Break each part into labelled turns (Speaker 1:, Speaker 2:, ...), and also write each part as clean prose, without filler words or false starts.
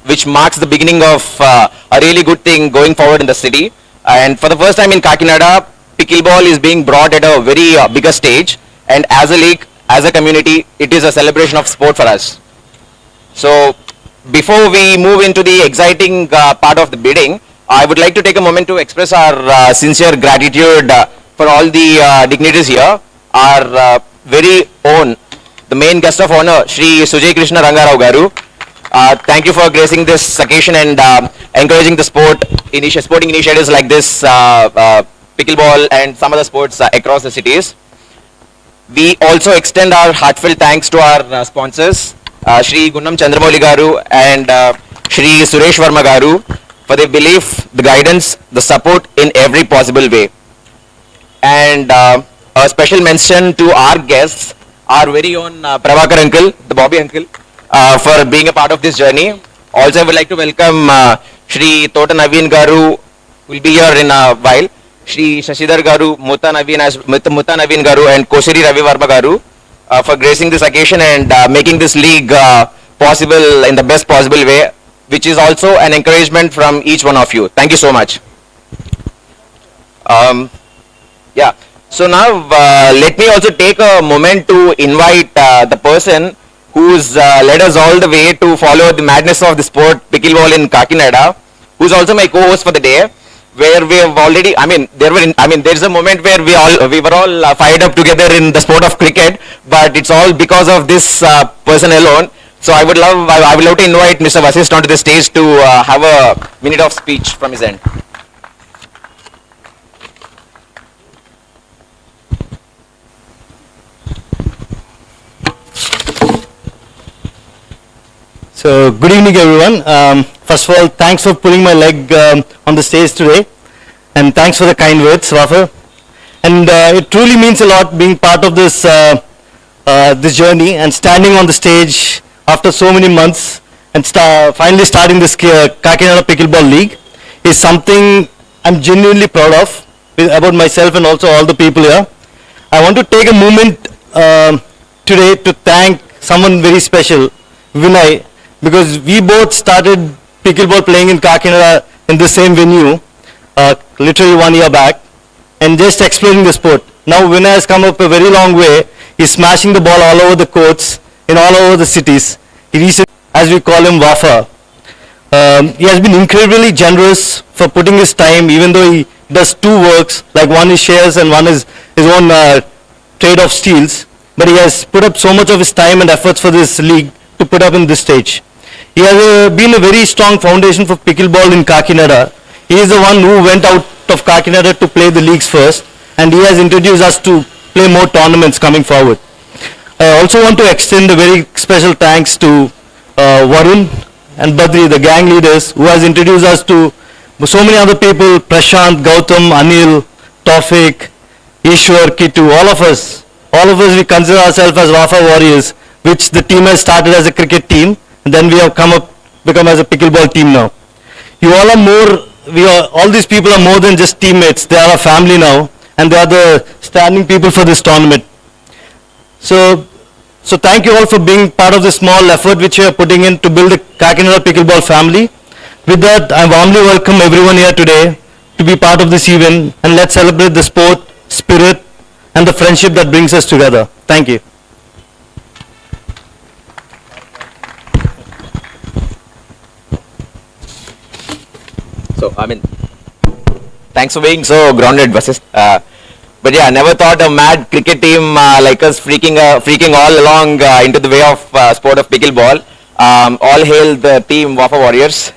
Speaker 1: which marks the beginning of a really good thing going forward in the city. And for the first time in Kakinada, pickleball is being brought at a very bigger stage. And as a league, as a community, it is a celebration of sport for us. So before we move into the exciting part of the bidding, I would like to take a moment to express our sincere gratitude for all the dignitaries here. Our very own, the main guest of honor, Shri Sujay Krishna Rangarao Garu. Thank you for gracing this occasion and encouraging the sporting initiatives like this, pickleball and some other sports across the cities. We also extend our heartfelt thanks to our sponsors, Shri Gunnam Chandramouli Garu and Shri Suresh Verma Garu, for their belief, the guidance, the support in every possible way. And a special mention to our guests, our very own Prabhakar uncle, the Bobby uncle, for being a part of this journey. Also, I would like to welcome Shri Tota Naveen Garu, who will be here in a while. Shri Shashidhar Garu, Mutta Naveen Garu, and Koshiri Ravi Varma Garu for gracing this occasion and making this league possible in the best possible way, which is also an encouragement from each one of you. Thank you so much. Yeah. So now let me also take a moment to invite the person who's led us all the way to follow the madness of the sport pickleball in Kakinada, who's also my co-host for the day, where we have already, there's a moment where we were all fired up together in the sport of cricket, but it's all because of this person alone. So I would love to invite Mr. Vasist onto the stage to have a minute of speech from his end.
Speaker 2: So good evening everyone. First of all, thanks for pulling my leg on the stage today, and thanks for the kind words, Rafa. And it truly means a lot being part of this this journey and standing on the stage after so many months and finally starting this Kakinada Pickleball League is something I'm genuinely proud of about myself and also all the people here. I want to take a moment today to thank someone very special, Vinay, because we both started pickleball playing in Kakinada in the same venue literally 1 year back and just exploring the sport. Now Vinay has come up a very long way. He's smashing the ball all over the courts in all over the cities. He recently, as we call him, Wafa. He has been incredibly generous for putting his time, even though he does two works, like one is shares and one is his own trade of steels. But he has put up so much of his time and efforts for this league to put up in this stage. He has been a very strong foundation for pickleball in Kakinada. He is the one who went out of Kakinada to play the leagues first, and he has introduced us to play more tournaments coming forward. I also want to extend a very special thanks to Varun and Badri, the gang leaders, who has introduced us to so many other people, Prashant, Gautam, Anil, Tawfiq, Ishwar, Kitu, all of us, we consider ourselves as Rafa Warriors, which the team has started as a cricket team, and then we have become as a pickleball team now. You all are all these people are more than just teammates. They are a family now, and they are the standing people for this tournament. So thank you all for being part of this small effort which you are putting in to build the Kakinada Pickleball family. With that, I warmly welcome everyone here today to be part of this event, and let's celebrate the sport, spirit, and the friendship that brings us together. Thank you.
Speaker 1: So, thanks for being so grounded, Vasist. But yeah, never thought a mad cricket team like us freaking all along into the way of sport of pickleball. All hail the team Wafa Warriors.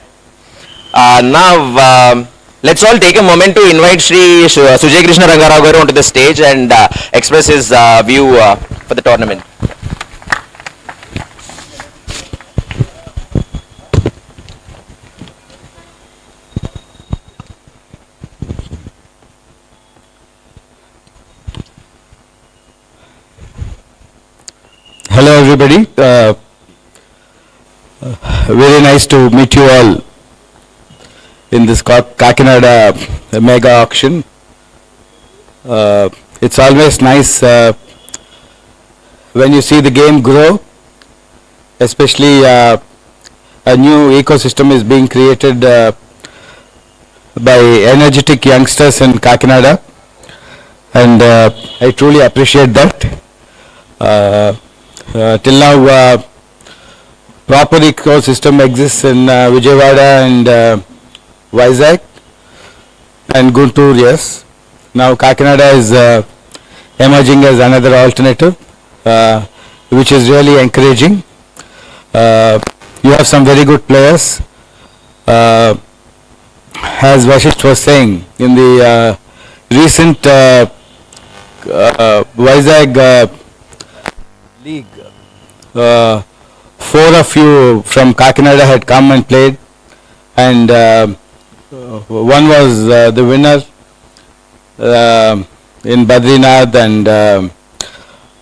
Speaker 1: Now, let's all take a moment to invite Shri Sujay Krishna Rangarao Garu onto the stage and express his view for the tournament.
Speaker 3: Hello everybody, very nice to meet you all in this Kakinada mega auction. It's always nice when you see the game grow, especially a new ecosystem is being created by energetic youngsters in Kakinada, and I truly appreciate that. Till now, proper ecosystem exists in Vijayawada and Vizag and Guntur, yes. Now Kakinada is emerging as another alternative, which is really encouraging. You have some very good players. As Vashisht was saying, in the recent Vizag league, 4 of you from Kakinada had come and played, and one was the winner in Badrinath, and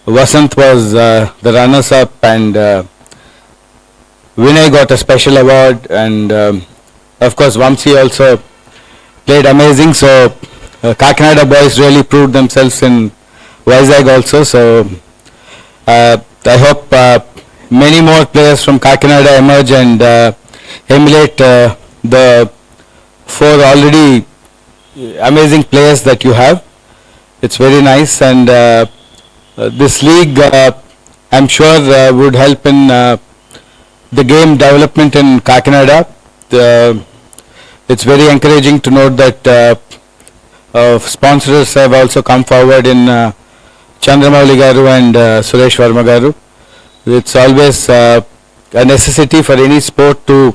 Speaker 3: Vasant was the runners up, and Vinay got a special award, and of course Vamsi also played amazing. So Kakinada boys really proved themselves in Vizag also. So I hope many more players from Kakinada emerge and emulate the 4 already amazing players that you have. It's very nice, and this league I'm sure would help in the game development in Kakinada. It's very encouraging to note that sponsors have also come forward in Chandramouli Garu and Suresh Verma Garu. It's always a necessity for any sport to,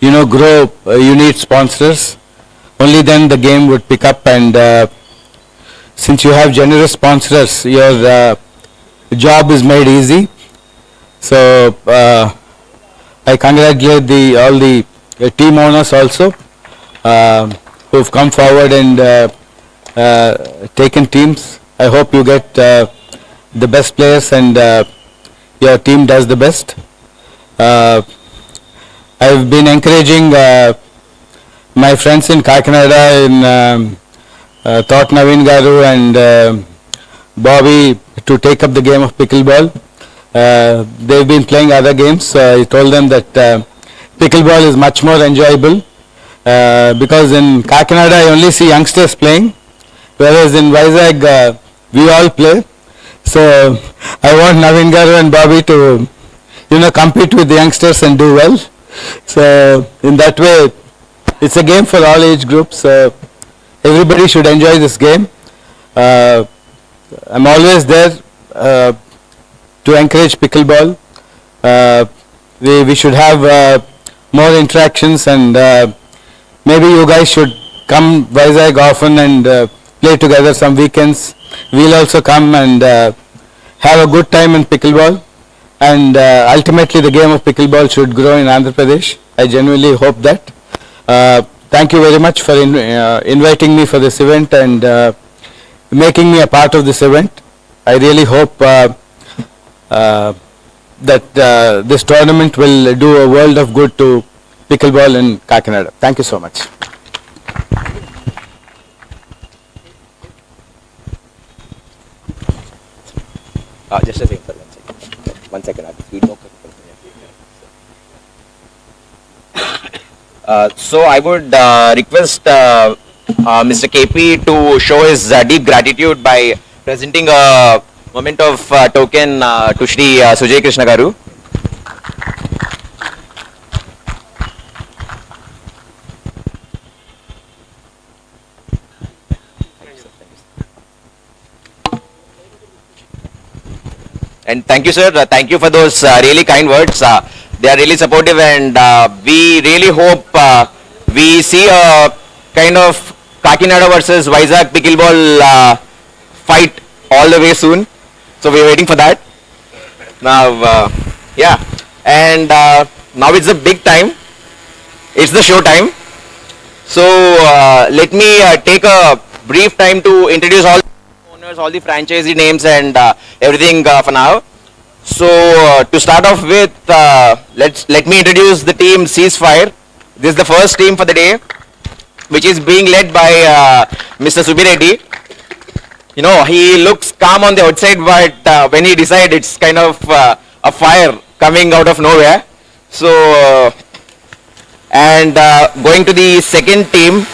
Speaker 3: grow. You need sponsors. Only then the game would pick up, and since you have generous sponsors, your job is made easy. So I congratulate all the team owners also who've come forward and taken teams. I hope you get the best players and your team does the best. I've been encouraging my friends in Kakinada, in Thought Naveen Garu and Bobby, to take up the game of pickleball. They've been playing other games. I told them that pickleball is much more enjoyable because in Kakinada I only see youngsters playing, whereas in Vizag we all play. So I want Naveen Garu and Bobby to, compete with the youngsters and do well. So in that way, it's a game for all age groups. Everybody should enjoy this game. I'm always there to encourage pickleball. We should have more interactions, and maybe you guys should come Vizag often and play together some weekends. We'll also come and have a good time in pickleball, and ultimately the game of pickleball should grow in Andhra Pradesh. I genuinely hope that. Thank you very much for inviting me for this event and making me a part of this event. I really hope that this tournament will do a world of good to pickleball in Kakinada. Thank you so much.
Speaker 1: Just a second, sir. 1 second. I have to feed more. So I would request Mr. KP to show his deep gratitude by presenting a moment of token to Shri Sujay Krishna Garu. And thank you, sir. Thank you for those really kind words. They are really supportive, and we really hope we see a kind of Kakinada versus Vizag pickleball fight all the way soon. So we're waiting for that. Now, yeah. And now it's the big time. It's the show time. So let me take a brief time to introduce all owners, all the franchisee names and everything for now. So to start off with, let me introduce the team Ceasefire. This is the first team for the day, which is being led by Mr. Subireddy. You know, he looks calm on the outside, but when he decides, it's kind of a fire coming out of nowhere. So, and going to the second team,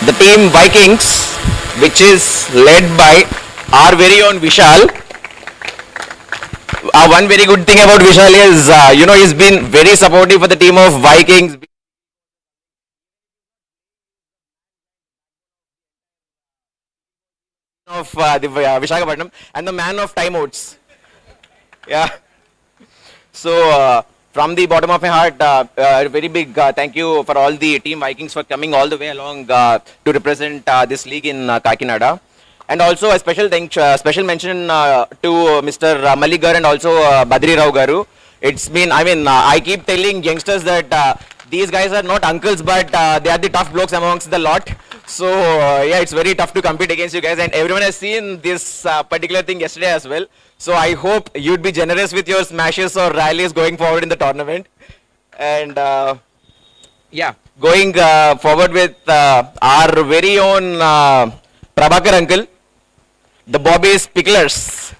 Speaker 1: the team Vikings, which is led by our very own Vishal. One very good thing about Vishal is, he's been very supportive for the team of Vikings. Of the Vishakhapatnam and the man of timeouts. Yeah. So, from the bottom of my heart, a very big thank you for all the team Vikings for coming all the way along to represent this league in Kakinada. And also a special mention to Mr. Maligar and also Badri Rao Garu. It's been, I keep telling youngsters that these guys are not uncles, but they are the tough blokes amongst the lot. So, yeah, it's very tough to compete against you guys. And everyone has seen this particular thing yesterday as well. So, I hope you'd be generous with your smashes or rallies going forward in the tournament. And, yeah, going forward with our very own Prabhakar uncle, the Bobby's Picklers.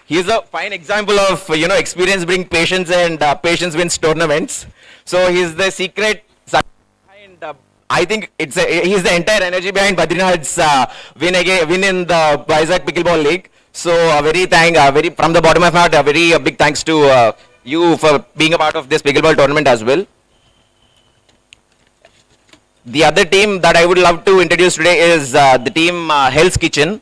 Speaker 1: He's a fine example of, experience bring patience and patience wins tournaments. So he's the secret behind, I think he's the entire energy behind Badrinath's win in the Vizag Pickleball League. So very from the bottom of my heart, a very big thanks to you for being a part of this pickleball tournament as well. The other team that I would love to introduce today is the team Hell's Kitchen,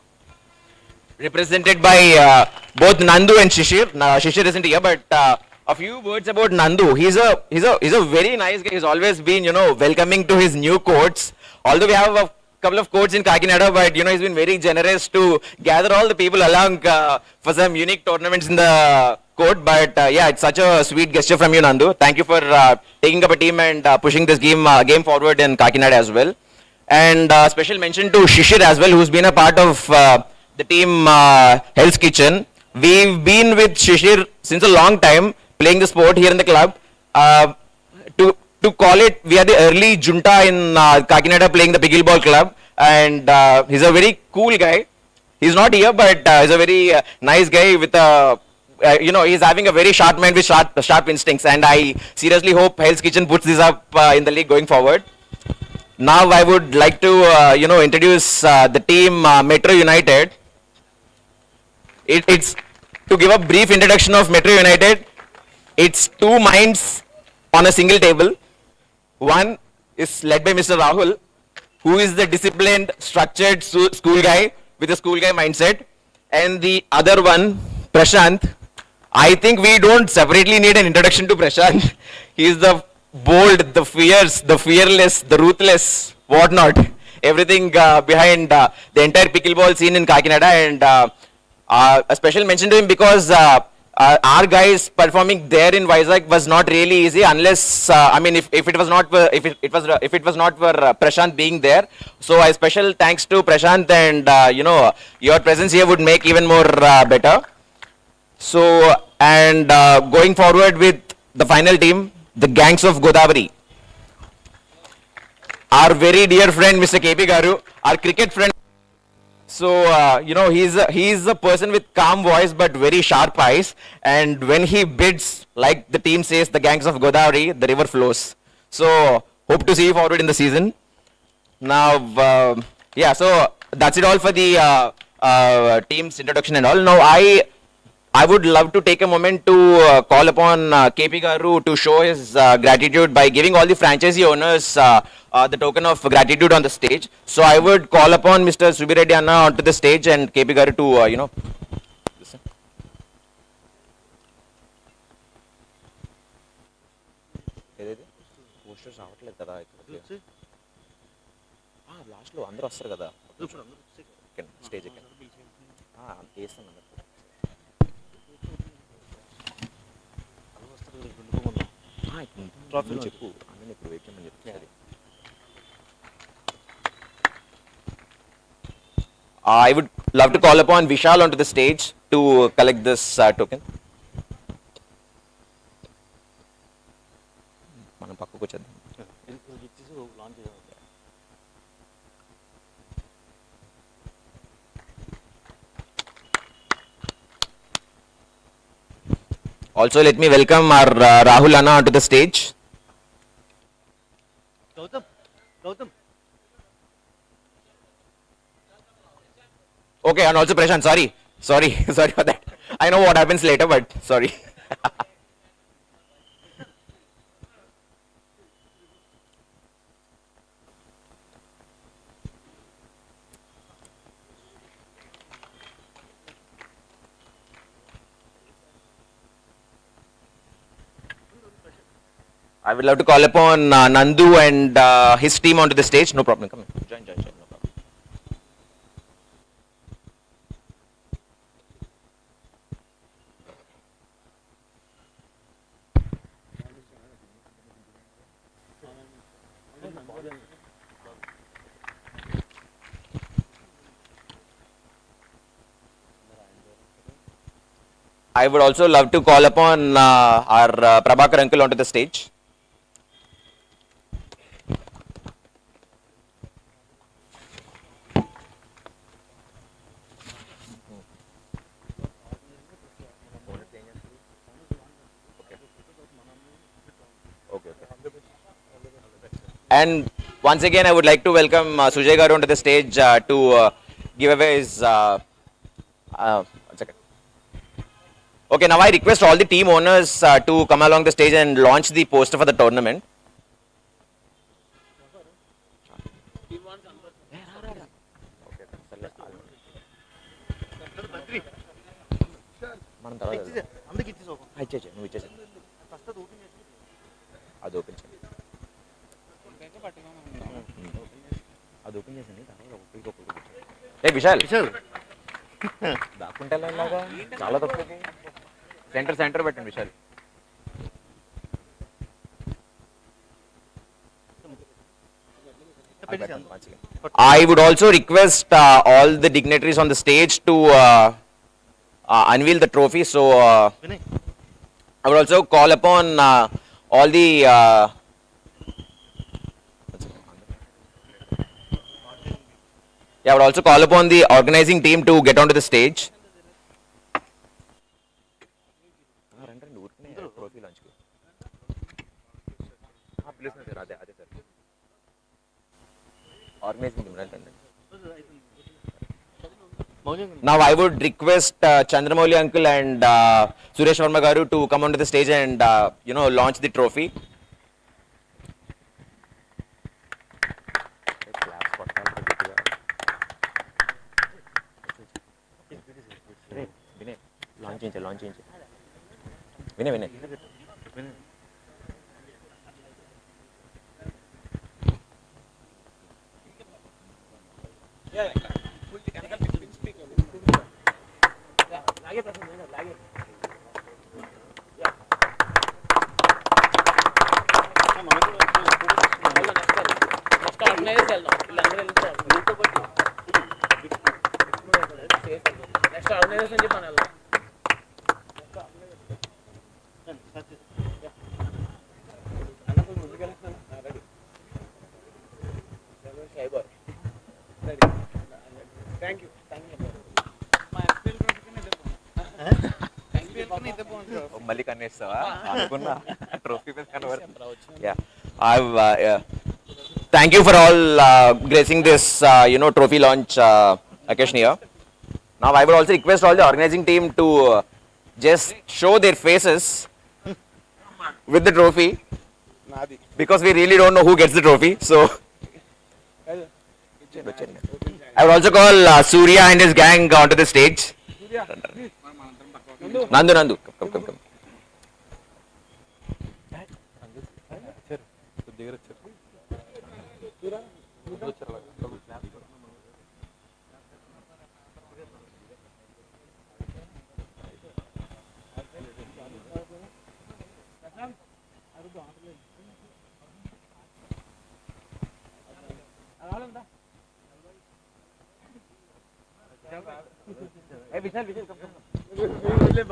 Speaker 1: represented by both Nandu and Shishir. Shishir isn't here, but a few words about Nandu. He's a very nice guy. He's always been, welcoming to his new courts. Although we have a couple of courts in Kakinada, but he's been very generous to gather all the people along for some unique tournaments in the court. But yeah, it's such a sweet gesture from you, Nandu. Thank you for taking up a team and pushing this game forward in Kakinada as well. And special mention to Shishir as well, who's been a part of the team Hell's Kitchen. We've been with Shishir since a long time, playing the sport here in the club. To call it, we are the early junta in Kakinada playing the pickleball club, and he's a very cool guy. He's not here, but he's a very nice guy with a, he's having a very sharp mind with sharp instincts, and I seriously hope Hell's Kitchen puts this up in the league going forward. Now I would like to, introduce the team Metro United. It's to give a brief introduction of Metro United. It's two minds on a single table. One is led by Mr. Rahul, who is the disciplined, structured school guy with a school guy mindset. And the other one, Prashant. I think we don't separately need an introduction to Prashant. He is the bold, the fierce, the fearless, the ruthless, whatnot. Everything behind the entire pickleball scene in Kakinada. And a special mention to him because our guys performing there in Vizag was not really easy unless if it was not for Prashant being there. So a special thanks to Prashant, and your presence here would make even more better. So and going forward with the final team, the Gangs of Godavari. Our very dear friend Mr. KP Garu, our cricket friend. So, he's a person with calm voice but very sharp eyes. And when he bids, like the team says, the Gangs of Godavari, the river flows. So, hope to see you forward in the season. Now, yeah, so that's it all for the team's introduction and all. Now, I would love to take a moment to call upon KP Garu to show his gratitude by giving all the franchisee owners the token of gratitude on the stage. So I would call upon Mr. Subireddy Anna onto the stage and KP Garu to, listen. లాస్ట్లో అందరూ వస్తారు కదా stage వేస్తాను ట్రాఫీలు చెప్పు అన్నీ ఇప్పుడు wait చేయమని చెప్తుంది. I would love to call upon Vishal onto the stage to collect this token. మనం పక్కకు వచ్చేద్దాం. Also, let me welcome our Rahul Anna onto the stage.
Speaker 2: Gautam.
Speaker 1: Okay, and also Prashant, sorry, sorry for that. I know what happens later, but sorry. I would love to call upon Nandu and his team onto the stage. No problem. Come in. Join. No problem. I would also love to call upon our Prabhakar uncle onto the stage. And once again, I would like to welcome Sujay Garu onto the stage to give away his. One second. Okay, now I request all the team owners to come along the stage and launch the poster for the tournament. అది open చేయండి ఏ విశాల్ దాక్కుంటే ఇలాగా చాలా తక్కువ centre పెట్టండి Vishal I would also request all the dignitaries on the stage to unveil the trophy. So I would also call upon all the I would also call upon the organizing team to get onto the stage. Now I would request Chandramouli uncle and Suresh Verma garu to come onto the stage and launch the trophy. Launch Vinay. మళ్ళీ కన్నేస్తావా అనుకున్నా trophy మీద కనబడుతుంది thank you for all gracing this trophy launch occasion here. Now I would also request all the organizing team to just show their faces with the trophy because we really don't know who gets the trophy. So I would also call Surya and his gang onto the stage. Nandu, come.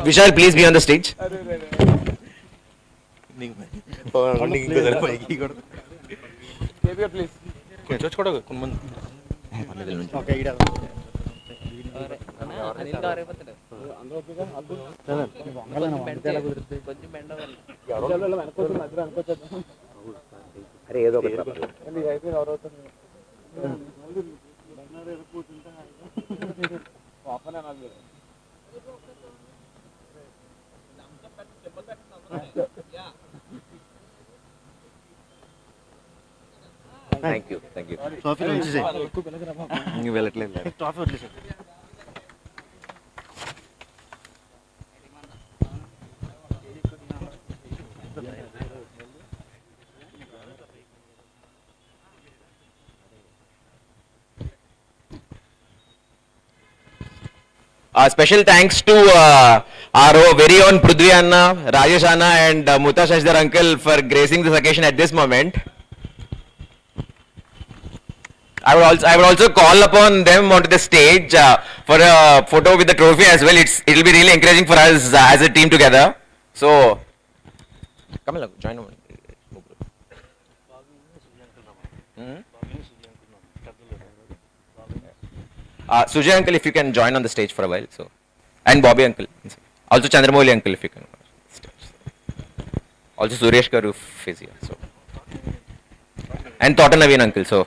Speaker 1: Vishal, please be on the stage. Thank you.
Speaker 2: Trophy వచ్చేసి
Speaker 1: వెళ్ళట్లేదు.
Speaker 2: Trophy వదిలేసారు.
Speaker 1: Special thanks to our very own Prudvi Anna, Rajesh Anna and Muta Shashdhar uncle for gracing this occasion at this moment. I would also call upon them onto the stage for a photo with the trophy as well. It will be really encouraging for us as a team together. So, come along, join on. Sujay uncle, if you can join on the stage for a while. So, and Bobby uncle, also Chandramouli uncle, if you can. Also Suresh Garu is here. So, and Thotan Naveen uncle. So.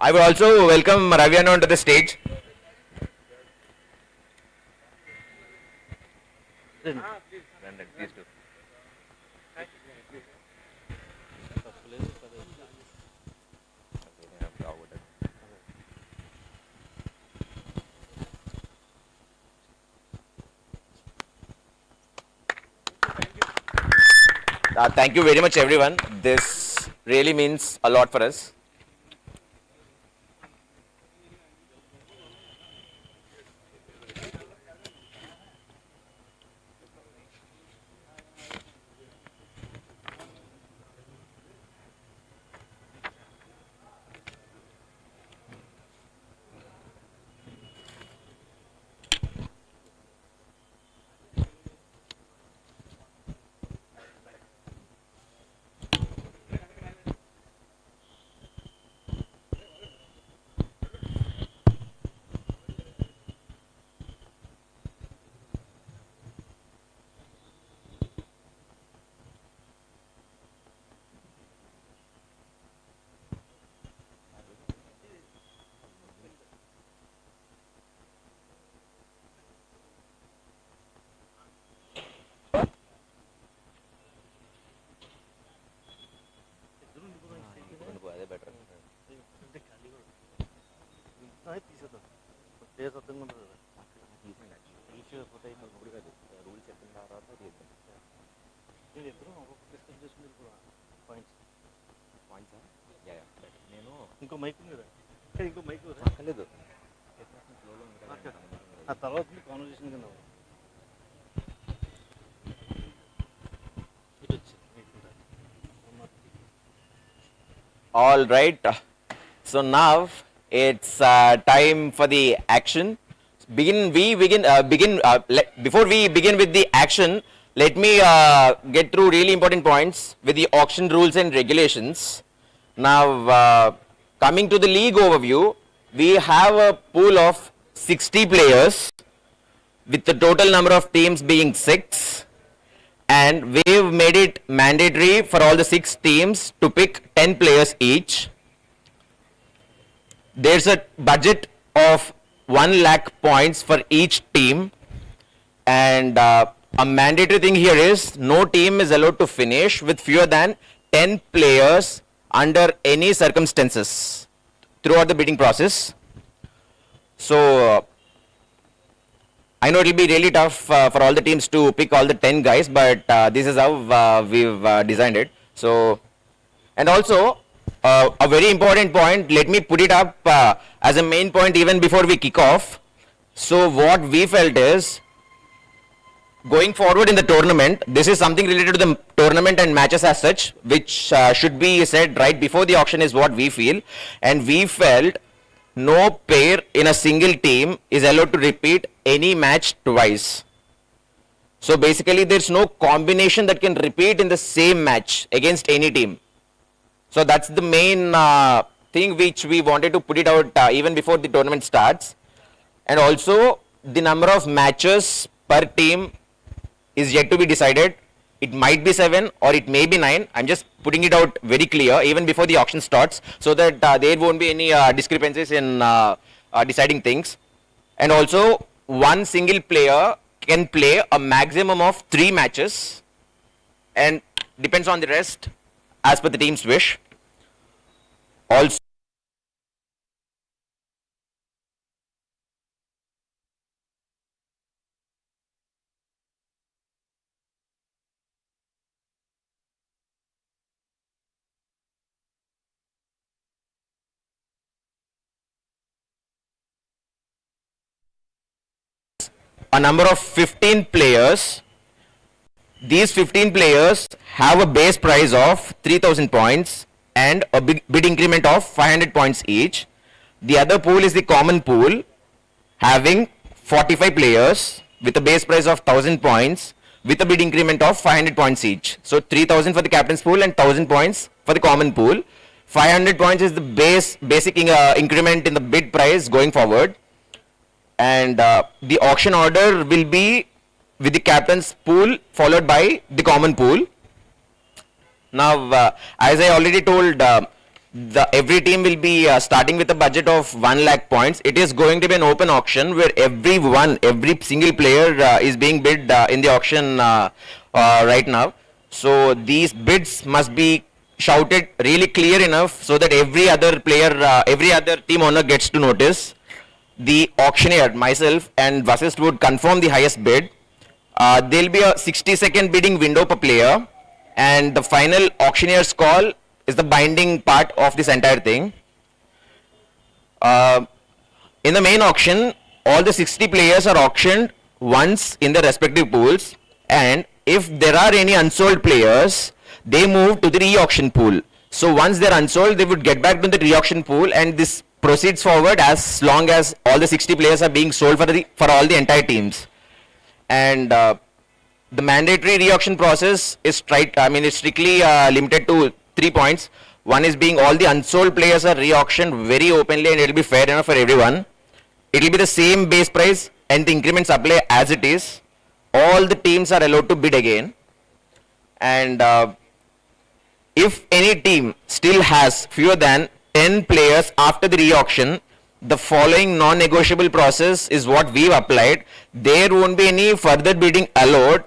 Speaker 1: I would also welcome Ravi Anna onto the stage. Please do. Thank you very much, everyone. This really means a lot for us.
Speaker 2: తీసేద్దాం place అర్థంగా ఉంటుంది కదా ఈజీగా photo అయితే ఇప్పుడు కాదు rules చెప్పిన తర్వాత తీద్దాం నేను ఎప్పుడు ఒక్కొక్క డిస్కస్ చేసుకుని పాయింట్స్ నేను ఇంకో మైక్ ఉంది కదా ఇంకో మైక్ లేదు ఆ తర్వాత కాన్వర్జేషన్ కింద
Speaker 1: All right. So now it's time for the action. Before we begin with the action, let me get through really important points with the auction rules and regulations. Now, coming to the league overview, we have a pool of 60 players with the total number of teams being 6. and we've made it mandatory for all the 6 teams to pick 10 players each. There's a budget of 1 lakh points for each team, and a mandatory thing here is no team is allowed to finish with fewer than 10 players under any circumstances throughout the bidding process. So I know it will be really tough for all the teams to pick all the 10 guys, but this is how we've designed it. So, and also a very important point, let me put it up as a main point even before we kick off. So what we felt is, going forward in the tournament, this is something related to the tournament and matches as such, which should be said right before the auction is what we feel. And we felt no pair in a single team is allowed to repeat any match twice. So basically there's no combination that can repeat in the same match against any team. So that's the main thing which we wanted to put it out even before the tournament starts. And also the number of matches per team is yet to be decided. It might be 7 or it may be 9. I'm just putting it out very clear even before the auction starts, so that there won't be any discrepancies in deciding things. And also one single player can play a maximum of 3 matches, and depends on the rest as per the team's wish. Also, a number of 15 players. These 15 players have a base price of 3,000 points and a bid increment of 500 points each. The other pool is the common pool, having 45 players with a base price of 1,000 points with a bid increment of 500 points each. So 3,000 for the captain's pool and 1,000 points for the common pool. 500 points is the basic increment in the bid price going forward. And the auction order will be with the captain's pool followed by the common pool. Now, as I already told, every team will be starting with a budget of 1 lakh points. It is going to be an open auction where every single player is being bid in the auction right now. So these bids must be shouted really clear enough so that every other player, every other team owner gets to notice. The auctioneer, myself and Vasist, would confirm the highest bid. There will be a 60-second bidding window per player, and the final auctioneer's call is the binding part of this entire thing. In the main auction, all the 60 players are auctioned once in their respective pools, and if there are any unsold players, they move to the re-auction pool. So once they're unsold, they would get back to the re-auction pool, and this proceeds forward as long as all the 60 players are being sold for all the entire teams. And the mandatory re-auction process is strictly limited to 3 points. One is being all the unsold players are re-auctioned very openly, and it will be fair enough for everyone. It will be the same base price and the increments apply as it is. All the teams are allowed to bid again. And if any team still has fewer than 10 players after the re-auction, the following non-negotiable process is what we've applied. There won't be any further bidding allowed,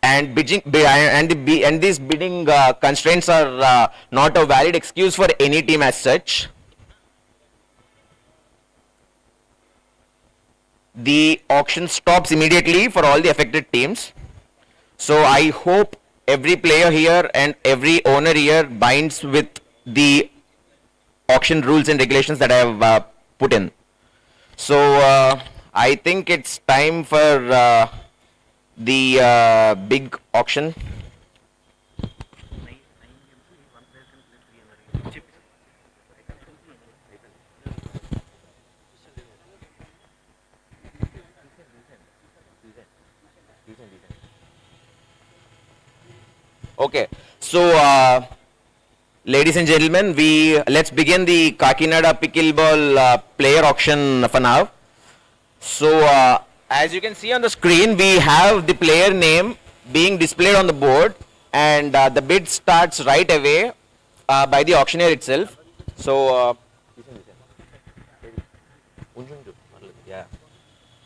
Speaker 1: and these bidding constraints are not a valid excuse for any team as such. The auction stops immediately for all the affected teams. So I hope every player here and every owner here binds with the auction rules and regulations that I have put in. So I think it's time for the big auction. Okay, so ladies and gentlemen, let's begin the Kakinada Pickleball player auction for now. So as you can see on the screen, we have the player name being displayed on the board, and the bid starts right away by the auctioneer itself. So, yeah,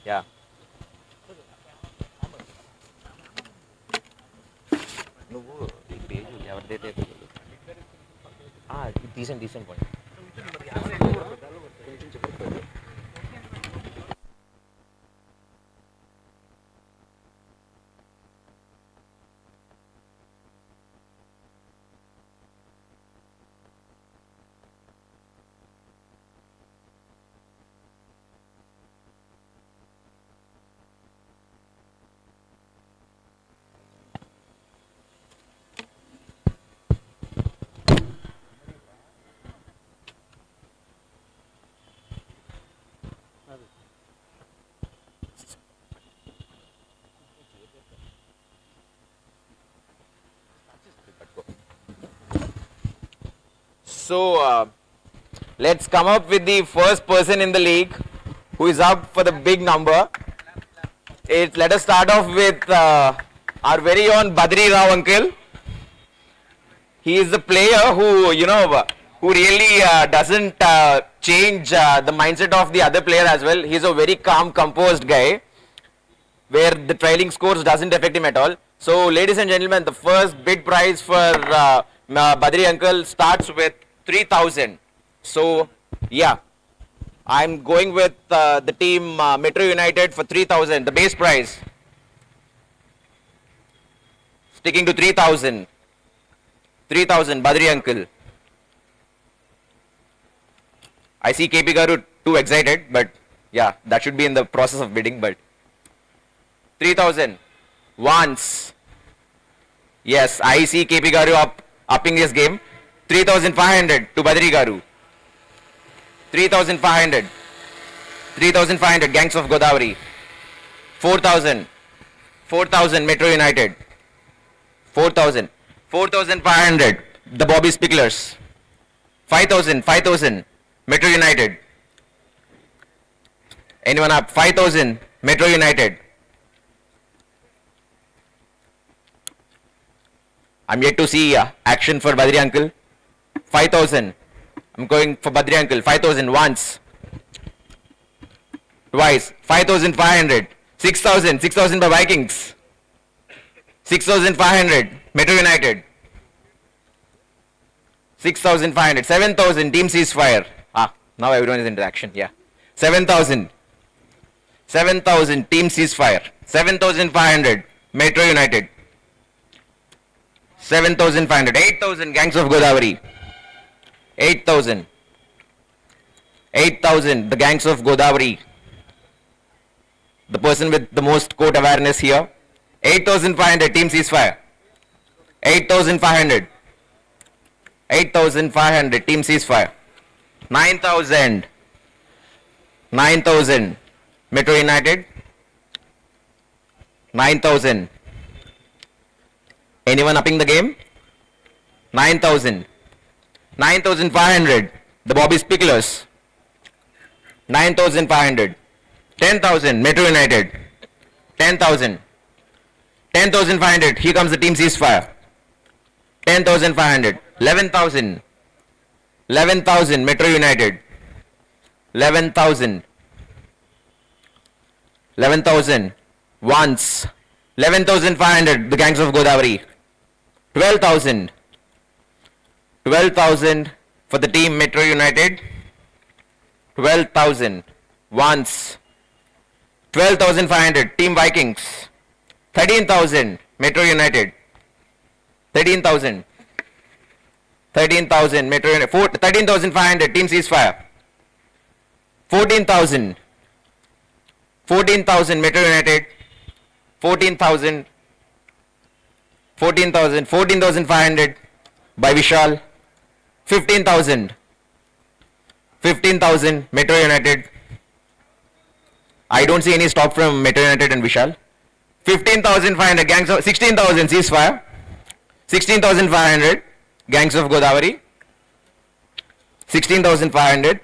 Speaker 1: yeah. నువ్వు ఈ page ఎవరిదైతే decent point. So let's come up with the first person in the league who is up for the big number. Let us start off with our very own Badri Rao uncle. He is the player who who really doesn't change the mindset of the other player as well. He's a very calm, composed guy, where the trailing scores doesn't affect him at all. So, ladies and gentlemen, the first bid prize for Badri uncle starts with 3,000. So, yeah, I'm going with the team Metro United for 3,000, the base prize. Sticking to 3,000. 3,000, Badri uncle. I see KP Garu too excited, but yeah, that should be in the process of bidding, but 3,000 once. Yes, I see KP Garu upping his game. 3,500 to Badri Garu. 3,500. 3,500 Gangs of Godavari. 4,000. 4,000 Metro United. 4,000. 4,500 the Bobby Spicklers. 5,000. 5,000 Metro United. Anyone up? 5,000 Metro United. I'm yet to see action for Badri uncle. 5,000. I'm going for Badri uncle. 5,000 once. Twice. 5,500. 6,000. 6,000 by Vikings. 6,500 Metro United. 6,500. 7,000 Team Ceasefire. Now everyone is into action. Yeah. 7,000. 7,000 Team Ceasefire. 7,500 Metro United. 7,500. 8,000 Gangs of Godavari. 8,000. 8,000 the Gangs of Godavari. The person with the most court awareness here. 8,500 Team Ceasefire. 8,500. 8,500 Team Ceasefire. 9,000. 9,000 Metro United. 9,000. Anyone upping the game? 9,000. 9,500 the Bobby Spicklers. 9,500. 10,000 Metro United. 10,000. 10,500. Here comes the Team Ceasefire. 10,500. 11,000. 11,000 Metro United. 11,000. 11,000 once. 11,500 the Gangs of Godavari. 12,000. 12,000 for the team Metro United. 12,000 once. 12,500 Team Vikings. 13,000 Metro United. 13,000. 13,000 Metro United. 13,500 Team Ceasefire. 14,000. 14,000 Metro United. 14,000. 14,000. 14,500 by Vishal. 15,000. 15,000 Metro United. I don't see any stop from Metro United and Vishal. 15,500 Gangs of 16,000 Ceasefire. 16,500 Gangs of Godavari. 16,500.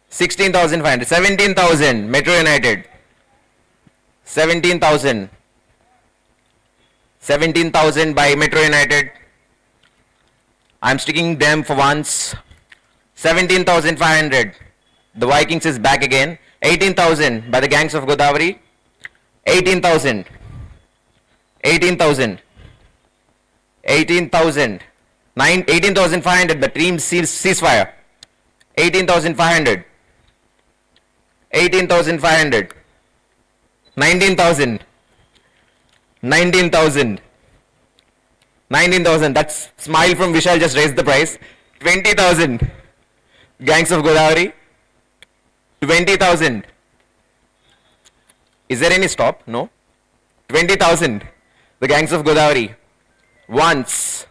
Speaker 1: 16,500. 17,000 Metro United. 17,000. 17,000 by Metro United. I'm sticking them for once. 17,500. The Vikings is back again. 18,000 by the Gangs of Godavari. 18,000. 18,000. 18,000. 18,500. The team ceasefire. 18,500. 18,500. 19,000. 19,000. 19,000. That's smile from Vishal just raised the price. 20,000. Gangs of Godavari. 20,000. Is there any stop? No. 20,000. The Gangs of Godavari. Once.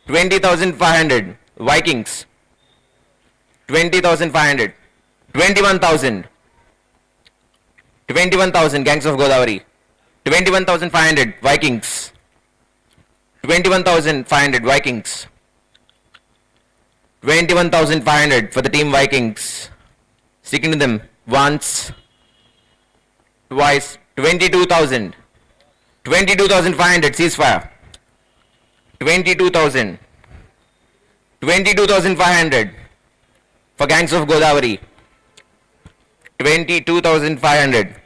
Speaker 1: 20,500. Vikings. 20,500. 21,000. 21,000. Gangs of Godavari. 21,500. Vikings. 21,500. Vikings. 21,500 for the team Vikings. Sticking to them once, twice. 22,000. 22,500 ceasefire. 22,000. 22,500 for Gangs of Godavari. 22,500.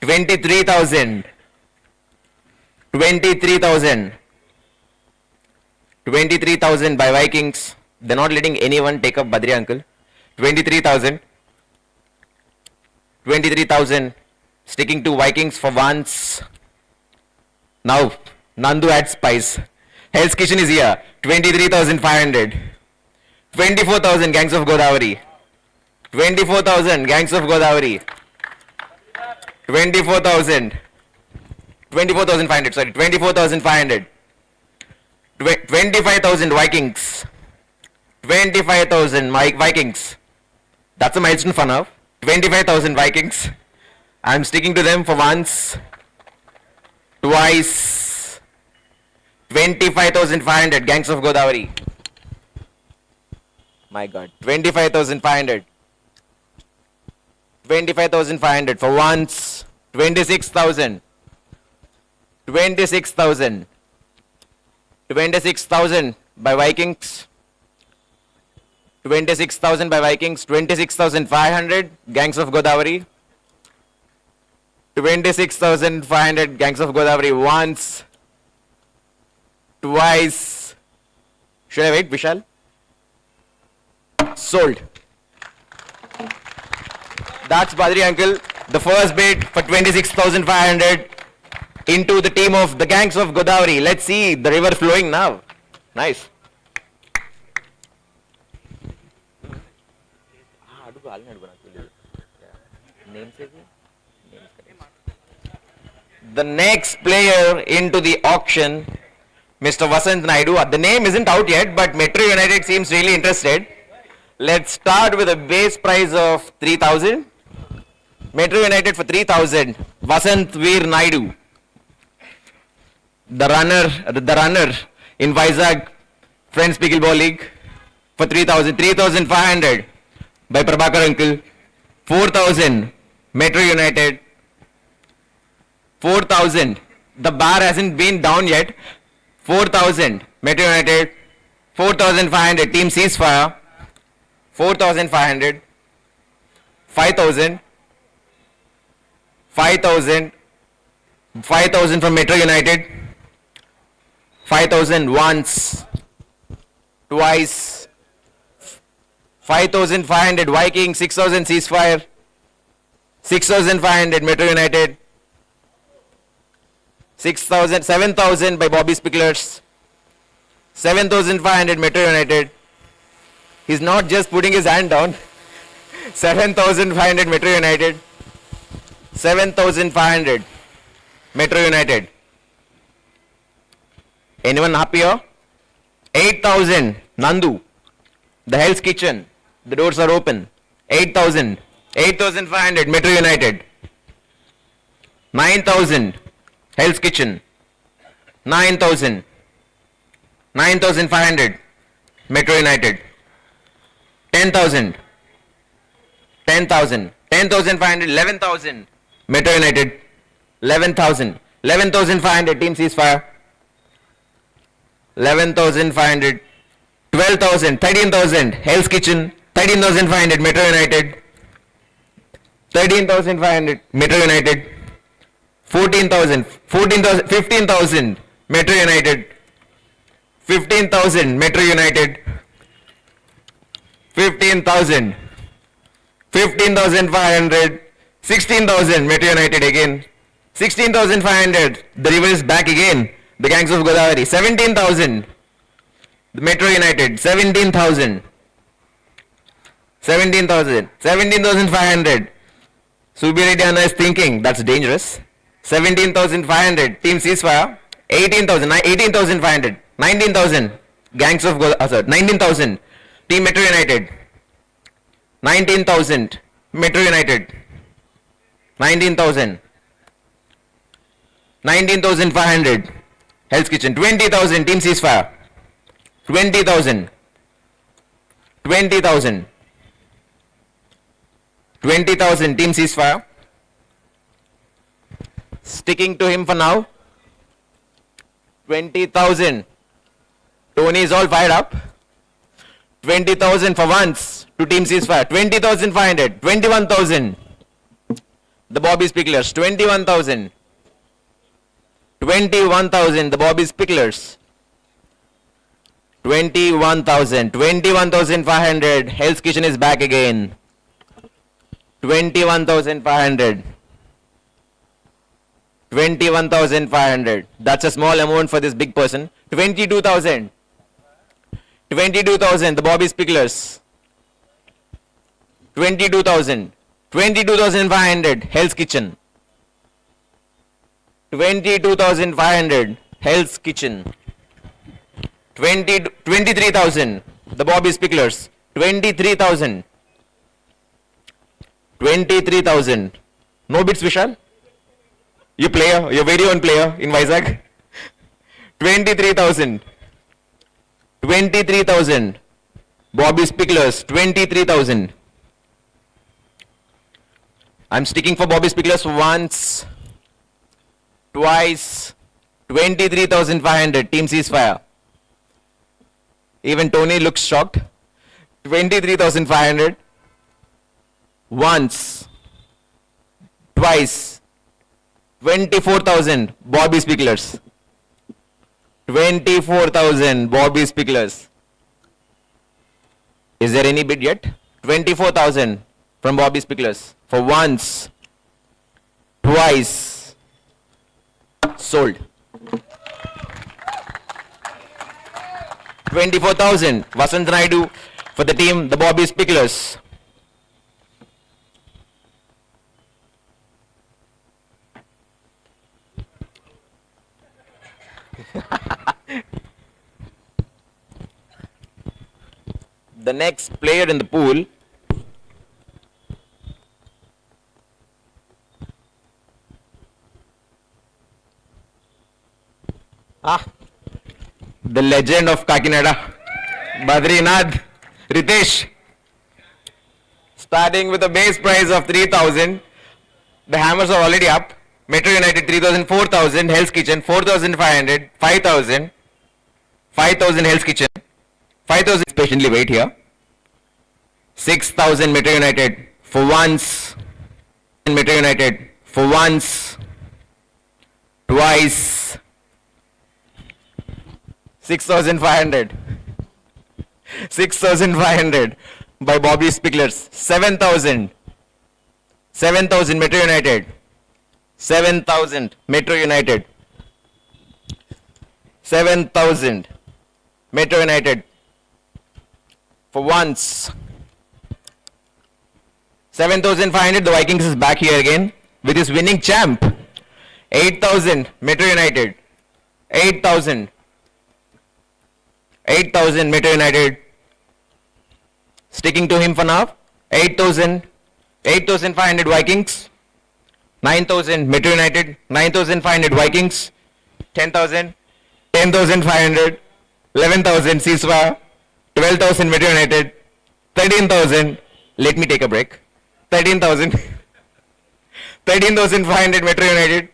Speaker 1: 23,000. 23,000. 23,000 by Vikings. They're not letting anyone take up Badri uncle. 23,000. 23,000. Sticking to Vikings for once. Now, Nandu adds spice. Hell's Kitchen is here. 23,500. 24,000 Gangs of Godavari. 24,000 Gangs of Godavari. 24,000. 24,500. Sorry, 24,500. 25,000 Vikings. 25,000 Vikings. That's a milestone for now. 25,000 Vikings. I'm sticking to them for once, twice. 25,500 Gangs of Godavari. My God. 25,500. 25,500 for once. 26,000. 26,000. 26,000 by Vikings. 26,000 by Vikings. 26,500 Gangs of Godavari. 26,500 Gangs of Godavari once, twice. Should I wait, Vishal? Sold. That's Badri uncle. The first bid for 26,500 into the team of the Gangs of Godavari. Let's see the river flowing now. Nice. The next player into the auction, Mr. Vasant Naidu. The name isn't out yet, but Metro United seems really interested. Let's start with a base price of 3,000. Metro United for 3,000. Vasant Veer Naidu. The runner in Vizag Friends Pickleball League for 3,000. 3,500 by Prabhakar uncle. 4,000 Metro United. 4,000. The bar hasn't been down yet. 4,000 Metro United. 4,500 team ceasefire. 4,500. 5,000. 5,000. 5,000 from Metro United. 5,000 once. Twice. 5,500 Viking. 6,000 ceasefire. 6,500 Metro United. 6,000, 7,000 by Bobby Spicklers. 7,500 Metro United. He's not just putting his hand down. 7,500 Metro United. 7,500 Metro United. Anyone happier? 8,000 Nandu. The Hell's Kitchen. The doors are open. 8,000. 8,500 Metro United. 9,000 Hell's Kitchen. 9,000. 9,500 Metro United. 10,000. 10,000. 10,500. 11,000 Metro United. 11,000. 11,500 Team Ceasefire. 11,500. 12,000. 13,000 Hell's Kitchen. 13,500 Metro United. 13,500 Metro United. 14,000. 14,000. 15,000 Metro United. 15,000 Metro United. 15,000. 15,500. 16,000 Metro United again. 16,500. The river is back again. The gangs of Godavari. 17,000. The Metro United. 17,000. 17,000. 17,500. Subireddy Anna is thinking that's dangerous. 17,500. Team Ceasefire. 18,000. 18,500. 19,000. Gangs of Godavari. 19,000. Team Metro United. 19,000. Metro United. 19,000. 19,500. Hell's Kitchen. 20,000 Team Ceasefire. 20,000. 20,000. 20,000 Team Ceasefire. Sticking to him for now. 20,000. Tony is all fired up. 20,000 for once to Team Ceasefire. 20,500. 21,000. The Bobby Spicklers. 21,000. 21,000. The Bobby Spicklers. 21,000. 21,500. Hell's Kitchen is back again. 21,500. 21,500. That's a small amount for this big person. 22,000. 22,000. The Bobby Spicklers. 22,000. 22,500. Hell's Kitchen. 22,500. Hell's Kitchen. 23,000. The Bobby Spicklers. 23,000. 23,000. No bids, Vishal? You player, your very own player in Vizag. 23,000. 23,000. Bobby Spicklers. 23,000. I'm sticking for Bobby Spicklers once, twice. 23,500. Team Ceasefire. Even Tony looks shocked. 23,500. Once, twice. 24,000 Bobby Spicklers. 24,000 Bobby Spicklers. Is there any bid yet? 24,000 from Bobby Spicklers for once, twice. Sold. 24,000 Vasant Naidu for the team, the Bobby Spicklers. The next player in the pool the legend of Kakinada, Badrinath Ritesh, starting with a base price of 3,000. The hammers are already up. Metro United 3,000, 4,000, Hell's Kitchen 4,500, 5,000, 5,000 Hell's Kitchen, 5,000. Patiently wait here. 6,000 Metro United for once. Metro United for once, twice. 6,500. 6,500 by Bobby Spicklers. 7,000. 7,000 Metro United. 7,000 Metro United. 7,000 Metro United for once. 7,500. The Vikings is back here again with his winning champ. 8,000 Metro United. 8,000. 8,000 Metro United. Sticking to him for now. 8,000. 8,500 Vikings. 9,000 Metro United. 9,500 Vikings. 10,000. 10,500. 11,000 Ceasefire. 12,000 Metro United. 13,000. Let me take a break. 13,000. 13,500 Metro United.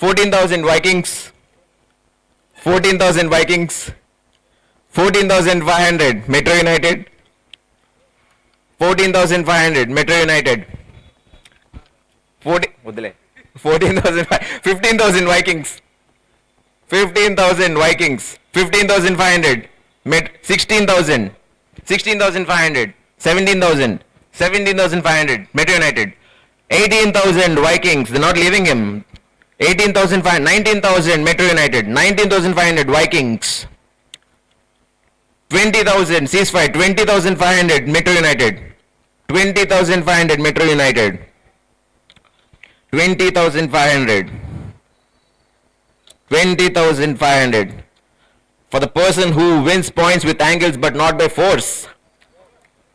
Speaker 1: 14,000 Vikings. 14,000 Vikings. 14,500 Metro United. 14,500 Metro United. 14,000. 15,000 Vikings. 15,000 Vikings. 15,500 16,000. 16,500. 17,000. 17,500 Metro United. 18,000 Vikings. They're not leaving him. 18,500. 19,000 Metro United. 19,500 Vikings. 20,000 ceasefire. 20,500 Metro United. 20,500 Metro United. 20,500. 20,500 for the person who wins points with angles but not by force.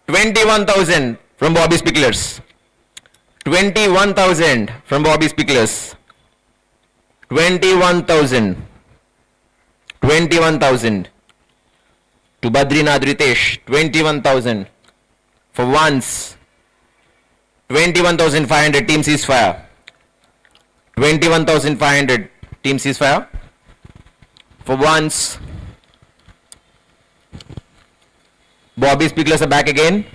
Speaker 1: 21,000 from Bobby Spicklers. 21,000 from Bobby Spicklers. 21,000. 21,000 to Badrinath Ritesh. 21,000 for once. 21,500 team ceasefire. 21,500 team ceasefire for once. Bobby Spicklers are back again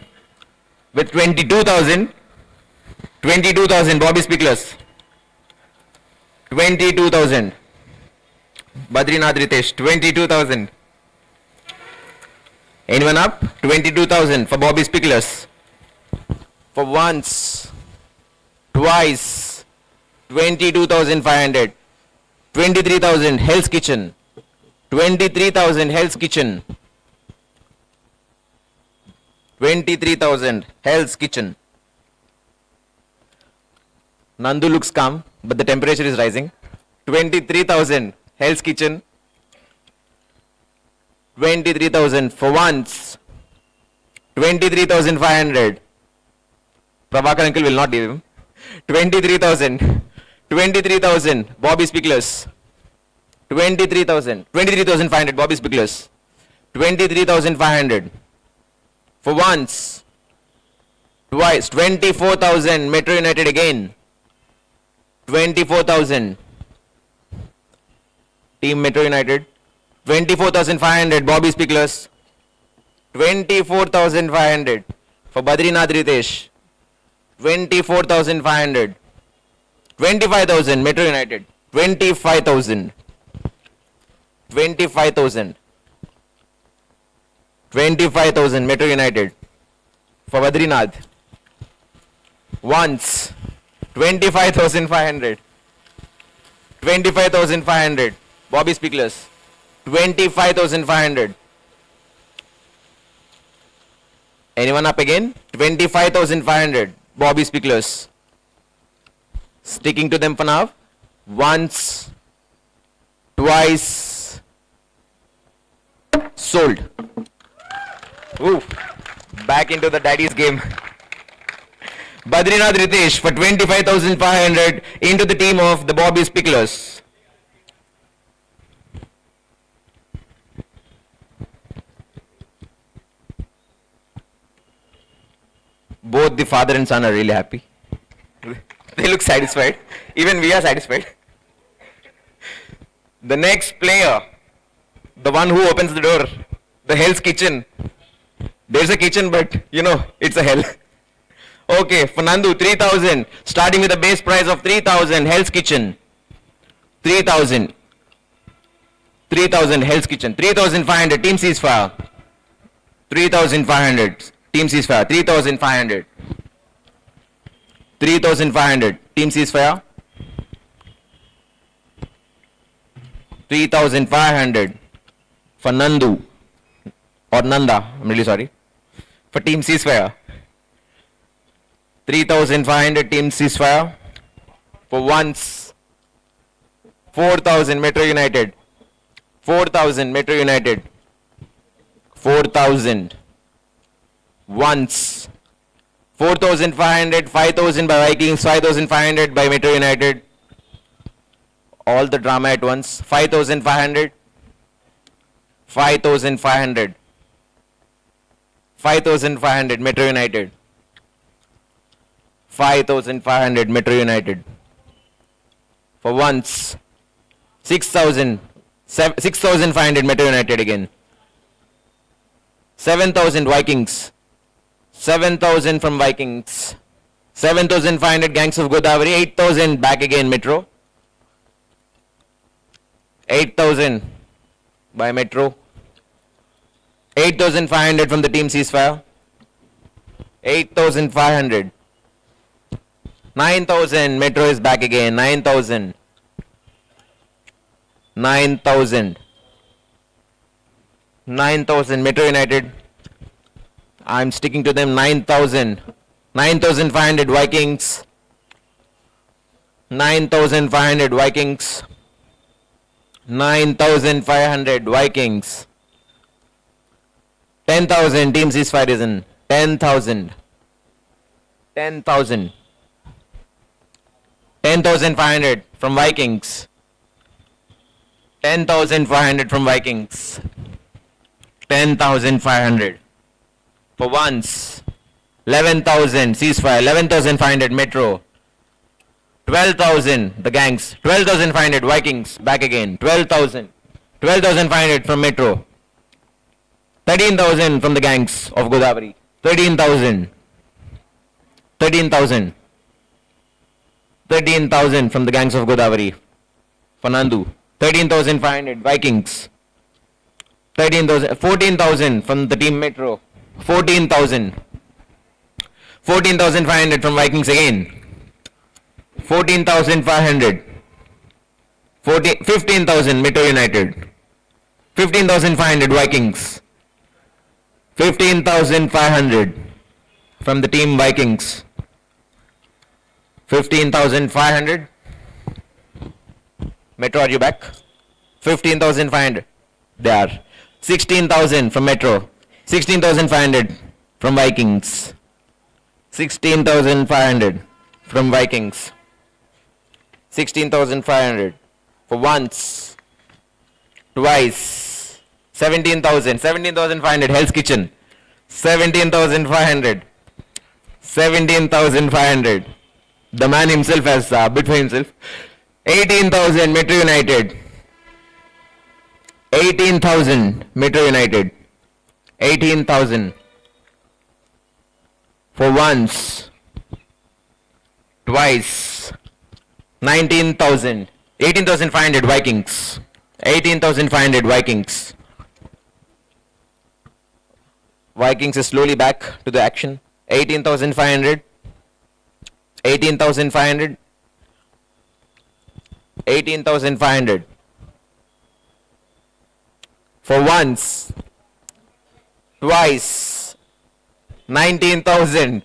Speaker 1: with 22,000. 22,000 Bobby Spicklers. 22,000 Badrinath Ritesh. 22,000. Anyone up? 22,000 for Bobby Spicklers. For once, twice, 22,500. 23,000 Hell's Kitchen. 23,000 Hell's Kitchen. 23,000 Hell's Kitchen. Nandu looks calm, but the temperature is rising. 23,000 Hell's Kitchen. 23,000 for once. 23,500. Prabhakar uncle will not give him. 23,000. 23,000 Bobby Spicklers. 23,000. 23,500 Bobby Spicklers. 23,500 for once. Twice. 24,000 Metro United again. 24,000 Team Metro United. 24,500 Bobby Spicklers. 24,500 for Badrinath Ritesh. 24,500. 25,000 Metro United. 25,000. 25,000. 25,000 Metro United for Badrinath. Once. 25,500. 25,500 Bobby Spicklers. 25,500. Anyone up again? 25,500 Bobby Spicklers. Sticking to them for now. Once. Twice. Sold. Ooh. Back into the daddy's game. Badrinath Ritesh for 25,500 into the team of the Bobby Spicklers. Both the father and son are really happy. They look satisfied. Even we are satisfied. The next player, the one who opens the door, the Hell's Kitchen. There's a kitchen, but you know, it's a hell. Okay, for Nandu, 3,000. Starting with a base price of 3,000, Hell's Kitchen. 3,000. 3,000 Hell's Kitchen. 3,500 team ceasefire. 3,500 team ceasefire. 3,500. 3,500 team ceasefire. 3,500 for Nandu or Nanda. I'm really sorry. For team ceasefire. 3,500 team ceasefire for once. 4,000 Metro United. 4,000 Metro United. 4,000 once. 4,500, 5,000 by Vikings, 5,500 by Metro United. All the drama at once. 5,500. 5,500. 5,500 Metro United. 5,500 Metro United. For once. 6,000. 6,500 Metro United again. 7,000 Vikings. 7,000 from Vikings. 7,500 Gangs of Godavari. 8,000 back again Metro. 8,000 by Metro. 8,500 from the team Ceasefire. 8,500. 9,000 Metro is back again. 9,000. 9,000. 9,000 Metro United. I'm sticking to them. 9,000. 9,500 Vikings. 9,500 Vikings. 9,500 Vikings. 10,000 team ceasefire is in. 10,000. 10,000. 10,500 from Vikings. 10,500 from Vikings. 10,500. For once. 11,000 ceasefire. 11,500 Metro. 12,000 the gangs. 12,500 Vikings. Back again. 12,000. 12,500 from Metro. 13,000 from the gangs of Godavari. 13,000. 13,000. 13,000 from the gangs of Godavari. For Nandu. 13,500 Vikings. 13,000. 14,000 from the team Metro. 14,000. 14,500 from Vikings again. 14,500. 15,000 Metro United. 15,500 Vikings. 15,500 from the team Vikings. 15,500. Metro, are you back? 15,500. They are. 16,000 from Metro. 16,500 from Vikings. 16,500 from Vikings. 16,500 for once, twice. 17,000. 17,500 Hell's Kitchen. 17,500. 17,500. The man himself has bid for himself. 18,000 Metro United. 18,000 Metro United. 18,000 for once, twice. 19,000. 18,500 Vikings. 18,500 Vikings. Vikings is slowly back to the action. 18,500. 18,500. 18,500. For once, twice. 19,000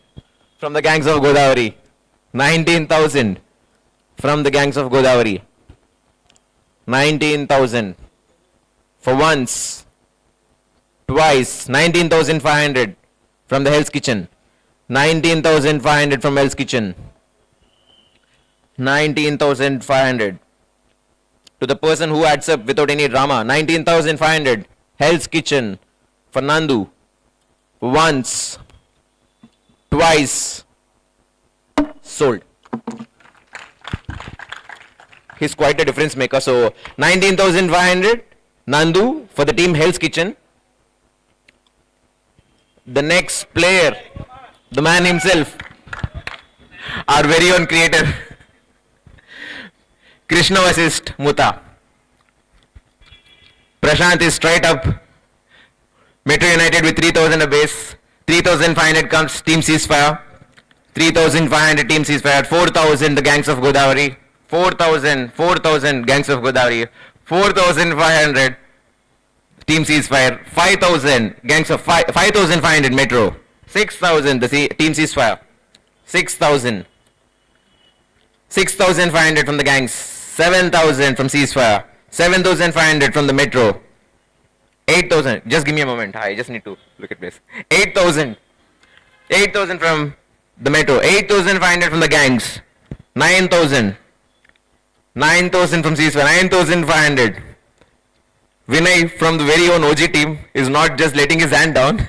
Speaker 1: from the gangs of Godavari. 19,000 from the gangs of Godavari. 19,000 for once, twice. 19,500 from the Hell's Kitchen. 19,500 from Hell's Kitchen. 19,500 to the person who adds up without any drama. 19,500 Hell's Kitchen for Nandu. Once, twice, sold. He's quite a difference maker. So 19,500 Nandu for the team Hell's Kitchen. The next player, the man himself, our very own creator, Krishna assist Muta. Prashant is straight up. Metro United with 3,000 a base. 3,500 comes team ceasefire. 3,500 team ceasefire. 4,000 the gangs of Godavari. 4,000 gangs of Godavari. 4,500 team ceasefire. 5,000 gangs of 5,500 Metro. 6,000 the team ceasefire. 6,000. 6,500 from the gangs. 7,000 from ceasefire. 7,500 from the Metro. 8,000. Just give me a moment. I just need to look at this. 8,000. 8,000 from the Metro. 8,500 from the gangs. 9,000. 9,000 from ceasefire. 9,500. Vinay from the very own OG team is not just letting his hand down.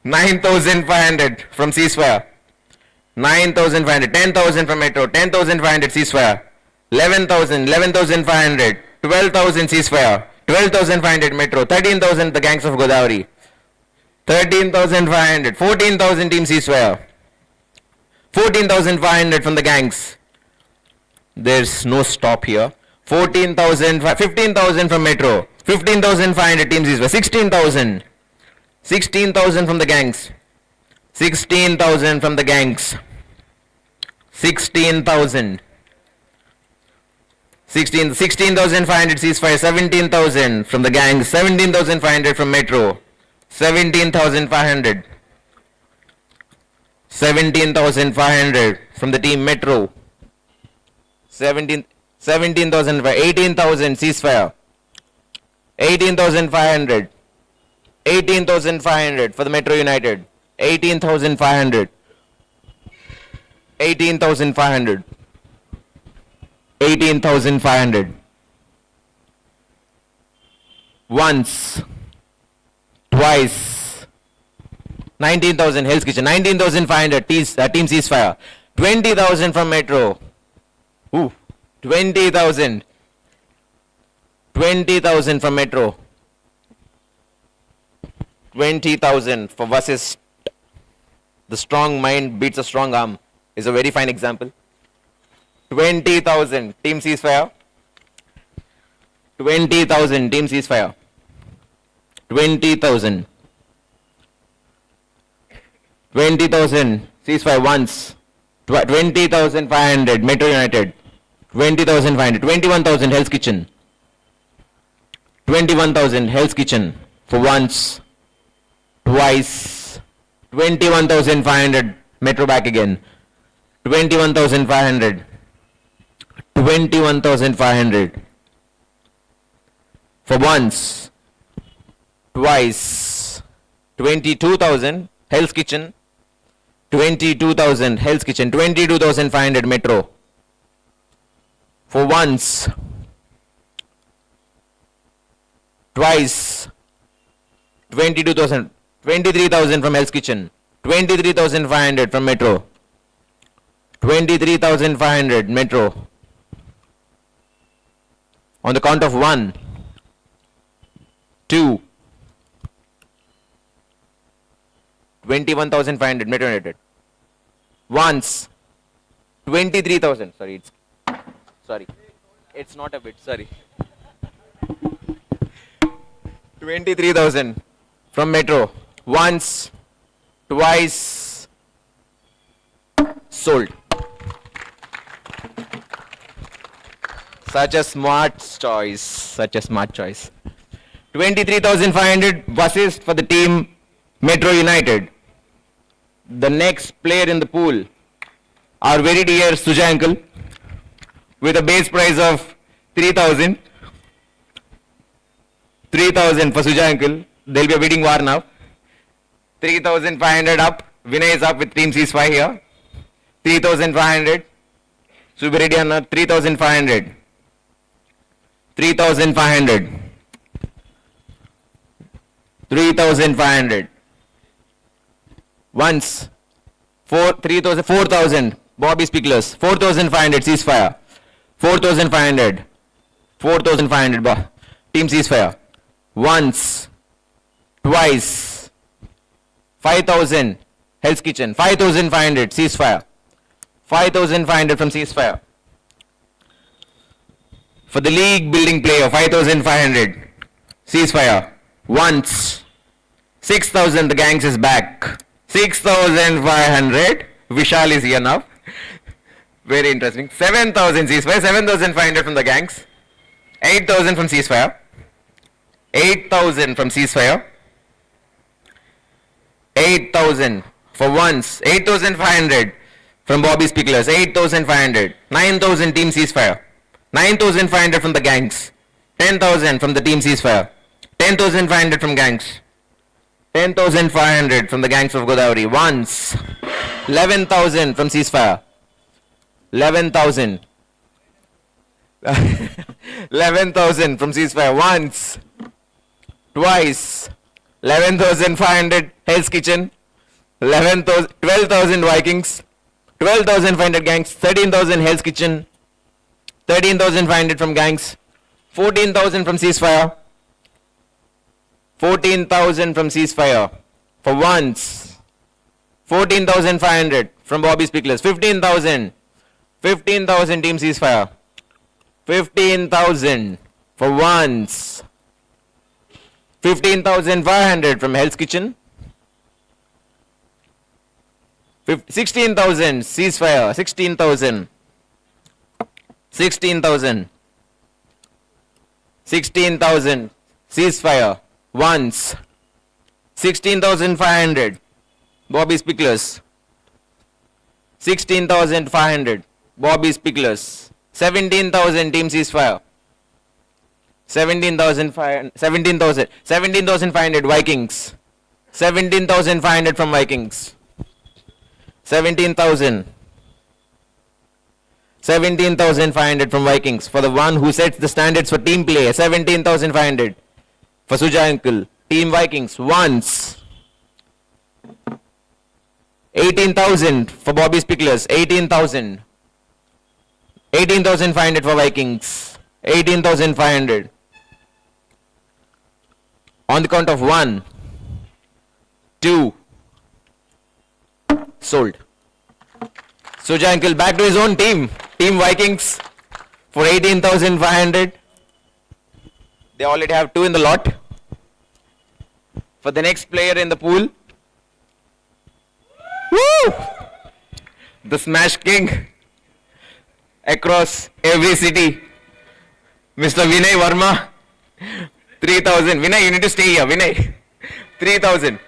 Speaker 1: 9,500 from ceasefire. 9,500. 10,000 from Metro. 10,500 ceasefire. 11,000, 11,500, 12,000 ceasefire, 12,500 metro, 13,000 the gangs of Godavari, 13,500, 14,000 team ceasefire, 14,500 from the gangs. There's no stop here. 14,000, 15,000 from metro, 15,500 team ceasefire, 16,000, 16,000 from the gangs, 16,000 from the gangs, 16,000. 16,500 ceasefire, 17,000 from the gang, 17,500 from metro, 17,500, 17,500 from the team metro, 17,000, 18,000 ceasefire, 18,500, 18,500 for the Metro United, 18,500, 18,500. 18,500. Once, twice, 19,000 Hell's Kitchen, 19,500 team ceasefire, 20,000 from Metro. Ooh, 20,000. 20,000 from Metro. 20,000 for versus the strong mind beats a strong arm is a very fine example. 20,000 team ceasefire. 20,000 team ceasefire. 20,000. 20,000 ceasefire once. 20,500 Metro United. 20,500. 21,000 Hell's Kitchen. 21,000 Hell's Kitchen for once. Twice. 21,500 Metro back again. 21,500. 21,500 for once, twice, 22,000 Hell's Kitchen, 22,000 Hell's Kitchen, 22,500 Metro for once, twice, 22,000, 23,000 from Hell's Kitchen, 23,500 from Metro, 23,500 Metro. On the count of 1, 2, 21,500 Metro United. Once, 23,000. Sorry, it's not a bit. Sorry, 23,000 from Metro. Once, twice, sold. Such a smart choice. Such a smart choice. 23,500 buses for the team Metro United. The next player in the pool, our very dear Suja uncle, with a base price of 3,000. 3,000 for Suja uncle. There'll be a bidding war now. 3,500 up. Vinay is up with team ceasefire here. 3,500. Subireddy Anna 3,500. 3,500. 3,500. Once. 4,000. Bobby Spicklers. 4,500 ceasefire. 4,500. 4,500 team ceasefire. Once. Twice. 5,000. Hell's Kitchen. 5,500 ceasefire. 5,500 from ceasefire. For the league building player, 5,500 ceasefire. Once. 6,000, the gangs is back. 6,500. Vishal is here now. Very interesting. 7,000 ceasefire. 7,500 from the gangs. 8,000 from ceasefire. 8,000 from ceasefire. 8,000 for once. 8,500 from Bobby Spicklers. 8,500. 9,000 team ceasefire. 9,500 from the gangs. 10,000 from the team ceasefire. 10,500 from gangs. 10,500 from the gangs of Godavari. Once. 11,000 from ceasefire. 11,000. 11,000 from ceasefire. Once. Twice. 11,500 Hell's Kitchen. 11,000, 12,000 Vikings. 12,500 gangs. 13,000 Hell's Kitchen. 13,500 from gangs. 14,000 from ceasefire. 14,000 from ceasefire. For once. 14,500 from Bobby Spicklers. 15,000. 15,000 team ceasefire. 15,000 for once. 15,500 from Hell's Kitchen. 16,000 ceasefire. 16,000. 16,000. 16,000 ceasefire. Once. 16,500 Bobby Spicklers. 16,500 Bobby Spicklers. 17,000 team ceasefire. 17,500 Vikings. 17,500 from Vikings. 17,000. 17,500 from Vikings for the one who sets the standards for team play. 17,500 for Suja Uncle. Team Vikings once. 18,000 for Bobby Spicklers. 18,000. 18,500 for Vikings. 18,500. On the count of 1, 2, sold. Suja Uncle back to his own team. Team Vikings for 18,500. They already have 2 in the lot. For the next player in the pool. Woo! The Smash King across every city. Mr. Vinay Verma. 3,000. Vinay, you need to stay here. Vinay. 3,000.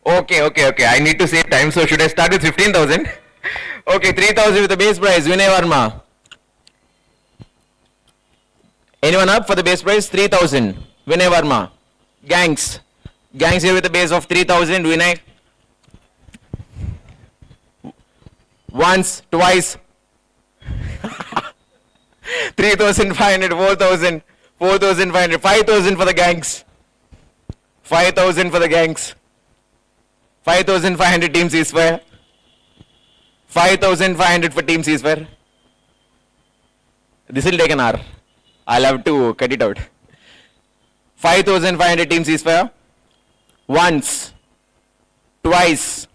Speaker 1: Okay. I need to save time. So should I start with 15,000? Okay, 3,000 with the base price. Vinay Verma. Anyone up for the base price? 3,000. Vinay Verma. Gangs. Gangs here with a base of 3,000. Vinay. Once, twice. 3,500, 4,000, 4,500, 5,000 for the gangs. 5,000 for the gangs. 5,500 team ceasefire. 5,500 for team ceasefire. This will take an hour. I'll have to cut it out. 5,500 team ceasefire. Once. Twice.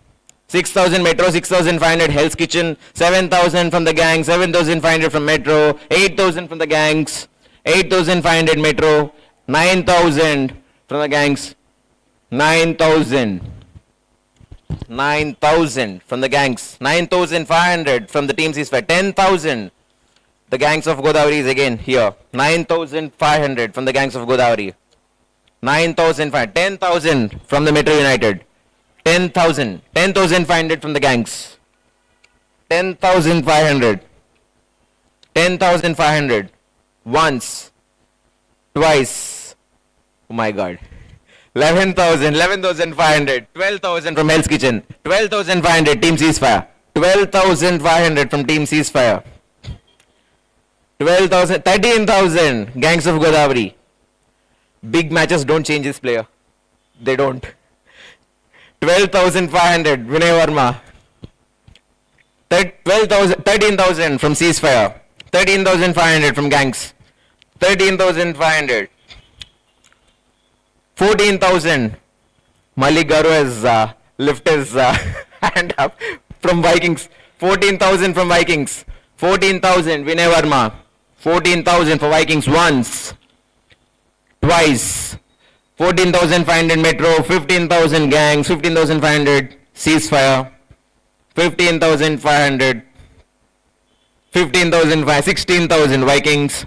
Speaker 1: 6,000 Metro, 6,500 Hell's Kitchen, 7,000 from the gang, 7,500 from Metro, 8,000 from the gangs, 8,500 Metro, 9,000 from the gangs, 9,000, 9,000 from the gangs, 9,500 from the team ceasefire, 10,000. The gangs of Godavari is again here, 9,500 from the gangs of Godavari, 9,500, 10,000 from the Metro United. 10,000, 10,500 from the gangs. 10,500. 10,500. Once. Twice. Oh my God. 11,000, 11,500. 12,000 from Hell's Kitchen. 12,500 Team Ceasefire. 12,500 from Team Ceasefire. 12,000, 13,000 Gangs of Godavari. Big matches don't change this player. They don't. 12,500 Vinay Verma. 13,000 from Ceasefire. 13,500 from Gangs. 13,500. 14,000. Malik Garu has lifted his hand up from Vikings. 14,000 from Vikings. 14,000 Vinay Verma. 14,000 for Vikings once. Twice. 14,500 Metro, 15,000 Gangs, 15,500 Ceasefire, 15,500, 15,000, 16,000 Vikings,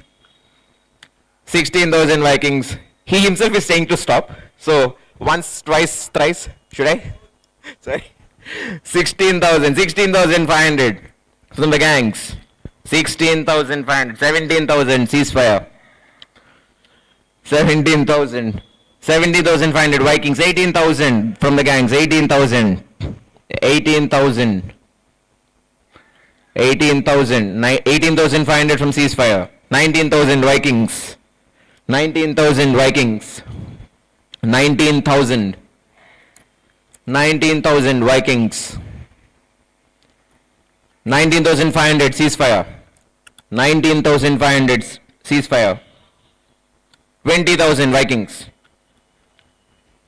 Speaker 1: 16,000 Vikings. He himself is saying to stop. So once, twice, thrice. Should I? Sorry. 16,000, 16,500 from the Gangs, 16,500, 17,000 Ceasefire, 17,000. 70,500 Vikings, 18,000 from the Gangs, 18,000, 18,000, 18,000, 18,500 from Ceasefire, 19,000 Vikings, 19,000 Vikings, 19,000, 19,000 Vikings, 19,500 ceasefire. 19,500 ceasefire. 20,000 Vikings.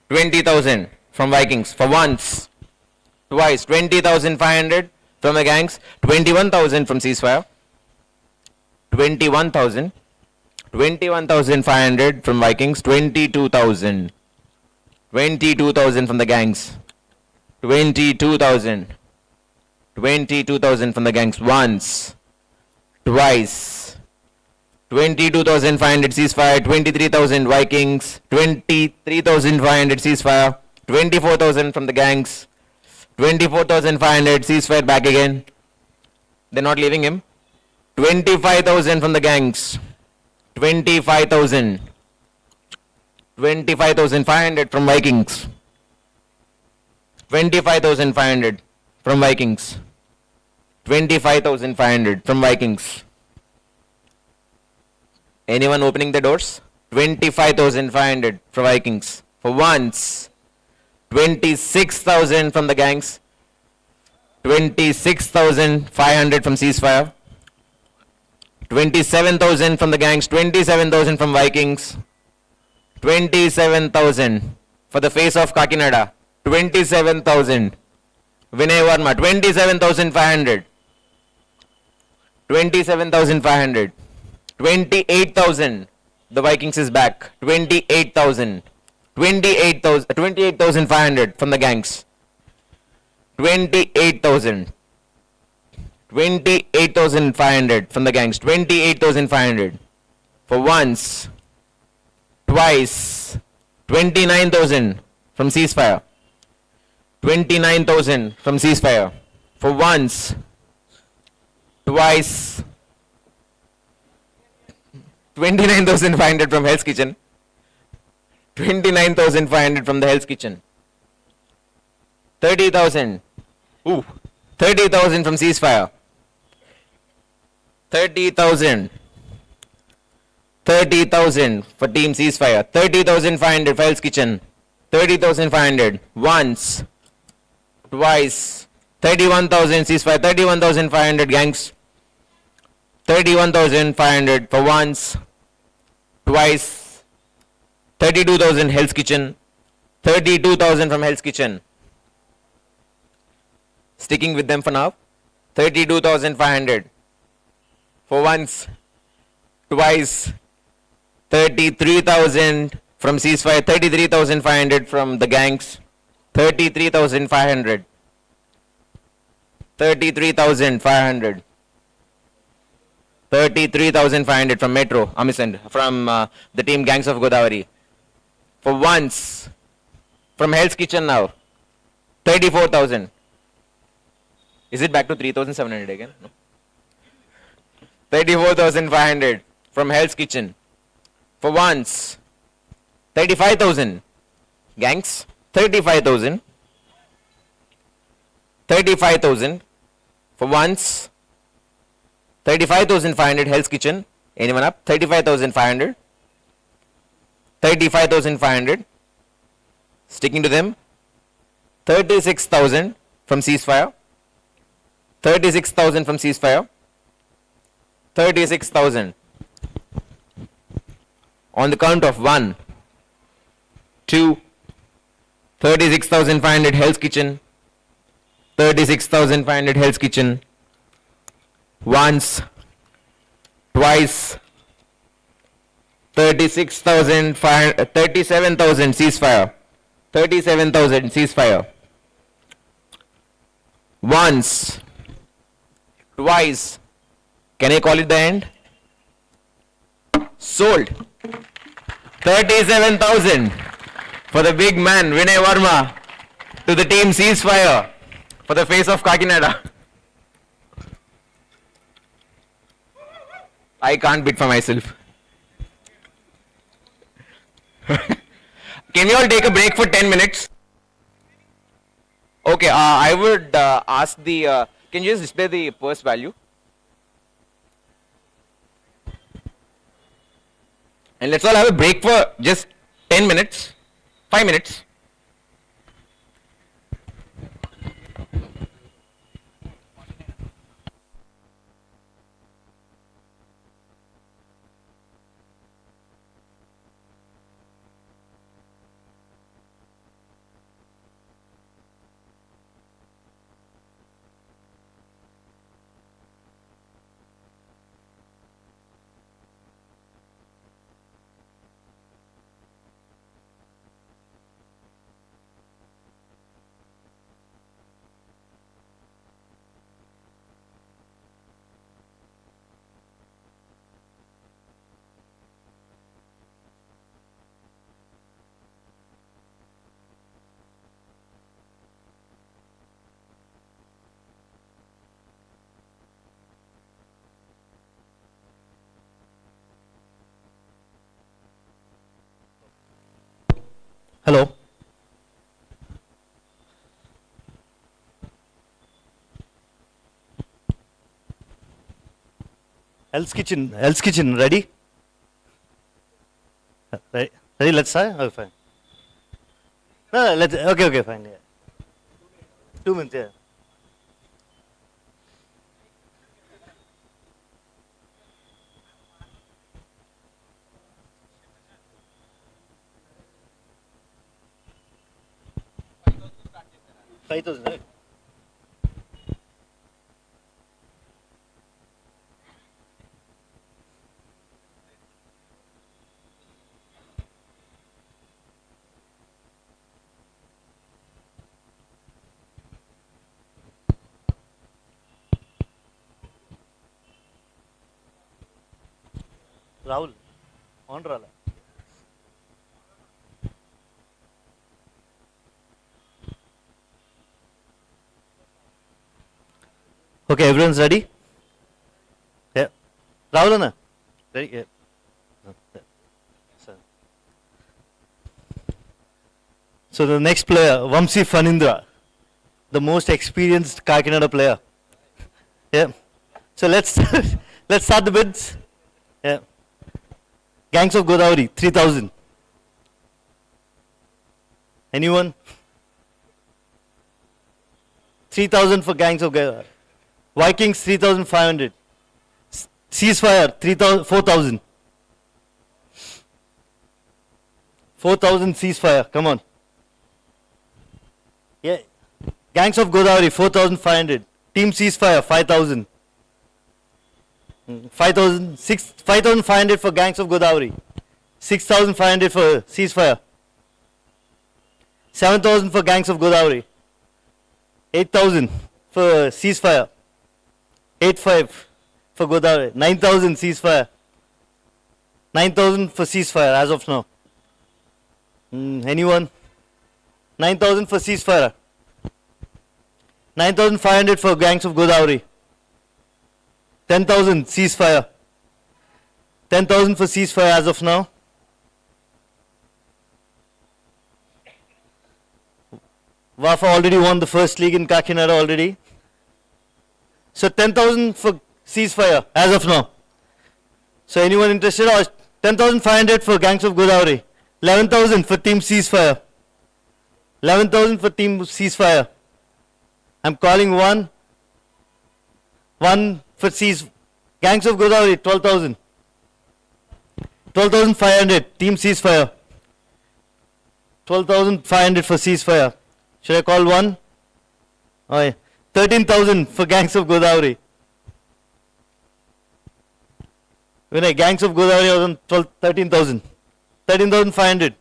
Speaker 1: 20,000 from Vikings for once. Twice. 20,500 from the gangs. 21,000 from ceasefire. 21,000. 21,500 from Vikings. 22,000. 22,000 from the gangs. 22,000. 22,000 from the gangs once. Twice. 22,500 ceasefire. 23,000 Vikings. 23,500 ceasefire. 24,000 from the gangs. 24,500 ceasefire back again. They're not leaving him. 25,000 from the gangs. 25,000. 25,500 from Vikings. 25,500 from Vikings. 25,500 from Vikings. Anyone opening the doors? 25,500 from Vikings. For once. 26,000 from the gangs. 26,500 from ceasefire. 27,000 from the gangs. 27,000 from Vikings. 27,000 for the face of Kakinada. 27,000. Vinay Verma. 27,500. 27,500. 28,000. The Vikings is back. 28,000. 28,500 from the gangs. 28,000. 28,500 from the gangs. 28,500. For once. Twice. 29,000 from ceasefire. 29,000 from ceasefire. For once. Twice. 29,500 from Hell's Kitchen. 29,500 from the Hell's Kitchen. 30,000. Ooh. 30,000 from ceasefire. 30,000. 30,000 for team ceasefire. 30,500 for Hell's Kitchen. 30,500. Once. Twice. 31,000 ceasefire. 31,500 gangs. 31,500 for once. Twice. 32,000 Hell's Kitchen. 32,000 from Hell's Kitchen. Sticking with them for now. 32,500 for once. Twice. 33,000 from ceasefire. 33,500 from the gangs. 33,500. 33,500. 33,500 from Metro, Amisand, from the team Gangs of Godavari. For once, from Hell's Kitchen now, 34,000. Is it back to 3,700 again? No. 34,500 from Hell's Kitchen. For once, 35,000. Gangs, 35,000. 35,000. For once, 35,500 Hell's Kitchen. Anyone up? 35,500. 35,500. Sticking to them. 36,000 from ceasefire. 36,000 from ceasefire. 36,000. On the count of 1, 2, 36,500 Hell's Kitchen. 36,500 Hell's Kitchen. Once, twice, 36,500, 37,000 ceasefire. 37,000 ceasefire. Once, twice. Can I call it the end? Sold. 37,000 for the big man Vinay Verma to the team ceasefire for the face of Kakinada. I can't bid for myself. Can we all take a break for 10 minutes? Okay, I would ask the, can you just display the purse value? And let's all have a break for just 10 minutes, 5 minutes.
Speaker 2: Hello. Hell's Kitchen, ready? Ready, let's try? Oh, fine. No, okay, fine, yeah. 2 minutes, yeah. $5,000, right? Rahul, on Rala. Okay, everyone's ready? Yeah. Rahul, Anna? Ready? Yeah. So the next player, Vamsi Fanindra, the most experienced Kakinada player. Yeah. So let's let's start the bids. Yeah. Gangs of Godavari, 3,000. Anyone? 3,000 for Gangs of Godavari. Vikings, 3,500. Ceasefire, 4,000. 4,000 ceasefire, come on. Yeah. Gangs of Godavari, 4,500. Team ceasefire, 5,000. 5,500 for Gangs of Godavari. 6,500 for ceasefire. 7,000 for Gangs of Godavari. 8,000 for ceasefire. 8,500 for Godavari. 9,000 ceasefire. 9,000 for ceasefire as of now. Anyone? 9,000 for ceasefire. 9,500 for Gangs of Godavari. 10,000 ceasefire. 10,000 for ceasefire as of now. Wafa already won the first league in Kakinada already. So 10,000 for ceasefire as of now. So anyone interested? 10,500 for Gangs of Godavari. 11,000 for team ceasefire. 11,000 for team ceasefire. I'm calling one for Gangs of Godavari, 12,000. 12,500 team ceasefire. 12,500 for ceasefire. Should I call one? Oh, yeah. 13,000 for Gangs of Godavari. When I Gangs of Godavari was on 13,000. 13,500.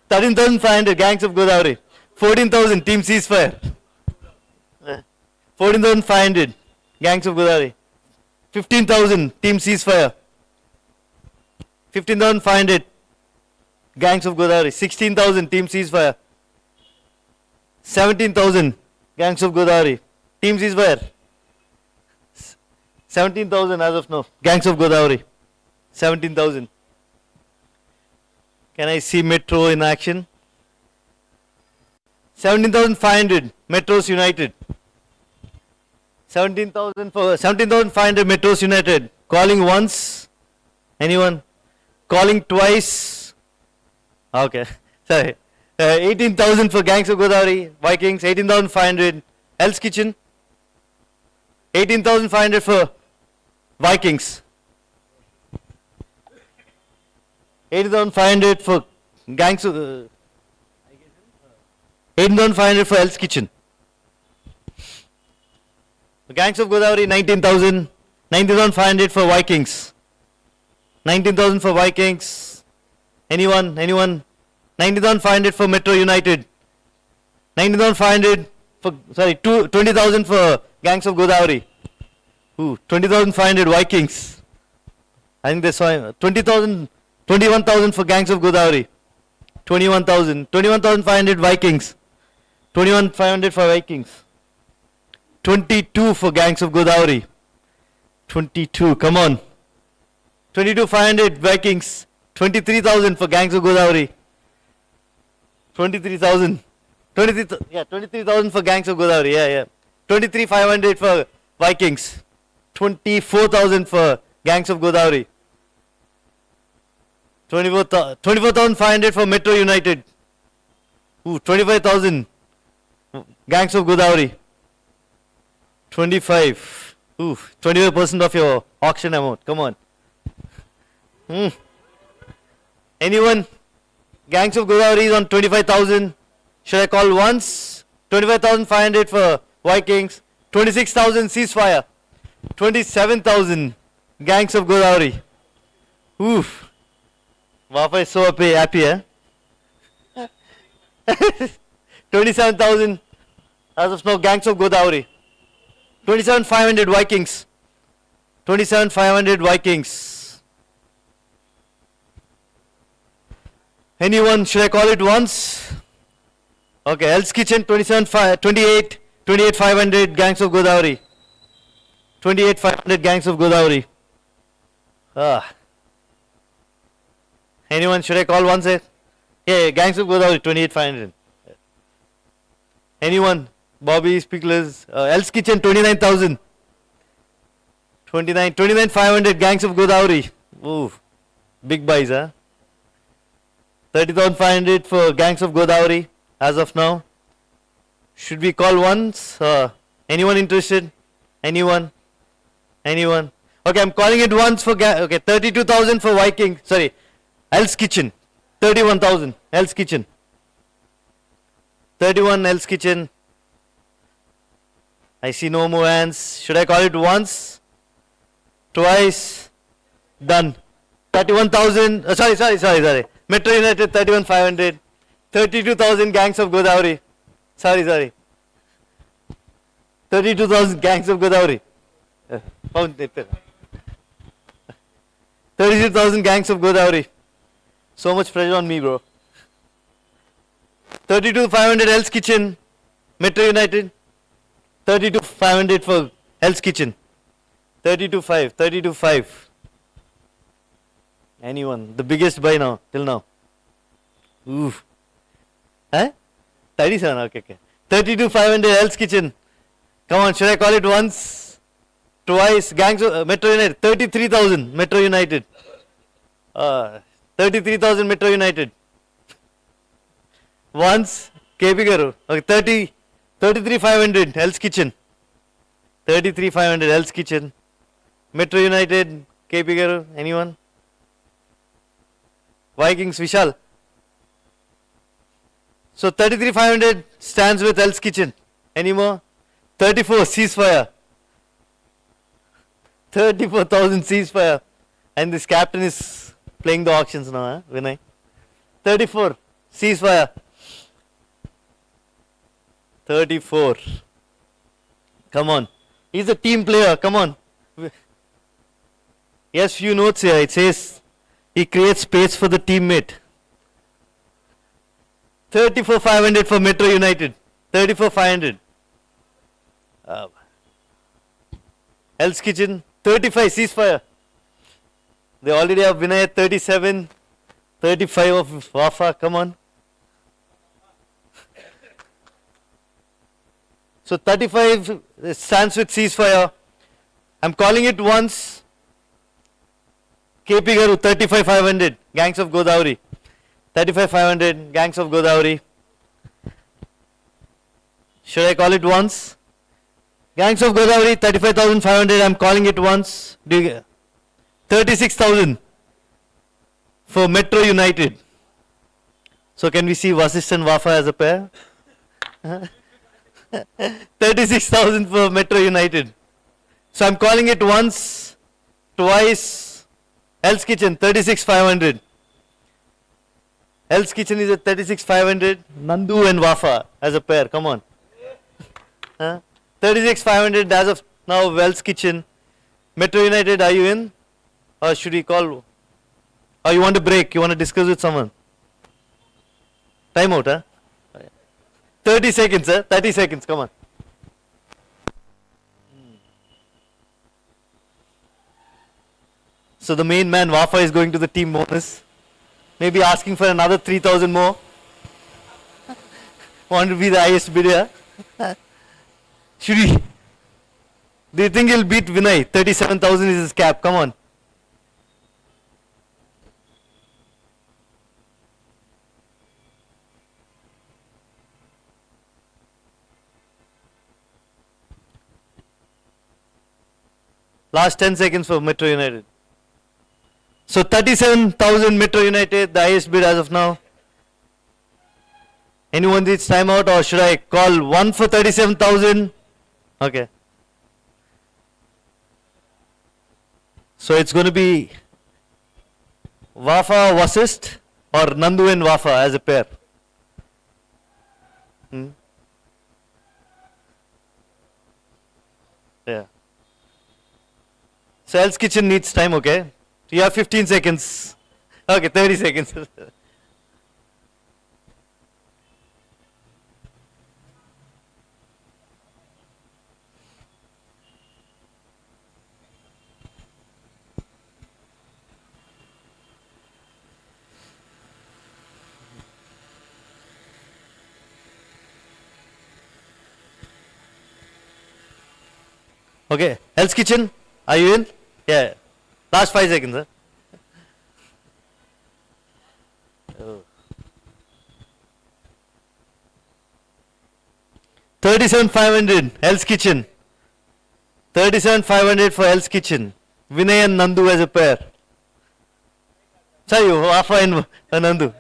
Speaker 2: 13,500 Gangs of Godavari. 14,000 team ceasefire. 14,500 Gangs of Godavari. 15,000 team ceasefire. 15,500 Gangs of Godavari. 16,000 team ceasefire. 17,000 Gangs of Godavari. Team ceasefire. 17,000 as of now. Gangs of Godavari. 17,000. Can I see Metro in action? 17,500 Metros United. 17,500 Metros United. Calling once. Anyone? Calling twice. Okay. Sorry. 18,000 for Gangs of Godavari. Vikings. 18,500. Hell's Kitchen. 18,500 for Vikings. 18,500 for Gangs of 18,500 for Hell's Kitchen. Gangs of Godavari, 19,000. 19,500 for Vikings. 19,000 for Vikings. Anyone? 19,500 for Metro United. 19,500 for, 20,000 for Gangs of Godavari. 20,500 Vikings. I think they saw 20,000, 21,000 for Gangs of Godavari. 21,000. 21,500 Vikings. 21,500 for Vikings. 22 for Gangs of Godavari. 22, come on. 22,500 Vikings. 23,000 for Gangs of Godavari. 23,000. 23,000 for Gangs of Godavari. Yeah. 23,500 for Vikings. 24,000 for Gangs of Godavari. 24,500 for Metro United. 25,000 Gangs of Godavari. 25. 25% of your auction amount. Come on. Anyone? Gangs of Godavari is on 25,000. Should I call once? 25,500 for Vikings. 26,000 ceasefire. 27,000 Gangs of Godavari. Wafa is so happy, eh? 27,000 as of now, Gangs of Godavari. 27,500 Vikings. 27,500 Vikings. Anyone? Should I call it once? Okay, Hell's Kitchen 28,500 Gangs of Godavari. 28,500 Gangs of Godavari. Anyone? Should I call once? Yeah, Gangs of Godavari 28,500. Anyone? Bobby's Picklers. Hell's Kitchen 29,000. 29,500 Gangs of Godavari. Ooh, big buys, huh? 30,500 for Gangs of Godavari as of now. Should we call once? Anyone interested? Anyone? Anyone? Okay, I'm calling it once for okay, 32,000 for Viking. Sorry, Hell's Kitchen. 31,000. Hell's Kitchen. 31 Hell's Kitchen. I see no more hands. Should I call it once? Twice? Done. 31,000. Sorry. Metro United 31,500. 32,000 Gangs of Godavari. Sorry. 32,000 Gangs of Godavari. 32,000 Gangs of Godavari. So much pressure on me, bro. 32,500 Hell's Kitchen. Metro United. 32,500 for Hell's Kitchen. 32,500. Anyone? The biggest buy now, till now. Ooh. Huh? 37, okay. 32,500 Hell's Kitchen. Come on, should I call it once? Twice? Gangs of Metro United. 33,000 Metro United. 33,000 Metro United. Once? KB Garu. Okay, 33,500 Hell's Kitchen. 33,500 Hell's Kitchen. Metro United. KB Garu. Anyone? Vikings, Vishal. So 33,500 stands with Hell's Kitchen. Any more? 34 ceasefire. 34,000 ceasefire. And this captain is playing the auctions now, huh? Vinay. 34 ceasefire. 34. Come on. He's a team player. Come on. Yes, few notes here. It says he creates space for the teammate. 34,500 for Metro United. 34,500. Hell's Kitchen. 35 ceasefire. They already have Vinay at 37. 35 of Wafa. Come on. So 35 stands with ceasefire. I'm calling it once. KP Garu 35,500 Gangs of Godavari. 35,500 Gangs of Godavari. Should I call it once? Gangs of Godavari 35,500. I'm calling it once. 36,000 for Metro United. So can we see Vasisht and Wafa as a pair? 36,000 for Metro United. So I'm calling it once, twice. Hell's Kitchen 36,500. Hell's Kitchen is at 36,500. Nandu and Wafa as a pair. Come on. 36,500 as of now. Hell's Kitchen. Metro United, are you in? Or should we call? Or you want to break? You want to discuss with someone? Time out, huh? 30 seconds, sir. 30 seconds. Come on. So the main man, Wafa, is going to the team bonus. maybe asking for another 3,000 more. Want to be the highest bidder? Should he? Do you think he'll beat Vinay? 37,000 is his cap. Come on. Last 10 seconds for Metro United. So 37,000 Metro United, the highest bid as of now. Anyone needs timeout, or should I call one for 37,000? Okay. So it's going to be Wafa Vasist or Nandu and Wafa as a pair. Yeah. So Hell's Kitchen needs time, okay? You have 15 seconds. Okay, 30 seconds. Okay, Hell's Kitchen, are you in? Yeah. Last 5 seconds, huh? Oh. 37,500, Hell's Kitchen. 37,500 for Hell's Kitchen. Vinay and Nandu as a pair. Sorry, Wafa and Nandu.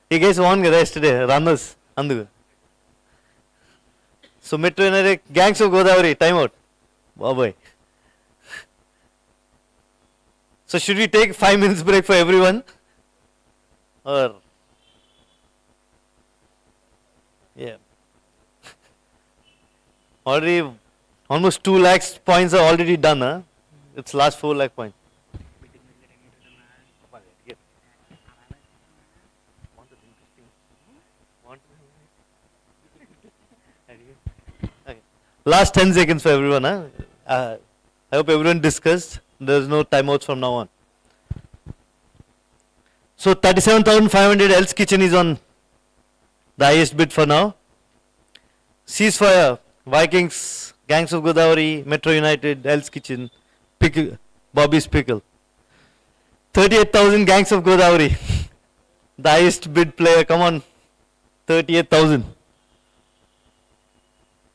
Speaker 2: You guys won yesterday, runners. Nandu. So Metro United, Gangs of Godavari, timeout. Oh boy. So should we take 5 minutes break for everyone? Or yeah. Already almost 2 lakhs points are already done, huh? It's last 4 lakh points. Last 10 seconds for everyone, huh? I hope everyone discussed. There's no timeouts from now on. So 37,500 Hell's Kitchen is on the highest bid for now. Ceasefire, Vikings, Gangs of Godavari, Metro United, Hell's Kitchen, Pickle, Bobby's Pickle. 38,000 Gangs of Godavari. The highest bid player, come on. 38,000.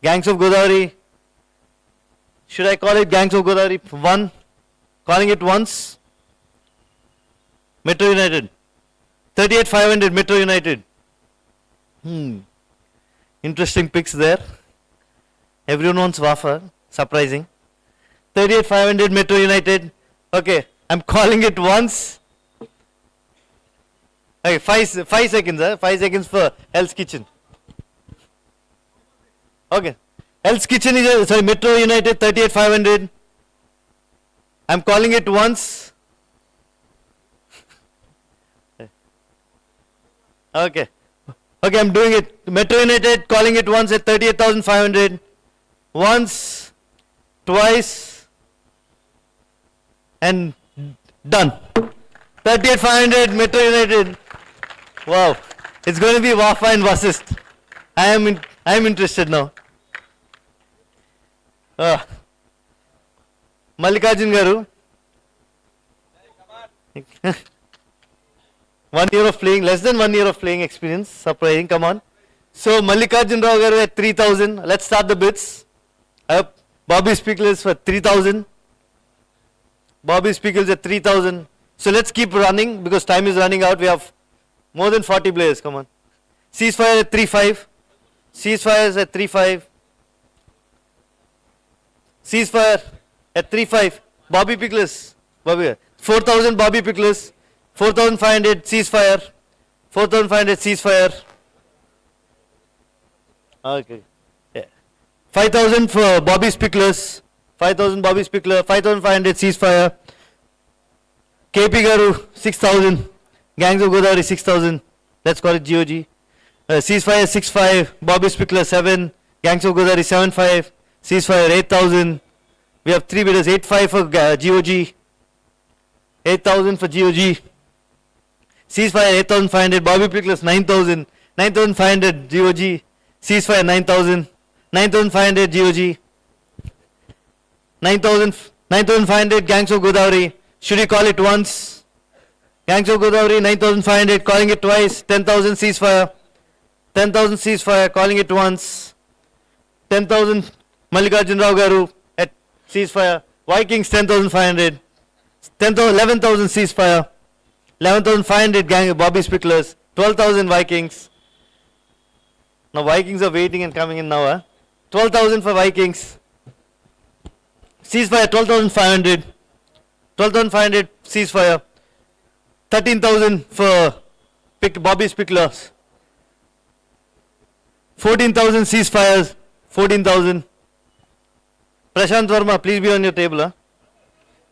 Speaker 2: Gangs of Godavari. Should I call it Gangs of Godavari 1? Calling it once. Metro United. 38,500 Metro United. Interesting picks there. Everyone wants Wafa. Surprising. 38,500 Metro United. Okay, I'm calling it once. Okay, 5 seconds. 5 seconds for Hell's Kitchen. Okay. Hell's Kitchen is, sorry, Metro United 38,500. I'm calling it once. Okay. Okay, I'm doing it. Metro United calling it once at 38,500. Once, twice, and done. 38,500 Metro United. Wow. It's going to be Wafa and Vasist. I am interested now. Mallikarjun garu. 1 year of playing, less than 1 year of playing experience. Surprising, come on. So Mallikarjun Rao garu at 3,000. Let's start the bids. Bobby's Pickle is for 3,000. Bobby's Pickles at 3,000. So let's keep running because time is running out. We have more than 40 players. Come on. Ceasefire at 3,500. Ceasefire is at 3,500. Ceasefire at 3,500. Bobby Pickles. 4,000 Bobby Pickles. 4,500 ceasefire. 4,500 ceasefire. Okay. Yeah. 5,000 for Bobby's Picklers. 5,000 Bobby's Pickler. 5,500 ceasefire. KP Garu 6,000. Gangs of Godavari 6,000. Let's call it GOG. Ceasefire 6,500. Bobby's Pickler 7. Gangs of Godavari 7,500. Ceasefire 8,000. We have 3 bidders. 8,500 for GOG. 8,000 for GOG. ceasefire 8,500, Bobby Picklers 9,000, 9,500 GOG, ceasefire 9,000, 9,500 GOG, 9,500 Gangs of Godavari, should we call it once? Gangs of Godavari 9,500, calling it twice, 10,000 ceasefire, 10,000 ceasefire, calling it once, 10,000 Mallikarjun Rao Garu at ceasefire, Vikings 10,500, 11,000 ceasefire, 11,500 gang Bobby Spicklers, 12,000 Vikings. Now Vikings are waiting and coming in now. 12,000 for Vikings. Ceasefire 12,500. 12,500 ceasefire. 13,000 for Bobby Spicklers. 14,000 ceasefires. 14,000. Prashant Verma, please be on your table.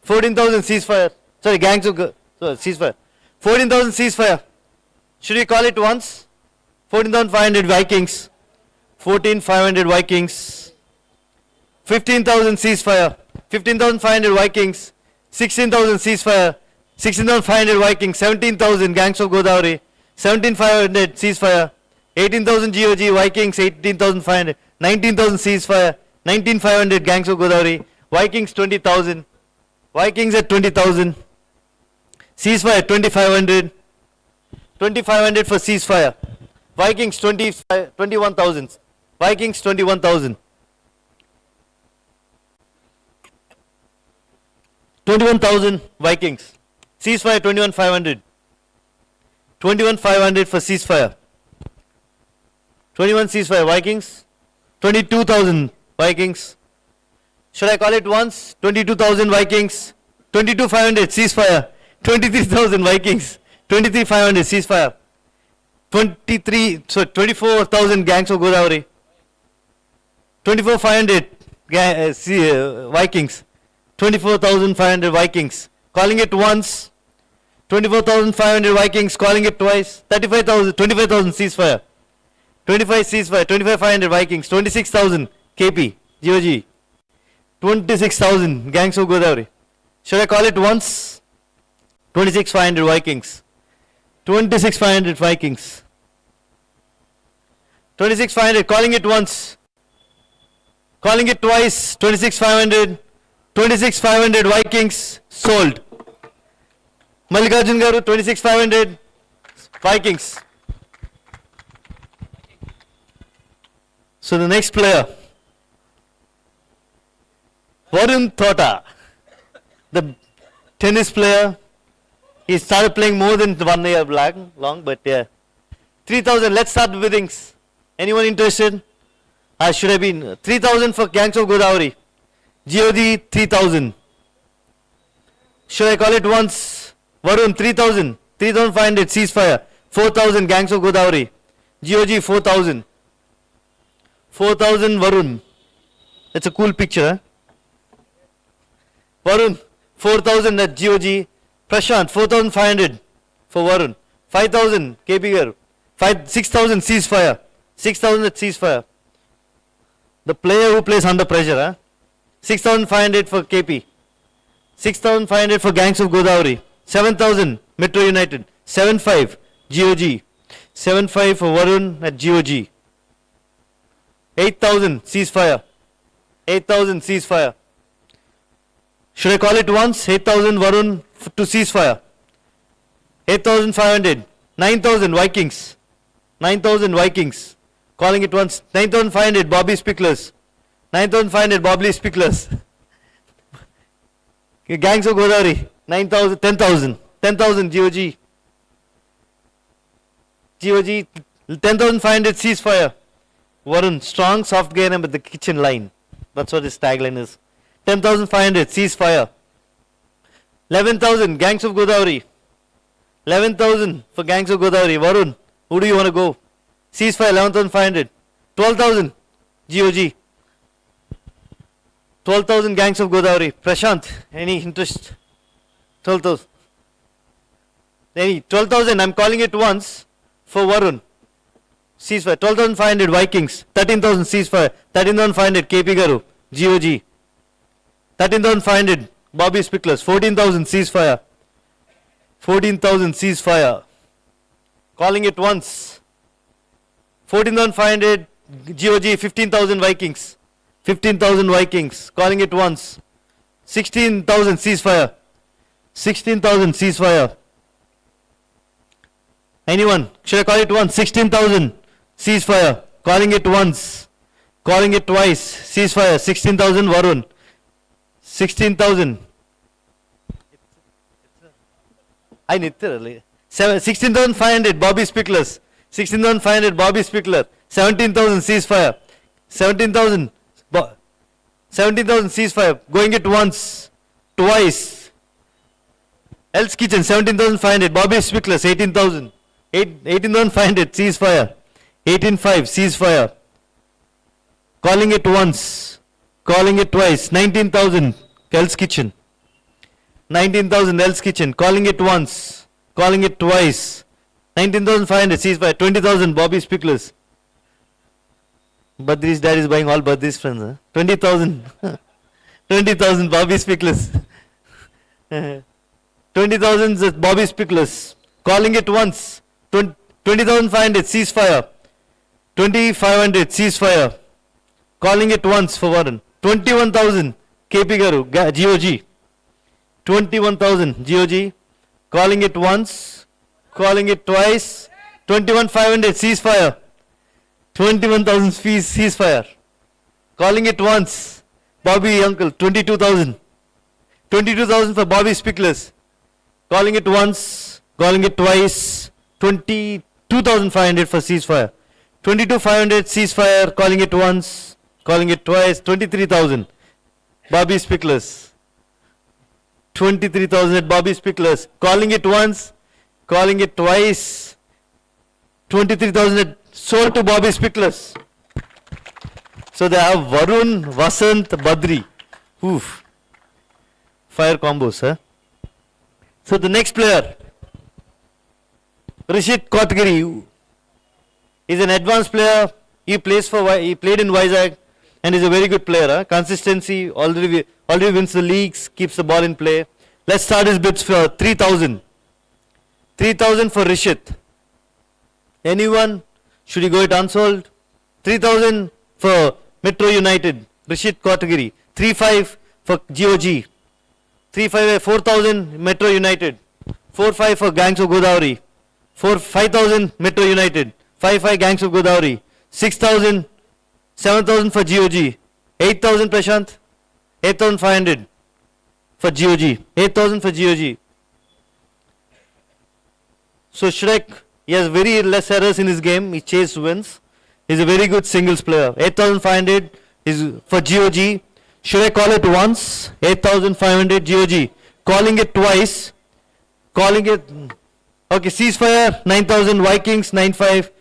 Speaker 2: 14,000 ceasefire. Sorry, gangs of ceasefire. 14,000 ceasefire. Should we call it once? 14,500 Vikings. 14,500 Vikings. 15,000 ceasefire. 15,500 Vikings. 16,000 ceasefire. 16,500 Vikings. 17,000 Gangs of Godavari. 17,500 ceasefire. 18,000 GOG Vikings. 18,500. 19,000 ceasefire. 19,500 Gangs of Godavari. Vikings 20,000. Vikings at 20,000. Ceasefire 2,500. 2,500 for ceasefire. Vikings 21,000. Vikings 21,000. 21,000 Vikings. Ceasefire 21,500. 21,500 for ceasefire. 21 ceasefire. Vikings 22,000 Vikings. Should I call it once? 22,000 Vikings. 22,500 ceasefire. 23,000 Vikings. 23,500 ceasefire. 24,000 Gangs of Godavari. 24,500 Vikings. 24,500 Vikings. Calling it once. 24,500 Vikings. Calling it twice. 25,000 ceasefire. 25 ceasefire. 25,500 Vikings. 26,000 KP. GOG. 26,000 Gangs of Godavari. Should I call it once? 26,500 Vikings. 26,500 Vikings. 26,500. Calling it once. Calling it twice. 26,500. 26,500 Vikings. Sold. Mallikarjun Garu 26,500 Vikings. So the next player. Varun Thota, the tennis player. He started playing more than 1 year long, but yeah. 3,000, let's start the biddings. Anyone interested? Should have been 3,000 for Gangs of Godavari. GOG 3,000. Should I call it once? Varun 3,000. 3,500 ceasefire. 4,000 Gangs of Godavari. GOG 4,000. 4,000 Varun. That's a cool picture. Huh? Varun 4,000 at GOG. Prashant 4,500 for Varun. 5,000 KP Garu. 6,000 ceasefire. 6,000 at ceasefire. The player who plays under pressure. Huh? 6,500 for KP. 6,500 for Gangs of Godavari. 7,000 Metro United. 7,500 GOG. 7,500 for Varun at GOG. 8,000 ceasefire. 8,000 ceasefire. Should I call it once? 8,000 Varun to ceasefire. 8,500. 9,000 Vikings. 9,000 Vikings. Calling it once. 9,500 Bobby Spicklers. 9,500 Bobby Spicklers. Gangs of Godavari. 9,000. 10,000. 10,000 GOG. GOG. 10,500 ceasefire. Varun. Strong soft gainer with the kitchen line. That's what his tagline is. 10,500 ceasefire. 11,000 Gangs of Godavari. 11,000 for Gangs of Godavari. Varun, who do you want to go? Ceasefire 11,500. 12,000 GOG. 12,000 Gangs of Godavari. Prashant, any interest? 12,000. Any 12,000. I'm calling it once for Varun. Ceasefire 12,500 Vikings. 13,000 ceasefire. 13,500 KP Garu. GOG. 13,500 Bobby Spicklers. 14,000 ceasefire. 14,000 ceasefire. calling it once. 14,500 GOG, 15,000 Vikings. 15,000 Vikings, calling it once. 16,000 ceasefire. 16,000 ceasefire. Anyone? Should I call it once? 16,000 ceasefire. Calling it once. Calling it twice. Ceasefire. 16,000 Varun. 16,000. I need to. 16,500 Bobby Spicklers. 16,500 Bobby Spickler. 17,000 ceasefire. 17,000. 17,000 ceasefire. Going it once. Twice. Else Kitchen. 17,500 Bobby Spicklers. 18,000. 18,500 ceasefire. 18,500 ceasefire. Calling it once. Calling it twice. 19,000 Else Kitchen. 19,000 Else Kitchen. Calling it once. Calling it twice. 19,500 ceasefire. 20,000 Bobby Spicklers. Badri's dad is buying all Badri's friends. Huh? 20,000. 20,000 Bobby Spicklers. 20,000 Bobby Spicklers. Calling it once. 20,500 ceasefire. 2,500 ceasefire. Calling it once for Warren. 21,000 KP Garu, GOG. 21,000 GOG. Calling it once. Calling it twice. 21,500 ceasefire. 21,000 ceasefire. Calling it once. Bobby Uncle. 22,000. 22,000 for Bobby Spicklers. Calling it once. Calling it twice. 22,500 for ceasefire. 22,500 ceasefire. Calling it once. Calling it twice. 23,000 Bobby Spicklers. 23,000 at Bobby Spicklers. Calling it once. Calling it twice. 23,000 at sold to Bobby Spicklers. So they have Varun, Vasant, Badri. Oof. Fire combos, huh? So the next player, Rishit Kotgiri, is an advanced player. He played in Vizag and is a very good player. Huh? Consistency, already wins the leagues, keeps the ball in play. Let's start his bids for 3,000. 3,000 for Rishit. Anyone? Should he go it unsold? 3,000 for Metro United. Rishit Kotgiri. 3,500 for GOG. 3,500, 4,000 Metro United. 4,500 for Gangs of Godavari. 5,000 Metro United. 5,500 Gangs of Godavari. 6,000, 7,000 for GOG. 8,000 Prashant. 8,500 for GOG. 8,000 for GOG. So Shrek, he has very less errors in his game. He chase wins. He's a very good singles player. 8,500 is for GOG. Should I call it once? 8,500 GOG. Calling it twice. Calling it. Okay, ceasefire. 9,000 Vikings. 9,500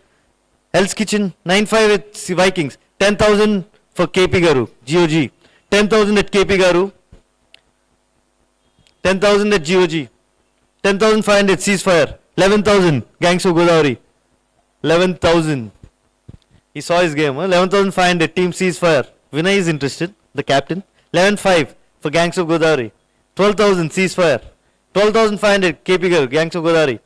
Speaker 2: Hell's Kitchen. 9,500 with Vikings. 10,000 for KP Garu. GOG. 10,000 at KP Garu. 10,000 at GOG. 10,500 ceasefire. 11,000 Gangs of Godavari. 11,000. He saw his game. 11,500 team ceasefire. Vinay is interested. The captain. 11,500 for Gangs of Godavari. 12,000 ceasefire. 12,500 KP Garu. Gangs of Godavari.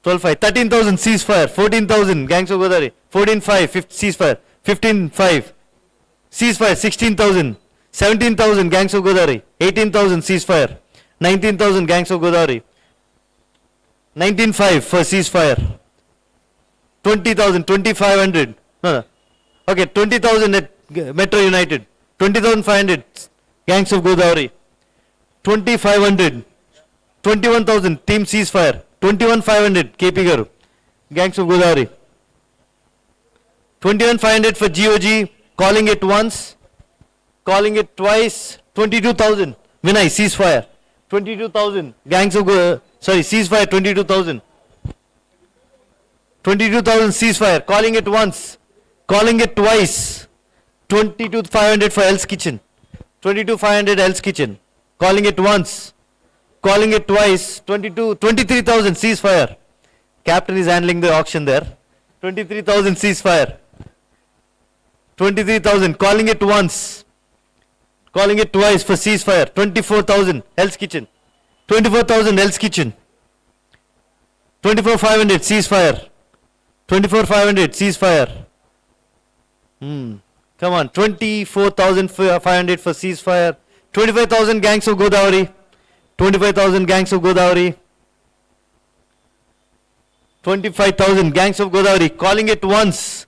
Speaker 2: 12,500. 13,000 ceasefire. 14,000 Gangs of Godavari. 14,500 ceasefire. 15,500 ceasefire. 16,000. 17,000 Gangs of Godavari. 18,000 ceasefire. 19,000 Gangs of Godavari. 19,500 for ceasefire. 20,000, 2,500. No. Okay, 20,000 at Metro United. 20,500 Gangs of Godavari. 2,500. 21,000 team ceasefire. 21,500 KP Garu. Gangs of Godavari. 21,500 for GOG. Calling it once. Calling it twice. 22,000. Vinay, ceasefire. 22,000 Gangs of ceasefire. 22,000. 22,000 ceasefire. Calling it once. Calling it twice. 22,500 for Hell's Kitchen. 22,500 Hell's Kitchen. Calling it once. Calling it twice. 23,000 ceasefire. Captain is handling the auction there. 23,000 ceasefire. 23,000. Calling it once. Calling it twice for ceasefire. 24,000 Hell's Kitchen. 24,000 Hell's Kitchen. 24,500 ceasefire. 24,500 ceasefire. Come on, 24,500 for ceasefire. 25,000 gangs of Godavari. 25,000 gangs of Godavari. 25,000 gangs of Godavari. Calling it once.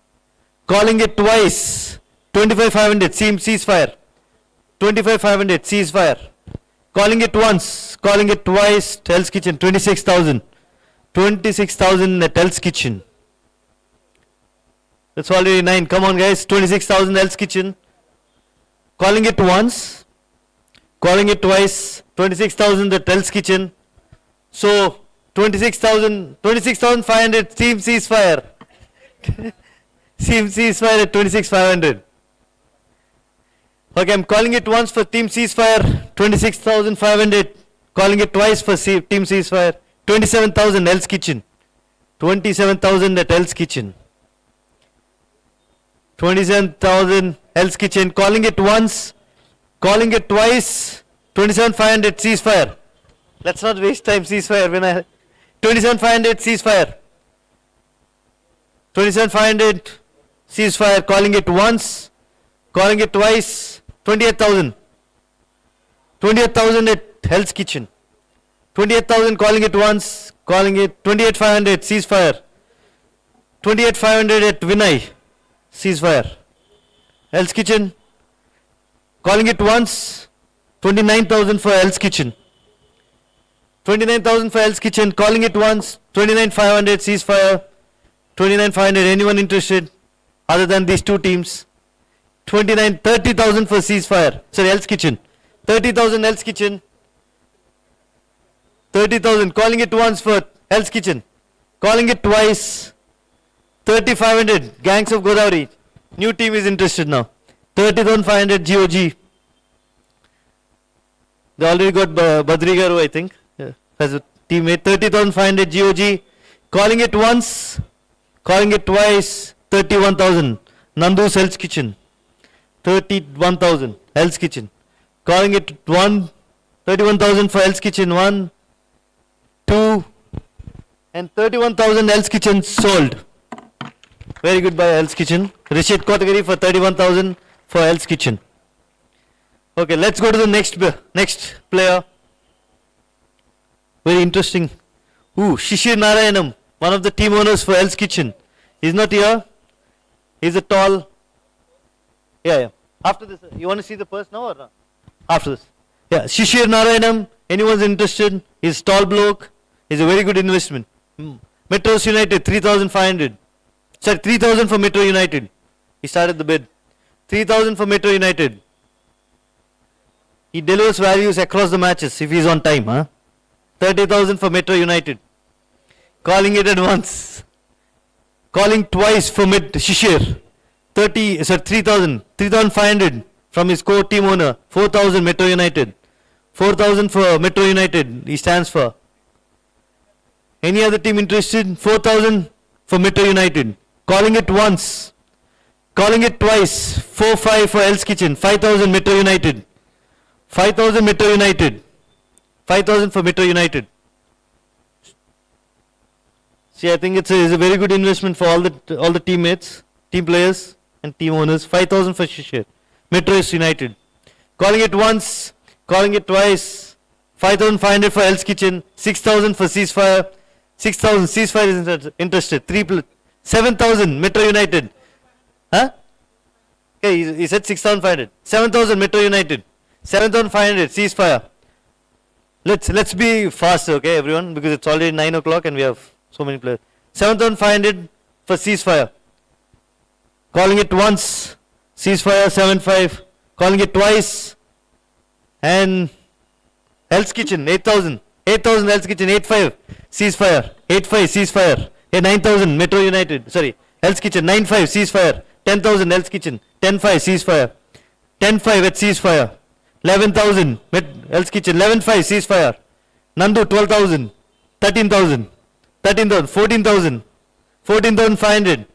Speaker 2: Calling it twice. 25,500 ceasefire. 25,500 ceasefire. Calling it once. Calling it twice. Hell's Kitchen. 26,000. 26,000 at Hell's Kitchen. That's already 9. Come on guys. 26,000 Hell's Kitchen. Calling it once. Calling it twice. 26,000 at Hell's Kitchen. So 26,500 team ceasefire. Team ceasefire at 26,500. Okay, I'm calling it once for team ceasefire. 26,500. Calling it twice for team ceasefire. 27,000 Hell's Kitchen. 27,000 at Hell's Kitchen. 27,000 Hell's Kitchen. Calling it once. Calling it twice. 27,500 ceasefire. Let's not waste time. Ceasefire. 27,500 ceasefire. 27,500 ceasefire. Calling it once. Calling it twice. 28,000. 28,000 at Hell's Kitchen. 28,000 calling it once. Calling it 28,500 ceasefire. 28,500 at Vinay. Ceasefire. Hell's Kitchen. Calling it once. 29,000 for Hell's Kitchen. 29,000 for Hell's Kitchen. Calling it once. 29,500 ceasefire. 29,500. Anyone interested? Other than these two teams. 30,000 for ceasefire. Sorry, Hell's Kitchen. 30,000 Hell's Kitchen. 30,000. Calling it once for Hell's Kitchen. Calling it twice. 30,500. Gangs of Godavari. New team is interested now. 30,500 GOG. They already got Badrigaru, I think, as a teammate. 30,500 GOG. Calling it once. Calling it twice. 31,000. Nandu's Hell's Kitchen. 31,000 Hell's Kitchen. Calling it 31,000 for Hell's Kitchen. 1, 2, and 31,000 Hell's Kitchen sold. Very good by Hell's Kitchen. Rishit category for 31,000 for Hell's Kitchen. Okay, let's go to the next player. Very interesting. Shishir Narayanam, one of the team owners for Hell's Kitchen. He's not here. He's a tall. Yeah. After this, you want to see the purse now or not? After this. Yeah, Shishir Narayanam, anyone's interested? He's a tall bloke. He's a very good investment. Metros United, 3,500. Sorry, 3,000 for Metro United. He started the bid. 3,000 for Metro United. He delivers values across the matches if he's on time. 30,000 for Metro United. Calling it at once. Calling twice for Shishir. 3,000. 3,500 from his core team owner. 4,000 Metro United. 4,000 for Metro United. He stands for. Any other team interested? 4,000 for Metro United. Calling it once. Calling it twice. 4,500 for Hell's Kitchen. 5,000 Metro United. 5,000 Metro United. 5,000 for Metro United. See, I think it's a very good investment for all the teammates, team players and team owners. 5,000 for Shishir. Metro United. Calling it once. Calling it twice. 5,500 for Hell's Kitchen. 6,000 for Ceasefire. 6,000 Ceasefire is interested. 7,000 Metro United. Okay, he said 6,500. 7,000 Metro United. 7,500 Ceasefire. Let's be fast, okay, everyone, because it's already 9 o'clock and we have so many players. 7,500 for Ceasefire. Calling it once. Ceasefire 7,500. Calling it twice. And Hell's Kitchen 8,000. 8,000 Hell's Kitchen 8,500. Ceasefire 8,500 Ceasefire. 9,000 Metro United. Sorry, Hell's Kitchen 9,500 Ceasefire. 10,000 Hell's Kitchen 10,500 Ceasefire. 10,500 at Ceasefire. 11,000 Hell's Kitchen 11,500 Ceasefire. Nandu 12,000. 13,000. 13,000. 14,000. 14,500.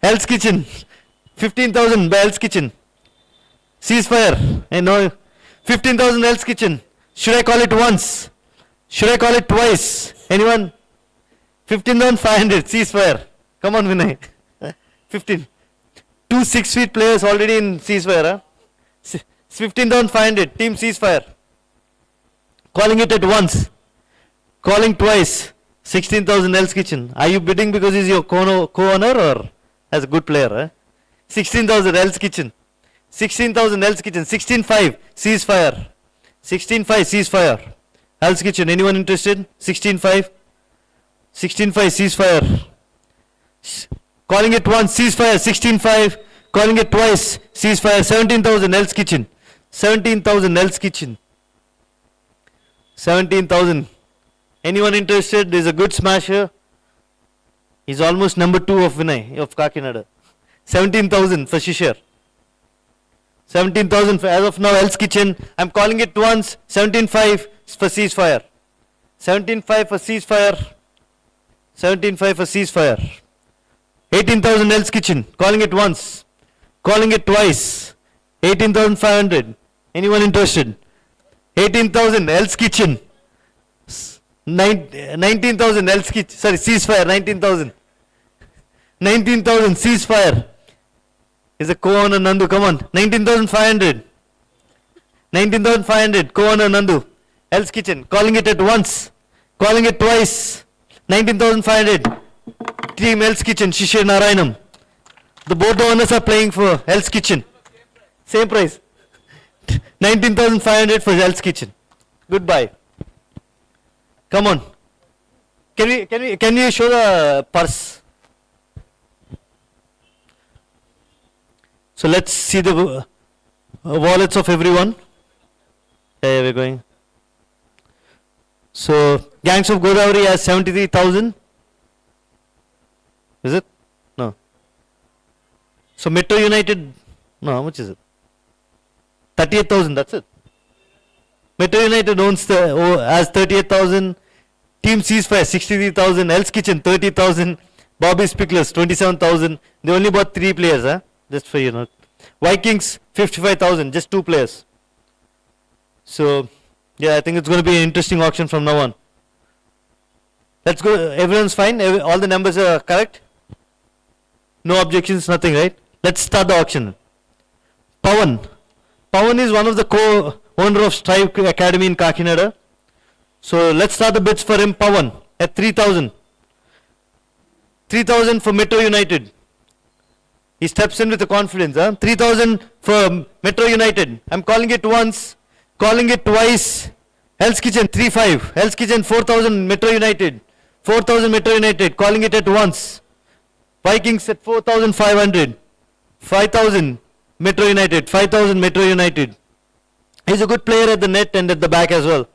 Speaker 2: Hell's Kitchen 15,000 by Hell's Kitchen. Ceasefire. I know. 15,000 Hell's Kitchen. Should I call it once? Should I call it twice? Anyone? 15,500 ceasefire. Come on, Vinay. 15. 2 6-feet players already in ceasefire. Huh? 15,500 team ceasefire. Calling it at once. Calling twice. 16,000 Hell's Kitchen. Are you bidding because he's your co-owner or as a good player? Huh? 16,000 Hell's Kitchen. 16,000 Hell's Kitchen. 16.5 ceasefire. 16.5 ceasefire. Hell's Kitchen. Anyone interested? 16.5. 16.5 ceasefire. Calling it once ceasefire. 16.5. Calling it twice ceasefire. 17,000 Hell's Kitchen. 17,000 Hell's Kitchen. 17,000. Anyone interested? There's a good smasher. He's almost number 2 of Vinay of Kakinada. 17,000 for Shishir. 17,000 as of now. Hell's Kitchen. I'm calling it once. 17.5 for ceasefire. 17.5 for ceasefire. 17.5 for ceasefire. 18,000 Hell's Kitchen. Calling it once. Calling it twice. 18,500. Anyone interested? 18,000 Hell's Kitchen. 19,000 Hell's Kitchen. Sorry, ceasefire. 19,000. 19,000 ceasefire. Is a co-owner Nandu. Come on. 19,500. 19,500. Co-owner Nandu. Hell's Kitchen. Calling it at once. Calling it twice. 19,500. Team Hell's Kitchen. Shishir Narayanam. The both the owners are playing for Hell's Kitchen. Same price. 19,500 for Hell's Kitchen. Goodbye. Come on. Can you show the purse? So let's see the wallets of everyone. Yeah, we're going. So Gangs of Godavari has 73,000. Is it? No. So Metro United, no, how much is it? 38,000, that's it. Metro United owns has 38,000. Team Ceasefire 63,000. Hell's Kitchen 30,000. Bobby's Picklers 27,000. They only bought 3 players, huh? Just for you know. Vikings 55,000, just 2 players. So yeah, I think it's going to be an interesting auction from now on. Let's go. Everyone's fine. All the numbers are correct. No objections, nothing, right? Let's start the auction. Pawan. Pawan is one of the co-owner of Strive Academy in Kakinada. So let's start the bids for him. Pawan at 3,000. 3,000 for Metro United. He steps in with the confidence. 3,000 for Metro United. I'm calling it once, calling it twice. Hell's Kitchen 3,500. Hell's Kitchen 4,000 Metro United. 4,000 Metro United. Calling it at once. Vikings at 4,500. 5,000 Metro United. 5,000 Metro United. He's a good player at the net and at the back as well.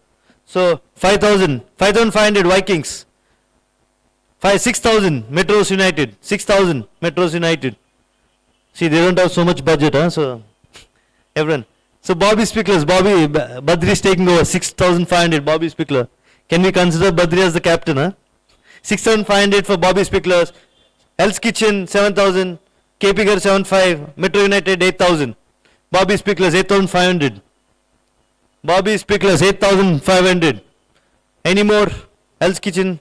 Speaker 2: So 5,000. 5,500 Vikings. 6,000 Metros United. 6,000 Metros United. See, they don't have so much budget, huh? So everyone. So Bobby Spicklers. Badri is taking over. 6,500 Bobby Spickler. Can we consider Badri as the captain, huh? 6,500 for Bobby Spicklers. Hell's Kitchen 7,000. KP Gar 7,500. Metro United 8,000. Bobby Spicklers 8,500. Bobby Spicklers 8,500. Any more? Hell's Kitchen.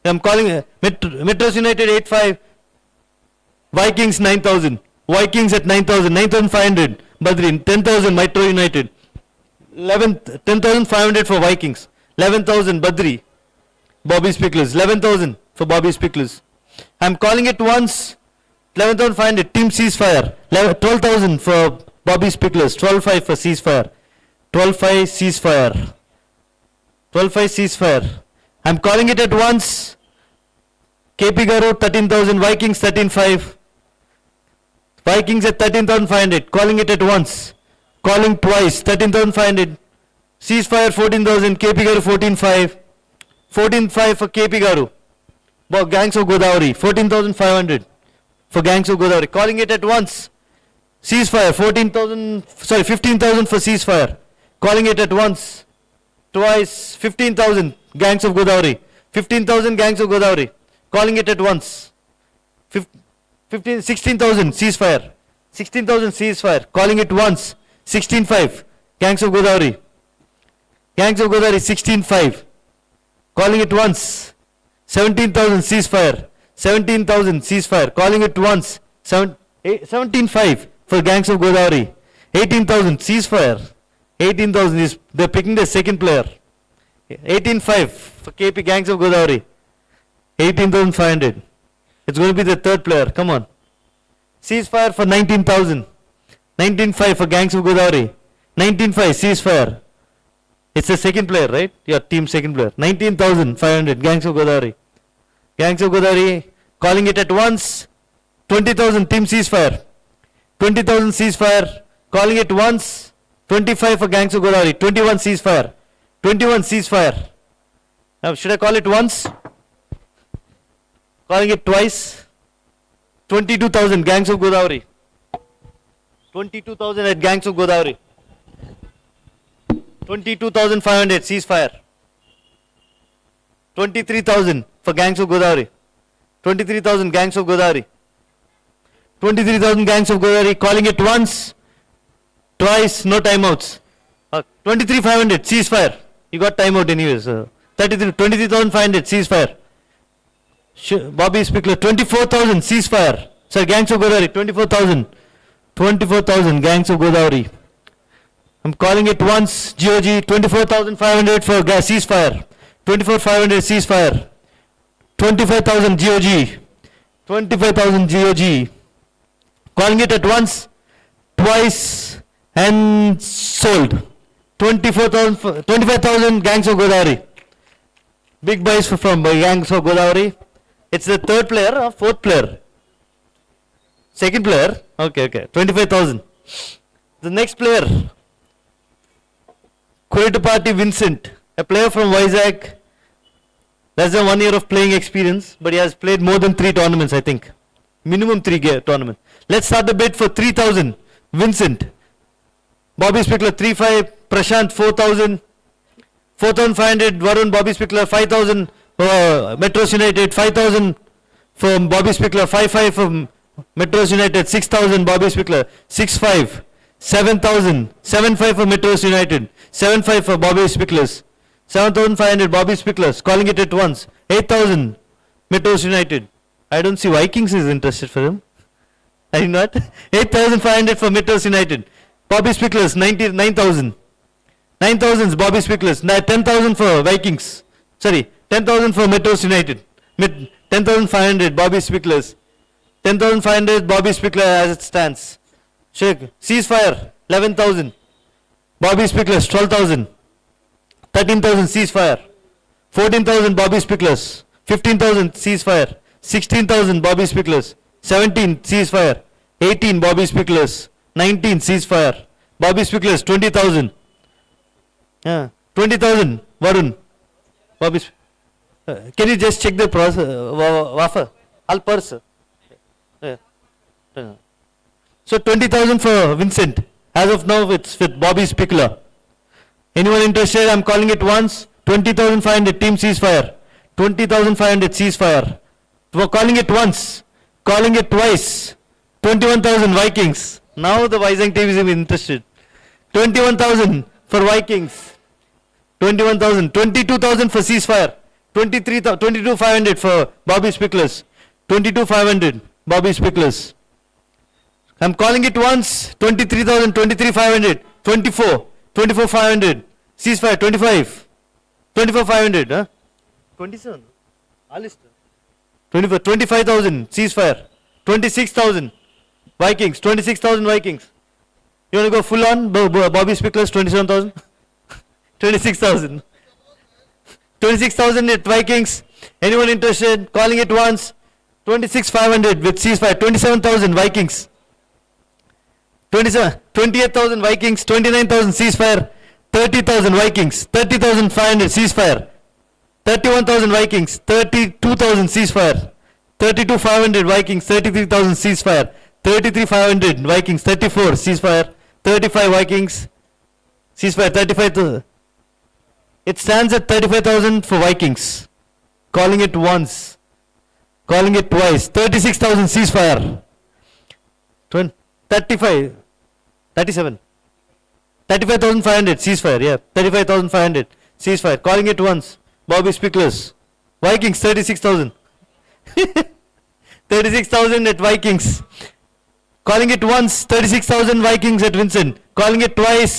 Speaker 2: I'm calling Metros United 8,500. Vikings 9,000. Vikings at 9,000. 9,500. Badri 10,000 Metro United. 10,500 for Vikings. 11,000 Badri. Bobby Spicklers. 11,000 for Bobby Spicklers. I'm calling it once. 11,500. Team Ceasefire. 12,000 for Bobby Spicklers. 12,500 for Ceasefire. 12,500 Ceasefire. 12,500 Ceasefire. I'm calling it at once. KP Garu 13,000. Vikings 13,500. Vikings at 13,500. Calling it at once. Calling twice. 13,500. Ceasefire 14,000. KP Garu 14,500. 14,500 for KP Garu. Gangs of Godavari 14,500 for Gangs of Godavari. Calling it at once. Ceasefire 15,000 for Ceasefire. Calling it at once. Twice 15,000 Gangs of Godavari. 15,000 Gangs of Godavari. Calling it at once. 16,000 Ceasefire. 16,000 Ceasefire. Calling it once. 16,500 Gangs of Godavari. Gangs of Godavari 16,500. Calling it once. 17,000 ceasefire. 17,000 ceasefire. Calling it once. 17,500 for Gangs of Godavari. 18,000 ceasefire. 18,000 is they're picking the second player. 18,500 for KP Gangs of Godavari. 18,500. It's going to be the third player. Come on. Ceasefire for 19,000. 19,500 for Gangs of Godavari. 19,500 ceasefire. It's the second player, right? Your team second player. 19,500 Gangs of Godavari. Gangs of Godavari calling it at once. 20,000 team ceasefire. 20,000 ceasefire. Calling it once. 25 for Gangs of Godavari. 21 ceasefire. 21 ceasefire. Now should I call it once? Calling it twice. 22,000 Gangs of Godavari. 22,000 at Gangs of Godavari. 22,500 ceasefire. 23,000 for Gangs of Godavari. 23,000 Gangs of Godavari. 23,000 Gangs of Godavari calling it once, twice, no timeouts. 23,500 ceasefire. You got timeout anyways. 23,500 ceasefire. Bobby Spickler 24,000 ceasefire. Sir, Gangs of Godavari 24,000. 24,000 Gangs of Godavari. I'm calling it once. GOG 24,500 for ceasefire. 24,500 ceasefire. 25,000 GOG. 25,000 GOG. Calling it at once, twice, and sold. 25,000 Gangs of Godavari. Big buys from Gangs of Godavari. It's the third player or fourth player? Second player? Okay. 25,000. The next player, Kuretapati Vincent, a player from Vizag. Less than 1 year of playing experience, but he has played more than 3 tournaments, I think. Minimum 3 tournaments. Let's start the bid for 3,000. Vincent. Bobby Spickler 3,500. Prashant 4,000. 4,500. Varun, Bobby Spickler 5,000. Metros United 5,000 from Bobby Spickler. 5,500 from Metros United. 6,000 Bobby Spickler. 6,500. 7,000. 7,500 for Metros United. 7,500 for Bobby Spicklers. 7,500 Bobby Spicklers. Calling it at once. 8,000 Metros United. I don't see Vikings is interested for him. Are you not? 8,500 for Metros United. Bobby Spicklers 9,000. 9,000 is Bobby Spicklers. 10,000 for Vikings. Sorry, 10,000 for Metros United. 10,500 Bobby Spicklers. 10,500 Bobby Spickler as it stands. Ceasefire 11,000. Bobby Spicklers 12,000. 13,000 ceasefire. 14,000 Bobby Spicklers. 15,000 ceasefire. 16,000 Bobby Spicklers. 17 ceasefire. 18 Bobby Spicklers. 19 ceasefire. Bobby Spicklers 20,000. 20,000 Varun. Bobby. Can you just check the process? Wafer. Al purse. So 20,000 for Vincent. As of now, it's with Bobby Spickler. Anyone interested? I'm calling it once. 20,500 team ceasefire. 20,500 ceasefire. We're calling it once. Calling it twice. 21,000 Vikings. Now the Vizag team is interested. 21,000 for Vikings. 21,000. 22,000 for ceasefire. 22,500 for Bobby Spicklers. 22,500 Bobby Spicklers. I'm calling it once. 23,000. 23,500. 24. 24,500. Ceasefire. 25. 24,500. 27. 24. 25,000. Ceasefire. 26,000. Vikings. 26,000 Vikings. You want to go full on? Bobby Spicklers 27,000. 26,000. 26,000 at Vikings. Anyone interested? Calling it once. 26,500 with ceasefire. 27,000 Vikings. 28,000 Vikings. 29,000 ceasefire. 30,000 Vikings. 30,500 ceasefire. 31,000 Vikings. 32,000 ceasefire. 32,500 Vikings. 33,000 ceasefire. 33,500 Vikings. 34 ceasefire. 35 Vikings. Ceasefire. 35,000. It stands at 35,000 for Vikings. Calling it once. Calling it twice. 36,000 ceasefire. 35. 37. 35,500 ceasefire. Yeah. 35,500 ceasefire. Calling it once. Bobby Spicklers. Vikings 36,000. 36,000 at Vikings. Calling it once, 36,000 Vikings at Vincent. Calling it twice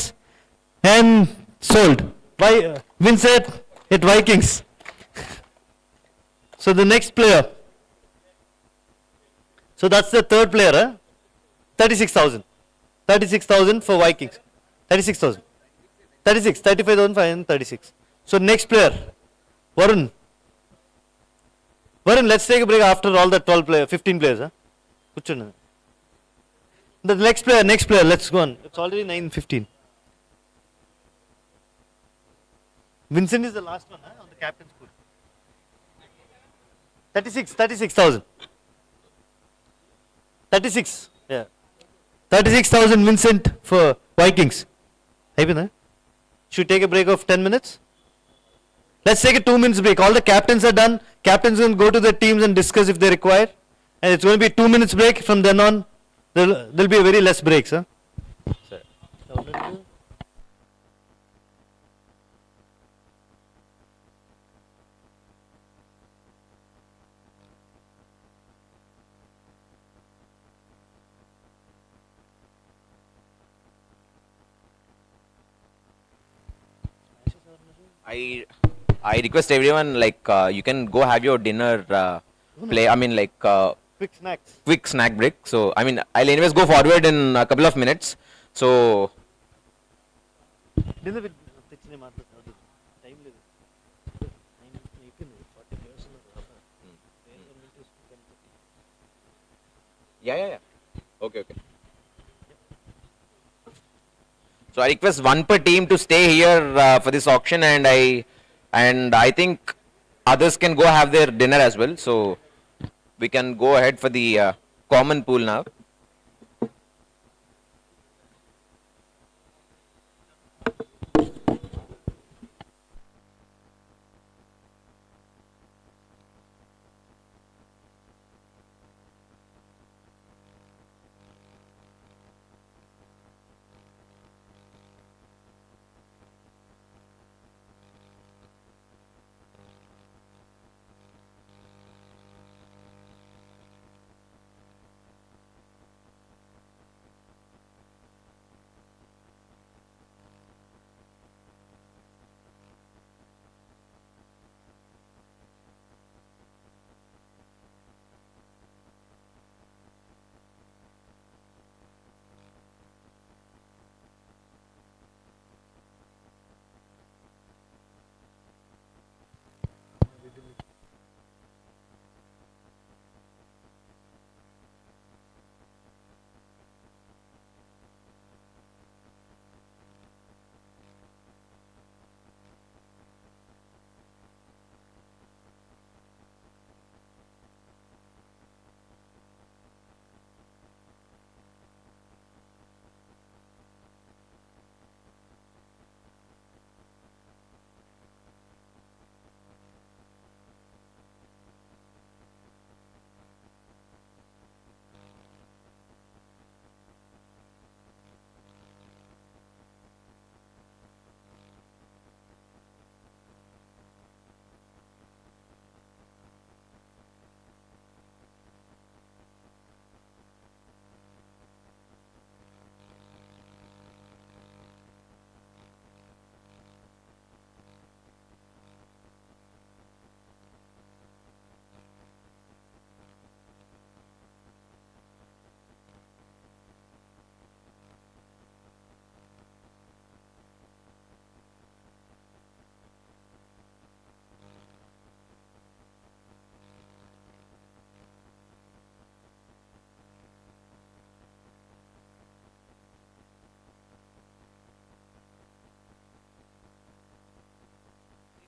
Speaker 2: and sold. Vincent at Vikings. So the next player. So that's the third player, huh? 36,000. 36,000 for Vikings. 36,000. 36, 35,536. So next player, Varun. Varun, let's take a break after all the 12 players, 15 players, huh? Kuchunna. The next player, let's go on. It's already 9:15. Vincent is the last one, huh? On the captain's pool. 36,000. 36, yeah. 36,000 Vincent for Vikings. Huh? Should we take a break of 10 minutes? Let's take a 2 minutes break. All the captains are done. Captains can go to their teams and discuss if they require. And it's going to be 2 minutes break. From then on, there'll be a very less breaks. Huh?
Speaker 1: I request everyone, like, you can go have your dinner, play. I mean, like,
Speaker 2: Quick snacks.
Speaker 1: quick snack break. So I mean, I'll anyways go forward in a couple of minutes. So
Speaker 2: Dinner with తెచ్చినే మాట్లాడుతున్నాడు time లేదు అయిపోయింది 40 players ఉన్నారు
Speaker 1: yeah. Okay. So I request one per team to stay here for this auction, and I think others can go have their dinner as well. So we can go ahead for the common pool now.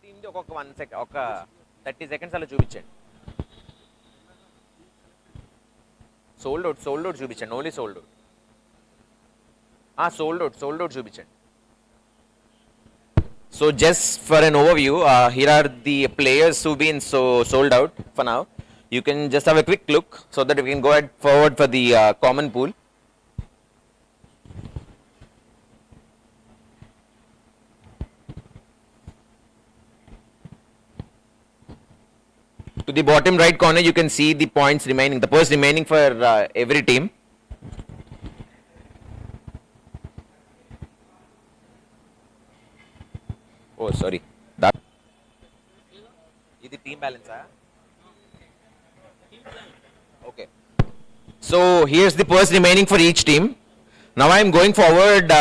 Speaker 1: దీన్ని ఒక 30 seconds అలా చూపించండి. Sold out చూపించండి. Only sold out చూపించండి. So just for an overview, here are the players who've been sold out for now. You can just have a quick look so that we can go ahead forward for the common pool. To the bottom right corner, you can see the points remaining, the points remaining for every team. Oh, sorry. That. Is the team balance? Okay. So here's the points remaining for each team. Now I'm going forward.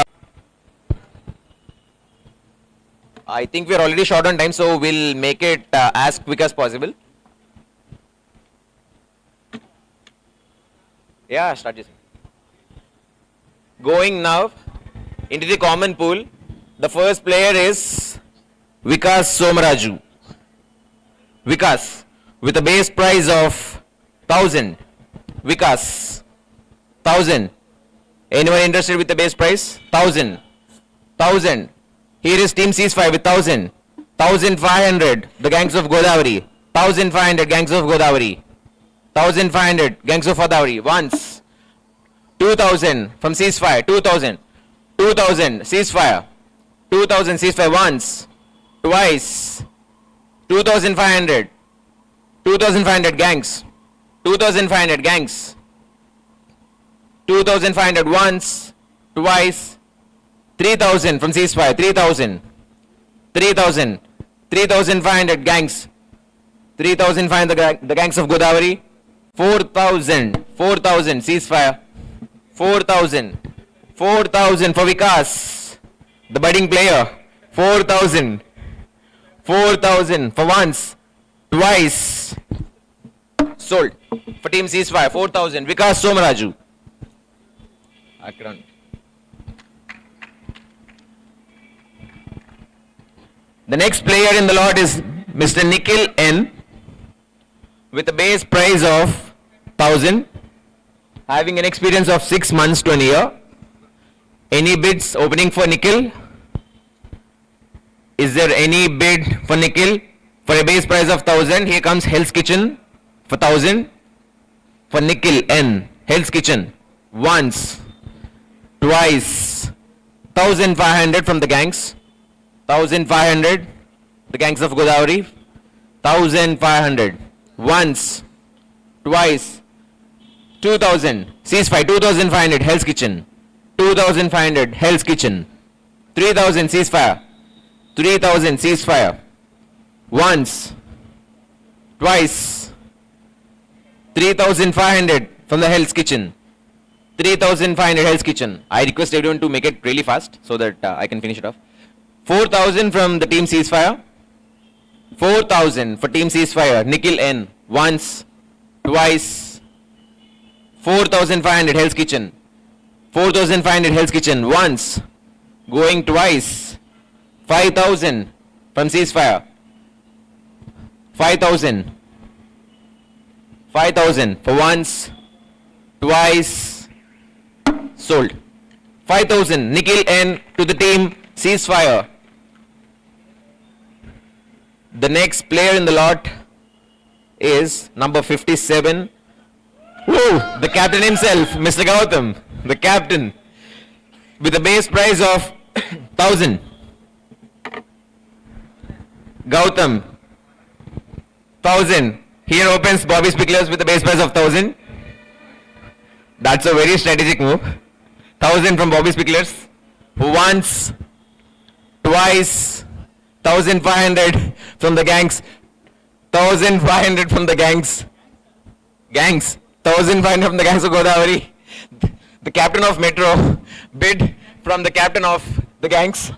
Speaker 1: I think we're already short on time, so we'll make it as quick as possible. Yeah, start just. Going now into the common pool. The first player is Vikas Somaraju. Vikas with a base prize of 1000. Vikas 1000. Anyone interested with the base prize? 1000. 1000. Here is Team C5 with 1000. 1500. The Gangs of Godavari. 1500 Gangs of Godavari. 1500 Gangs of Godavari. Once. 2000 from ceasefire. 2000. 2000 ceasefire. 2000 ceasefire once. Twice. 2500. 2500 gangs. 2500 gangs. 2500 once. Twice. 3000 from ceasefire. 3000. 3000. 3500 gangs. 3500 the gangs of Godavari. 4000. 4000 ceasefire. 4000. 4000 for Vikas, the budding player. 4000. 4000 for once. Twice. Sold. For Team Ceasefire. 4000. Vikas Somaraju. Akron. The next player in the lot is Mr. Nikhil N. with a base price of 1000, having an experience of 6 months to a year. Any bids opening for Nikhil? Is there any bid for Nikhil for a base price of 1000? Here comes Hell's Kitchen for 1000 for Nikhil N. Hell's Kitchen once, twice. 1500 from the gangs. 1500 the gangs of Godavari. 1500 once, twice. 2000 ceasefire. 2500 Hell's Kitchen. 2500 Hell's Kitchen. 3000 ceasefire. 3000 ceasefire once, twice. 3500 from the Hell's Kitchen. 3500 Hell's Kitchen. I request everyone to make it really fast so that I can finish it off. 4000 from the Team Ceasefire. 4000 for Team Ceasefire. Nikhil N. Once, twice. 4500 Hell's Kitchen. 4500 Hell's Kitchen. Once, going twice. 5000 from Ceasefire. 5000. 5000 for once, twice. Sold. 5000 Nikhil N to the Team Ceasefire. The next player in the lot is number 57. Whoa, the captain himself, Mr. Gautam, the captain, with a base price of 1000. Gautam, 1000. Here opens Bobby Spicklers with a base price of 1000. That's a very strategic move. 1000 from Bobby Spicklers. Once, twice. 1500 from the gangs. 1500 from the gangs. Gangs. 1500 from the gangs of Godavari. The captain of Metro bid from the captain of the gangs.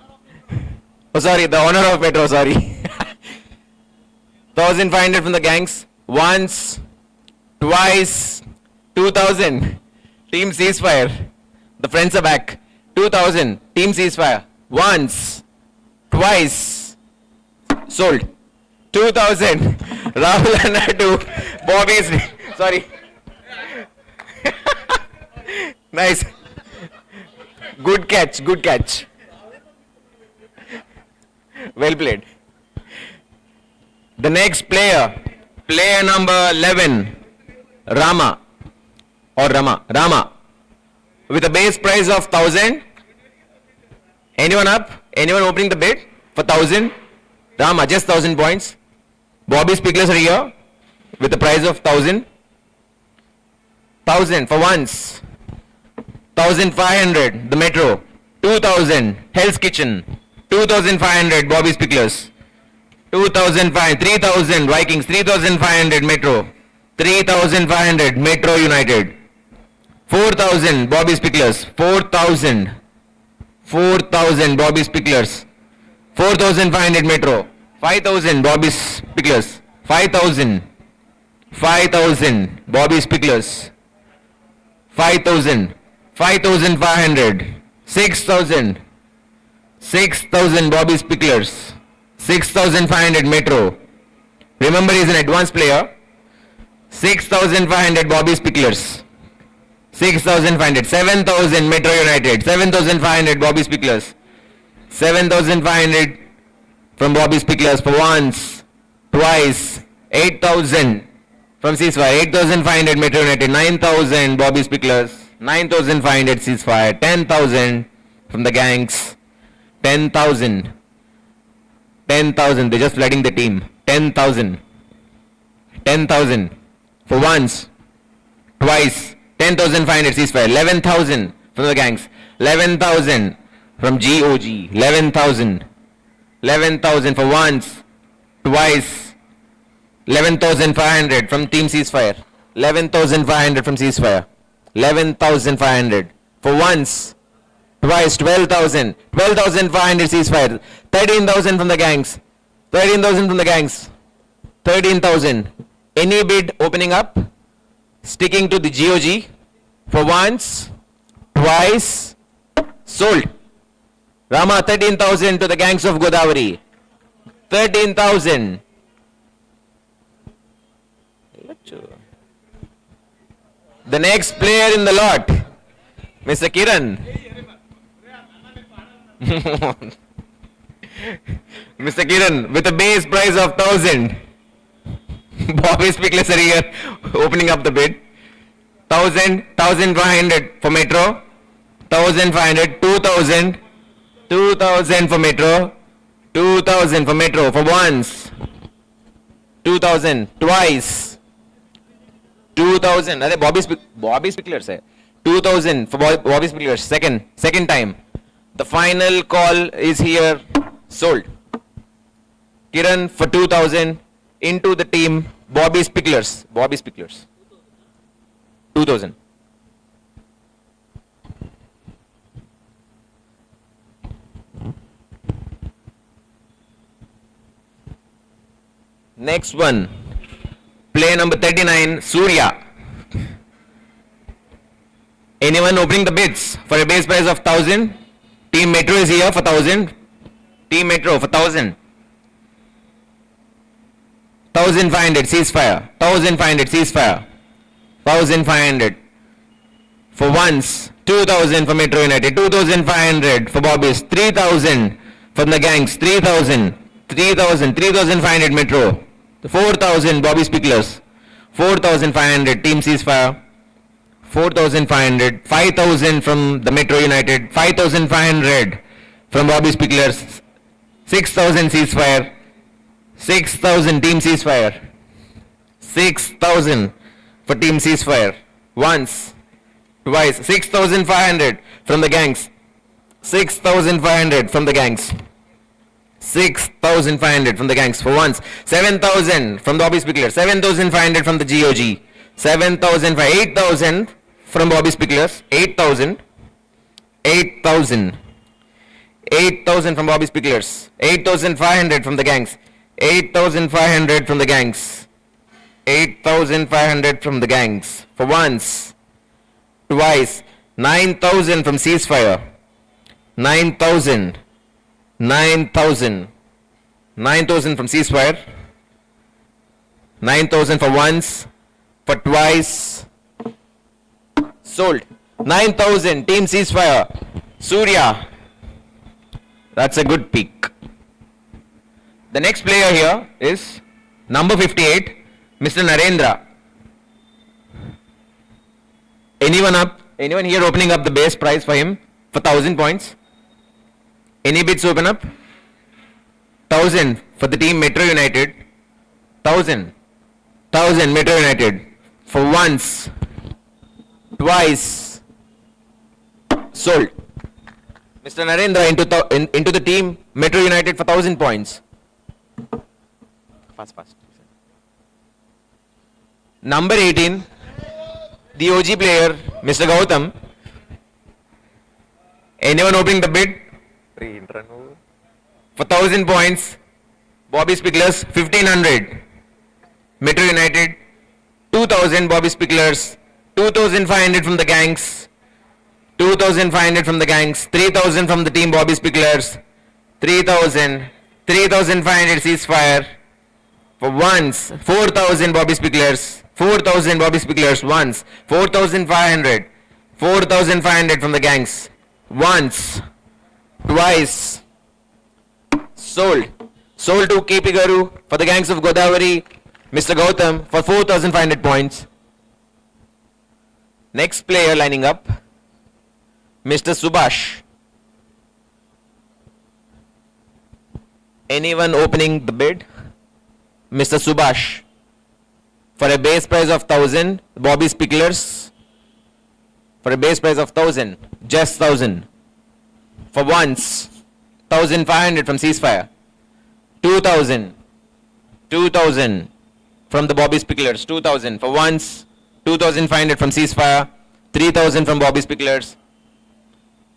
Speaker 1: Oh, sorry, the owner of Metro, sorry. 1500 from the gangs. Once, twice. 2000. Team Ceasefire. The friends are back. 2000. Team Ceasefire. Once, twice. Sold. 2000. Rahul Anna to Bobby's. Sorry. Nice. Good catch. Good catch. Well played. The next player. Player number 11. Rama. Or Rama. Rama. With a base price of 1000. Anyone up? Anyone opening the bid for 1000? Rama, just 1000 points. Bobby Spicklers are here. with a prize of 1,000. 1,000 for once. 1,500 the Metro. 2,000 Hell's Kitchen. 2,500 Bobby's Picklers. 2,500 3,000 Vikings. 3,500 Metro. 3,500 Metro United. 4,000 Bobby's Picklers. 4,000 Bobby's Picklers. 4,500 Metro. 5,000 Bobby's Picklers. 5,000 Bobby's Picklers. 5,000 5,500 6,000 Bobby's Picklers. 6,500 Metro. Remember, he's an advanced player. 6,500 Bobby's Picklers. 6,500. 7,000 Metro United. 7,500 Bobby's Picklers. 7,500 from Bobby's Picklers for once, twice. 8,000 from Ceasefire. 8,500 Metro United. 9,000 Bobby's Picklers. 9,500 Ceasefire. 10,000 from the gangs. 10,000. 10,000. They're just flooding the team. 10,000. 10,000 for once, twice. 10,500 Ceasefire. 11,000 from the gangs. 11,000 from GOG. 11,000. 11,000 for once, twice. 11,500 from Team Ceasefire. 11,500 from Ceasefire. 11,500 for once, twice. 12,000. 12,500 Ceasefire. 13,000 from the gangs. 13,000 from the gangs. 13,000. Any bid opening up? Sticking to the GOG for once, twice. Sold. Rama, 13,000 to the gangs of Godavari. 13,000. The next player in the lot, Mr. Kiran. Mr. Kiran with a base price of 1,000. Bobby's Picklers are here opening up the bid. 1,000, 1,500 for Metro. 1,500, 2,000. 2,000 for Metro. 2,000 for Metro for once. 2,000 twice. 2,000. अरे Bobby's Picklers है. 2,000 for Bobby's Picklers. Second time. The final call is here. Sold. Kiran for 2,000 into the team Bobby's Picklers. Bobby's Picklers. 2,000. Next one. Play number 39, Surya. Anyone opening the bids for a base price of 1,000? Team Metro is here for 1,000. Team Metro for 1,000. 1,500 Ceasefire. 1,500 Ceasefire. 1,500 for once. 2,000 for Metro United. 2,500 for Bobby's. 3,000 from the gangs. 3,000. 3,000. 3,500 Metro. 4,000 Bobby's Picklers. 4,500 Team Ceasefire. 4,500. 5,000 from the Metro United. 5,500 from Bobby's Picklers. 6,000 Ceasefire. 6,000 Team Ceasefire. 6,000 for Team Ceasefire. Once, twice. 6,500 from the gangs. 6,500 from the gangs. 6,500 from the gangs for once. 7,000 from the Bobby's Picklers. 7,500 from the GOG. 7,000 for 8,000 from Bobby's Picklers. 8,000. 8,000. 8,000 from Bobby's Picklers. 8,500 from the gangs. 8,500 from the gangs. 8,500 from the gangs for once, twice. 9,000 from Ceasefire. 9,000. 9,000. 9,000 from Ceasefire. 9,000 for once, for twice. Sold. 9,000 Team Ceasefire. Surya. That's a good pick. The next player here is number 58, Mr. Narendra. Anyone up? Anyone here opening up the base price for him for 1,000 points? Any bids open up? 1,000 for the team Metro United. 1,000. 1000 Metro United. For once, twice, sold. Mr. Narendra into the team Metro United for 1000 points. Fast. Number 18, the OG player, Mr. Gautam. Anyone opening the bid? For 1000 points, Bobby Spicklers 1500. Metro United 2000 Bobby Spicklers, 2500 from the gangs, 2500 from the gangs, 3000 from the team Bobby Spicklers, 3000, 3500 ceasefire. For once, 4000 Bobby Spicklers, 4000 Bobby Spicklers once, 4500, 4500 from the gangs, once, twice, sold. Sold to KP Garu for the gangs of Godavari, Mr. Gautam for 4500 points. Next player lining up, Mr. Subhash. Anyone opening the bid? Mr. Subhash. For a base price of 1000, Bobby Spicklers. For a base price of 1000, just 1000. For once, 1500 from ceasefire. 2000 from the Bobby Spicklers, 2000 for once, 2500 from ceasefire, 3000 from Bobby Spicklers,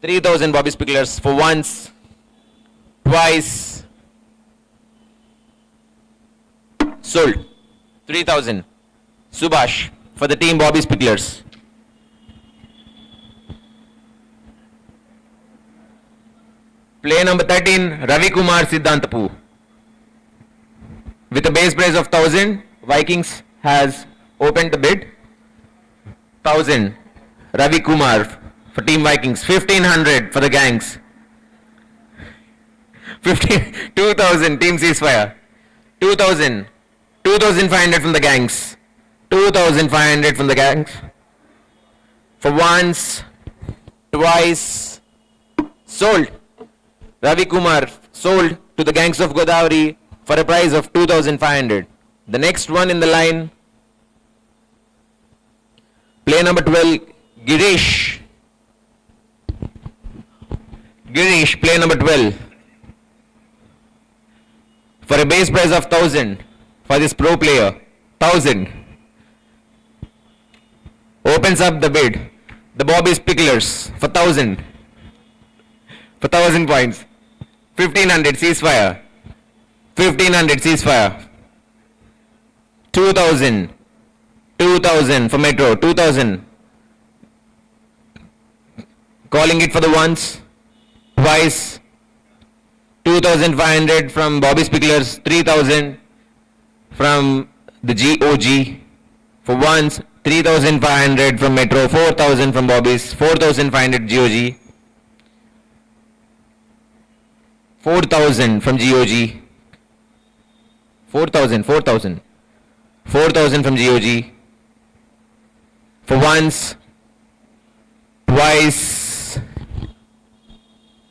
Speaker 1: 3000 Bobby Spicklers for once, twice, sold. 3000 Subhash for the team Bobby Spicklers. Player number 13, Ravi Kumar Siddhantapu. With a base price of 1000, Vikings has opened the bid. 1000, Ravi Kumar for Team Vikings. 1500 for the gangs. 2000 Team Ceasefire. 2000, 2500 from the gangs. 2500 from the gangs. For once, twice, sold. Ravi Kumar sold to the gangs of Godavari for a price of 2500. The next one in the line, player number 12, Girish. Girish, player number 12. For a base price of 1000 for this pro player, 1000. Opens up the bid. The Bobby Spicklers for 1000. For 1000 points. 1500 ceasefire. 1500 ceasefire. 2000 for Metro. 2000. Calling it for the once, twice. 2500 from Bobby Spicklers. 3000 from the GOG. For once, 3500 from Metro. 4000 from Bobby's. 4500 GOG. 4000 from GOG. 4000 from GOG. For once, twice.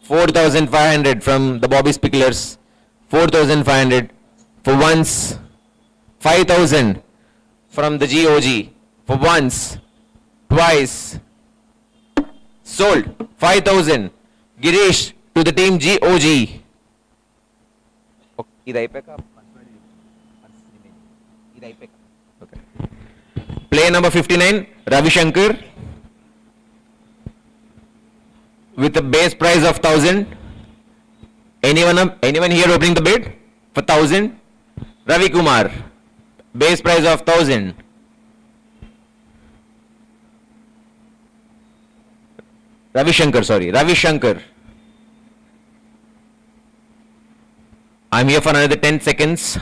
Speaker 1: 4500 from the Bobby Spicklers. 4500 for once. 5000 from the GOG. For once, twice. Sold. 5000 Girish to the team GOG. Player number 59, Ravi Shankar, with a base price of 1000. Anyone here opening the bid for 1000? Ravi Kumar, base price of 1000. Ravi Shankar. I'm here for another 10 seconds.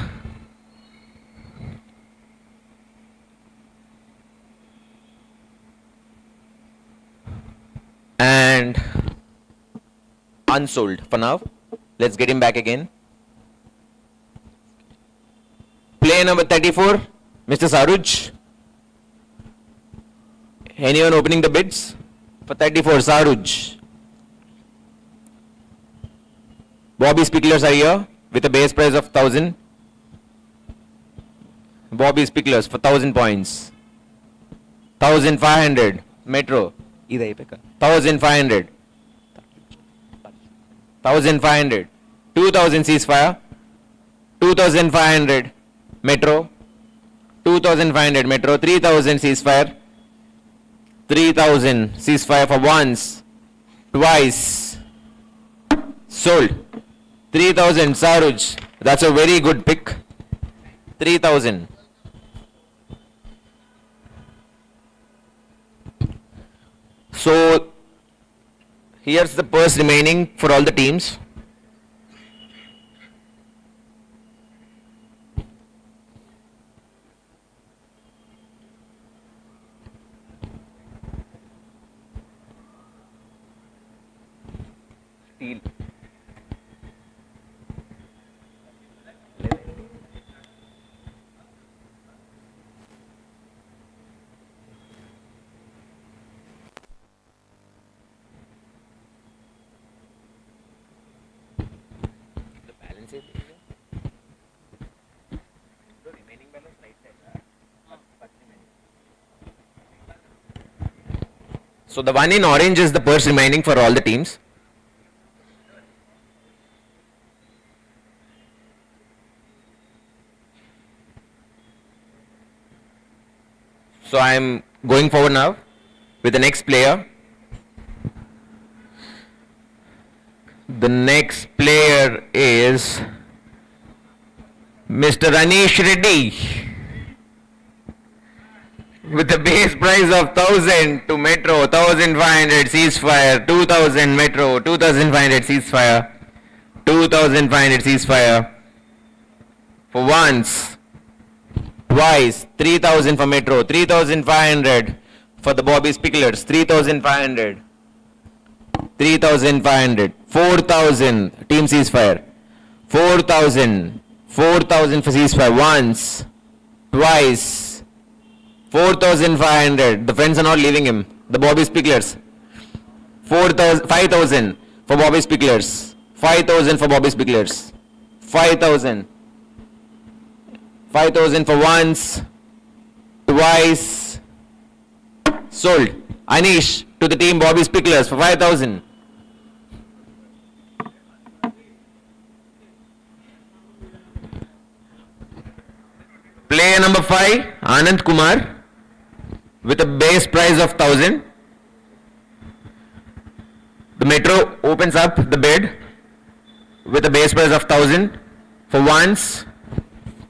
Speaker 1: And unsold for now. Let's get him back again. Player number 34, Mr. Saruj. Anyone opening the bids? For 34, Saruj. Bobby Spicklers are here with a base price of 1000. Bobby's Picklers for 1000 points. 1500 Metro. 1500. 1500. 2000 ceasefire. 2500 Metro. 2500 Metro. 3000 ceasefire. 3000 ceasefire for once. Twice. Sold. 3000 Saruj. That's a very good pick. 3000. So here's the purse remaining for all the teams. Steel. The balance is the remaining balance right side. So the one in orange is the purse remaining for all the teams. So I am going forward now with the next player. The next player is Mr. Anish Reddy with the base price of 1000 to Metro, 1500 ceasefire, 2000 Metro, 2500 ceasefire, 2500 ceasefire for once. Twice, 3000 for Metro, 3500 for the Bobby's Picklers, 3500, 3500, 4000 team ceasefire, 4000, 4000 for ceasefire once, twice, 4500, the friends are not leaving him, the Bobby's Picklers, 4000, 5000 for Bobby's Picklers, 5000 for Bobby's Picklers, 5000. 5000 for once, twice, sold. Anish to the team Bobby's Picklers for 5000. Player number 5, Anand Kumar with a base price of 1000. The Metro opens up the bid with a base price of 1000 for once,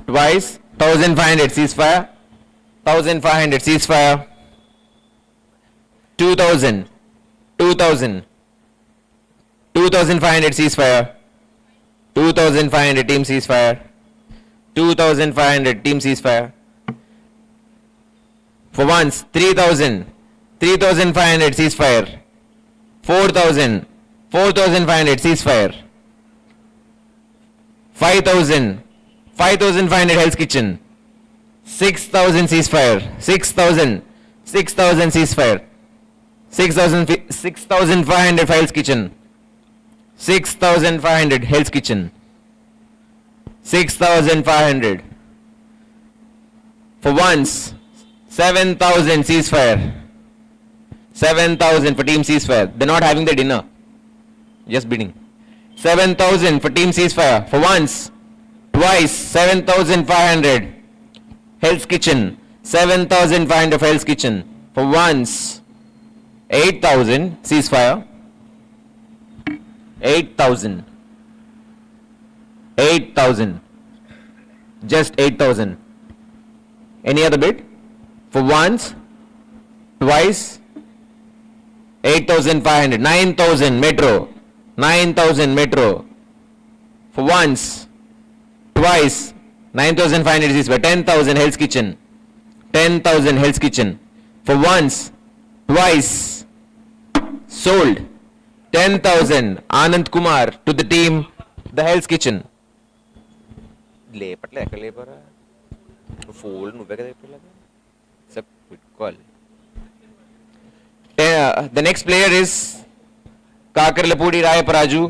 Speaker 1: twice, 1500 ceasefire, 1500 ceasefire, 2000, 2000, 2500 ceasefire, 2500 team ceasefire, 2500 team ceasefire, for once, 3000, 3500 ceasefire, 4000, 4500 ceasefire, 5000, 5500 Hell's Kitchen, 6000 ceasefire, 6000, 6000 ceasefire, 6500 Hell's Kitchen, 6500 Hell's Kitchen, 6500 for once, 7000 ceasefire, 7000 for team ceasefire. They're not having their dinner, just bidding. 7000 for team ceasefire for once, twice, 7500 Hell's Kitchen, 7500 for Hell's Kitchen for once, 8000 ceasefire, 8000, 8000, just 8000. Any other bid? For once, twice, 8500, 9000 Metro, 9000 Metro for once, twice, 9500 is by 10,000 Hell's Kitchen, 10,000 Hell's Kitchen for once, twice, sold. 10,000 Anand Kumar to the team the Hell's Kitchen. లేపట్లే ఎక్కడ లేపరా fold నువ్వే కదా చెప్పలేదా sir పెట్టుకోవాలి. The next player is Kakarlapudi Rayaparaju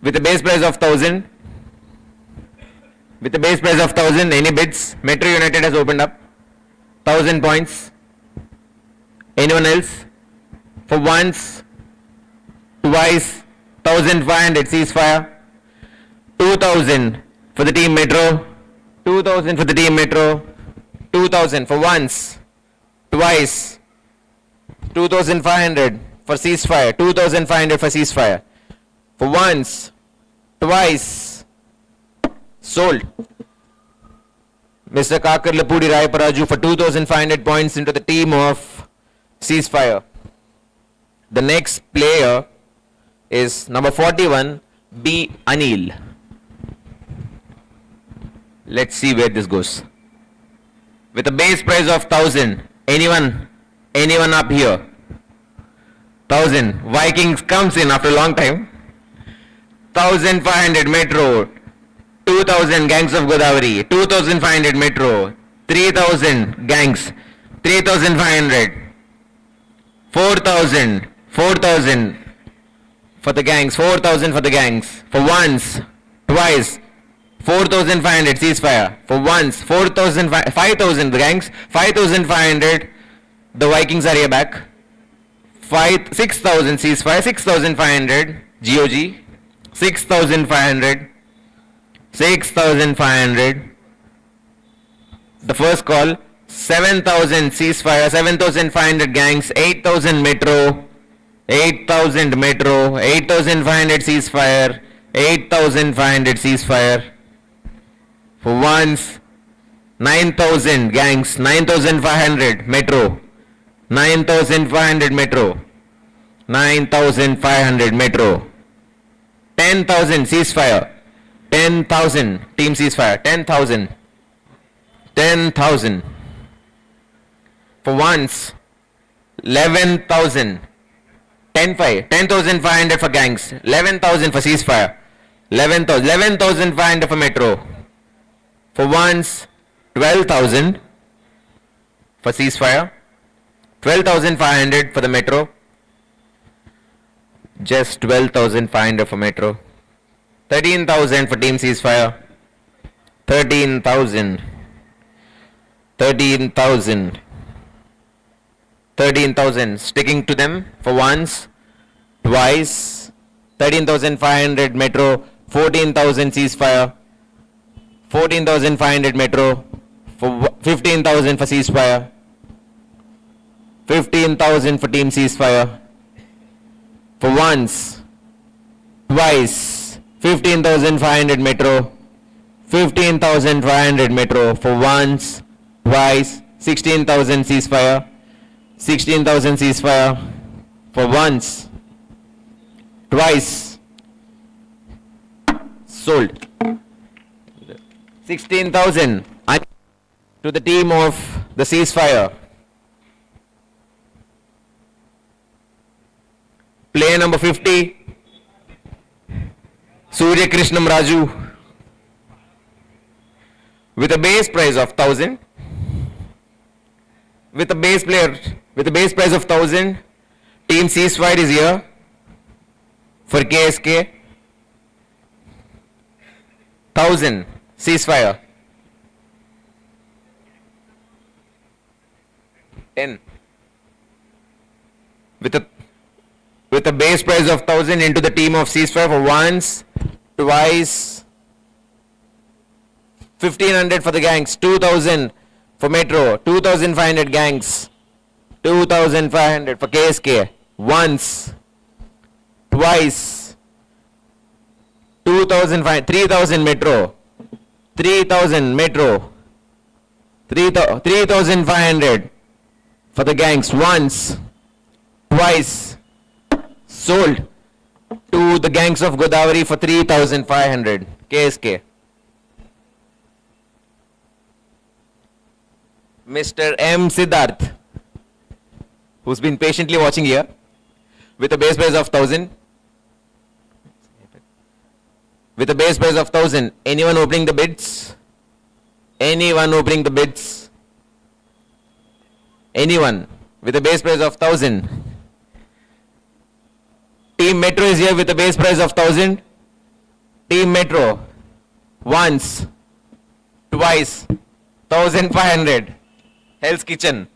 Speaker 1: with a base price of 1000. with a base price of 1000. Any bids? Metro United has opened up 1000 points. Anyone else? For once, twice, 1500 ceasefire. 2000 for the team Metro. 2000 for the team Metro. 2000 for once, twice. 2500 for ceasefire. 2500 for ceasefire. For once, twice. Sold. Mr. Kakarlapudi Raiparaju for 2500 points into the team of ceasefire. The next player is number 41, B. Anil. Let's see where this goes. With a base price of 1000. Anyone up here? 1000. Vikings comes in after a long time. 1500 Metro. 2000 Gangs of Godavari. 2500 Metro. 3000 Gangs. 3500. 4000 for the Gangs. 4000 for the Gangs. For once, twice. 4500 ceasefire. For once, 5000 the Gangs. 5500 the Vikings are here back. 6000 ceasefire. 6500 GOG. 6500. 6500. The first call. 7000 ceasefire. 7500 Gangs. 8000 Metro. 8000 Metro. 8500 ceasefire. 8500 ceasefire. For once, 9000 Gangs. 9500 Metro. 9500 Metro. 9500 Metro. 10,000 ceasefire. 10,000 team ceasefire. 10,000. 10,000. For once, 11,000. 10,500 for Gangs. 11,000 for ceasefire. 11,500 for Metro. For once, 12,000 for ceasefire. 12,500 for the Metro. Just 12,500 for Metro. 13,000 for team ceasefire. 13,000. 13,000. 13,000. Sticking to them for once, twice. 13,500 Metro. 14,000 ceasefire. 14,500 Metro. For 15,000 for ceasefire. 15,000 for team ceasefire. For once, twice. 15,500 Metro. 15,500 Metro. For once, twice. 16,000 ceasefire. 16,000 ceasefire. For once, twice. Sold. 16,000 to the team of the ceasefire. Player number 50, Surya Krishnam Raju, with a base price of 1000. With a base price of 1000, team ceasefire is here for KSK. 1000 ceasefire. 10 with a base price of 1000 into the team of ceasefire for once, twice. 1500 for the Gangs. 2000 for Metro. 2500 Gangs. 2500 for KSK. Once, twice. 3,000 Metro. 3,000 Metro. 3,500 for the Gangs. Once, twice. Sold to the Gangs of Godavari for 3,500. KSK. Mr. M. Siddharth, who's been patiently watching here, with a base price of 1000. With a base price of 1000. Anyone opening the bids? Anyone opening the bids? Anyone with a base price of 1000? Team Metro is here with a base price of 1000. Team Metro. Once, twice, 1500, Hell's Kitchen,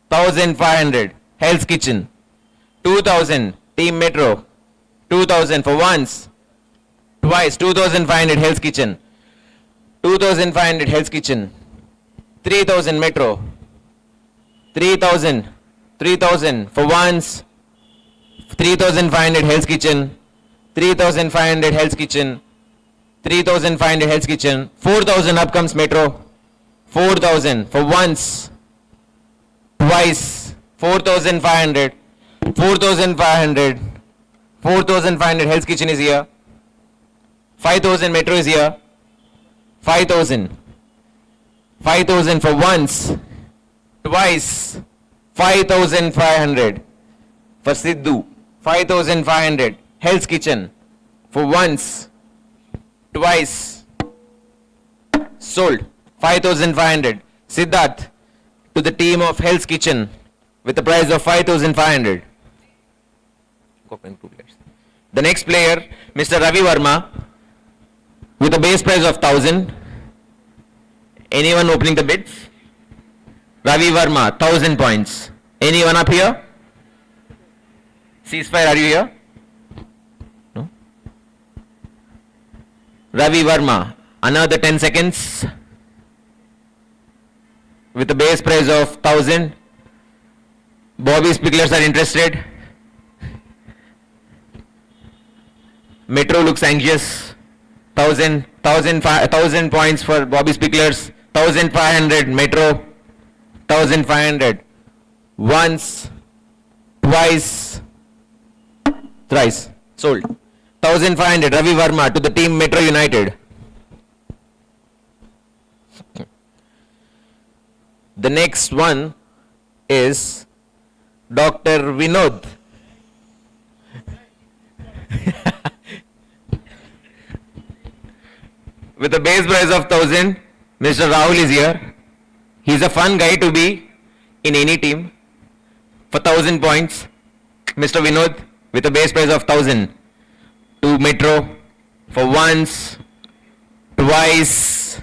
Speaker 1: 1500, Hell's Kitchen, 2000, Team Metro, 2000 for once, twice, 2500, Hell's Kitchen, 2500, Hell's Kitchen, 3000 Metro, 3000, 3000 for once, 3500 Hell's Kitchen, 3500 Hell's Kitchen, 3500 Hell's Kitchen, 4000 up comes Metro, 4000 for once, twice, 4500, 4500, 4500 Hell's Kitchen is here, 5000 Metro is here, 5000, 5000 for once, twice, 5500 for Sidhu, 5500 Hell's Kitchen for once, twice, sold, 5500 Siddharth to the team of Hell's Kitchen with a price of 5500. The next player, Mr. Ravi Verma, with a base price of 1000. Anyone opening the bids? Ravi Verma, 1000 points. Anyone up here? Ceasefire, are you here? No? Ravi Verma, another 10 seconds. With a base price of 1000. Bobby Spicklers are interested. Metro looks anxious. 1000 points for Bobby Spicklers. 1500 Metro. 1500. Once, twice, thrice. Sold. 1500 Ravi Verma to the team Metro United. The next one is Dr. Vinod. With a base price of 1000, Mr. Rahul is here. He's a fun guy to be in any team. For 1000 points, Mr. Vinod with a base price of 1000 to Metro for once, twice,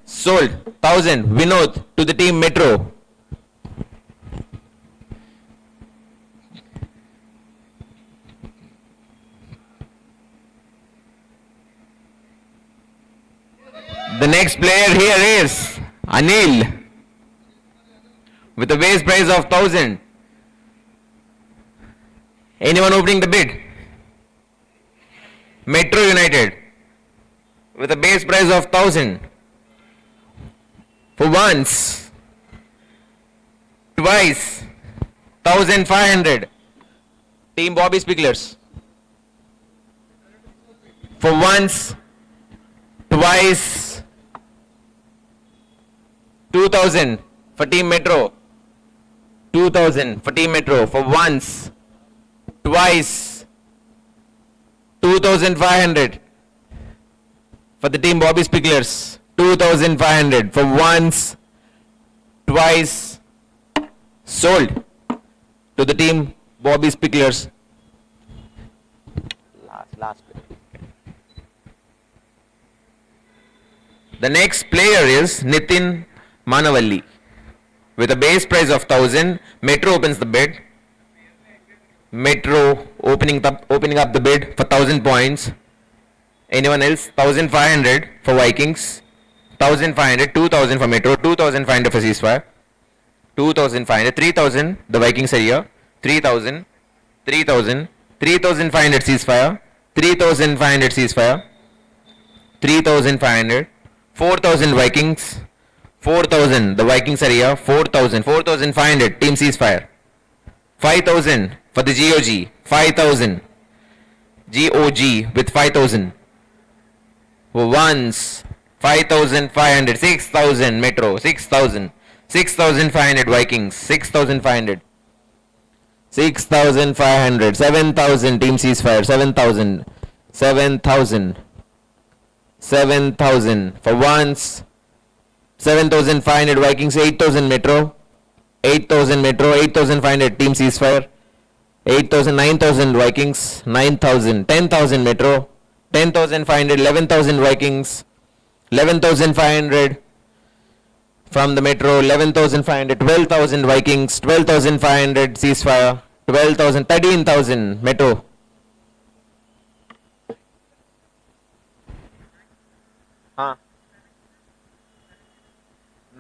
Speaker 1: sold. 1000 Vinod to the team Metro. The next player here is Anil with a base price of 1000. Anyone opening the bid? Metro United with a base price of 1000 for once, twice, 1500. Team Bobby Spicklers for once, twice, 2000 for Team Metro, 2000 for Team Metro for once, twice, 2500 for the Team Bobby Spicklers, 2500 for once, twice, sold to the Team Bobby Spicklers. Last player. The next player is Nitin Manavalli with a base price of 1000. Metro opens the bid. Metro opening up the bid for 1000 points. Anyone else? 1500 for Vikings. 1500, 2000 for Metro, 2500 for Ceasefire. 2500, 3000. The Vikings are here. 3000, 3000, 3500 Ceasefire. 3500 Ceasefire. 3500, 4000 Vikings. 4000, the Vikings are here. 4000, 4500 Team Ceasefire. 5000 for the GOG. 5000. GOG with 5000. Once. 5500. 6000 Metro. 6000. 6500 Vikings. 6500. 6500. 7000 Team Ceasefire. 7000. 7000. 7000 for once. 7500 Vikings. 8000 Metro. 8000 Metro. 8500 Team Ceasefire. 8000. 9000 Vikings. 9000. 10,000 Metro. 10,500, 11,000 Vikings, 11,500 from the Metro, 11,500, 12,000 Vikings, 12,500 ceasefire, 12,000, 13,000 Metro.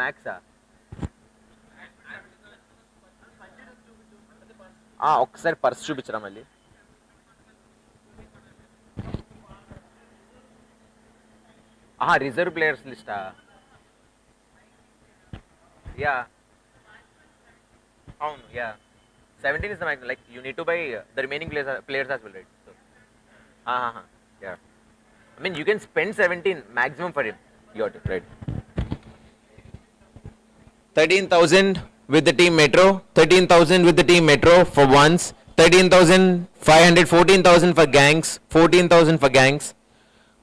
Speaker 1: Maxa. ఒకసారి purse చూపించరా మళ్ళీ. Reserve players లిస్టా? Yeah అవును, yeah 17 is the maximum. Like you need to buy the remaining players as well, right? So, yeah. I mean, you can spend 17 maximum for him. You got it, right? 13,000 with the team Metro. 13,000 with the team Metro for once. 13,500, 14,000 for gangs. 14,000 for gangs.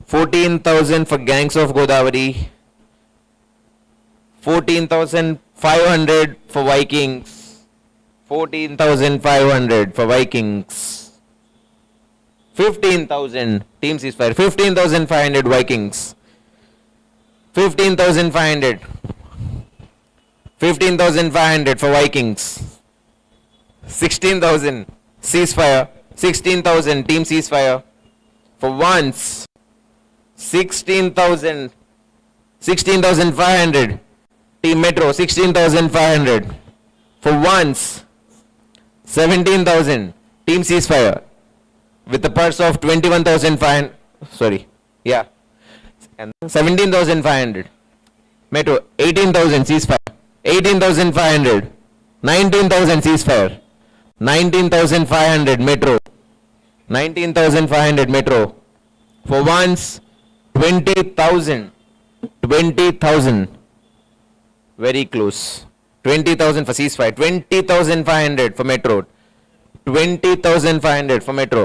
Speaker 1: 14,000 for gangs of Godavari. 14,500 for Vikings. 14,500 for Vikings. 15,000 team ceasefire. 15,500 Vikings. 15,500. 15,500 for Vikings. 16,000 ceasefire. 16,000 team ceasefire for once. 16,000. 16,500 team Metro. 16,500 for once. 17,000 team ceasefire with a purse of 21,500. Sorry, yeah, and 17,500 Metro. 18,000 ceasefire. 18,500. 19,000 ceasefire. 19,500 Metro. 19,500 Metro for once. 20,000. 20,000. Very close. 20,000 for ceasefire. 20,500 for Metro. 20,500 for Metro.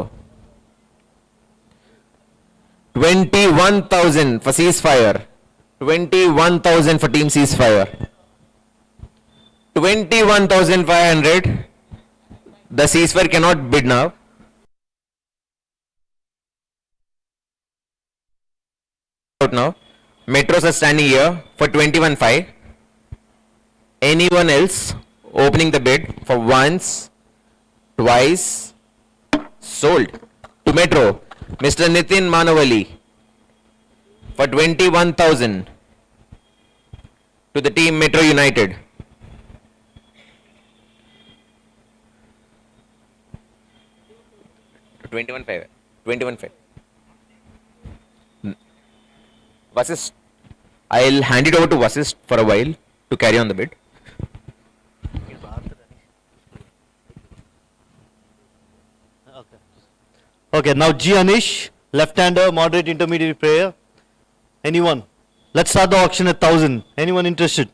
Speaker 1: 21,000 for ceasefire. 21,000 for team ceasefire. 21,500. The ceasefire cannot bid now. Out now. Metros are standing here for 21,500. Anyone else opening the bid for once, twice, sold to Metro, Mr. Nitin Manavali for 21,000 to the team Metro United. $21,500. Vasist, I'll hand it over to Vasist for a while to carry on the bid.
Speaker 2: Okay, now G. Anish, left-hander, moderate intermediate player. Anyone? Let's start the auction at 1,000. Anyone interested?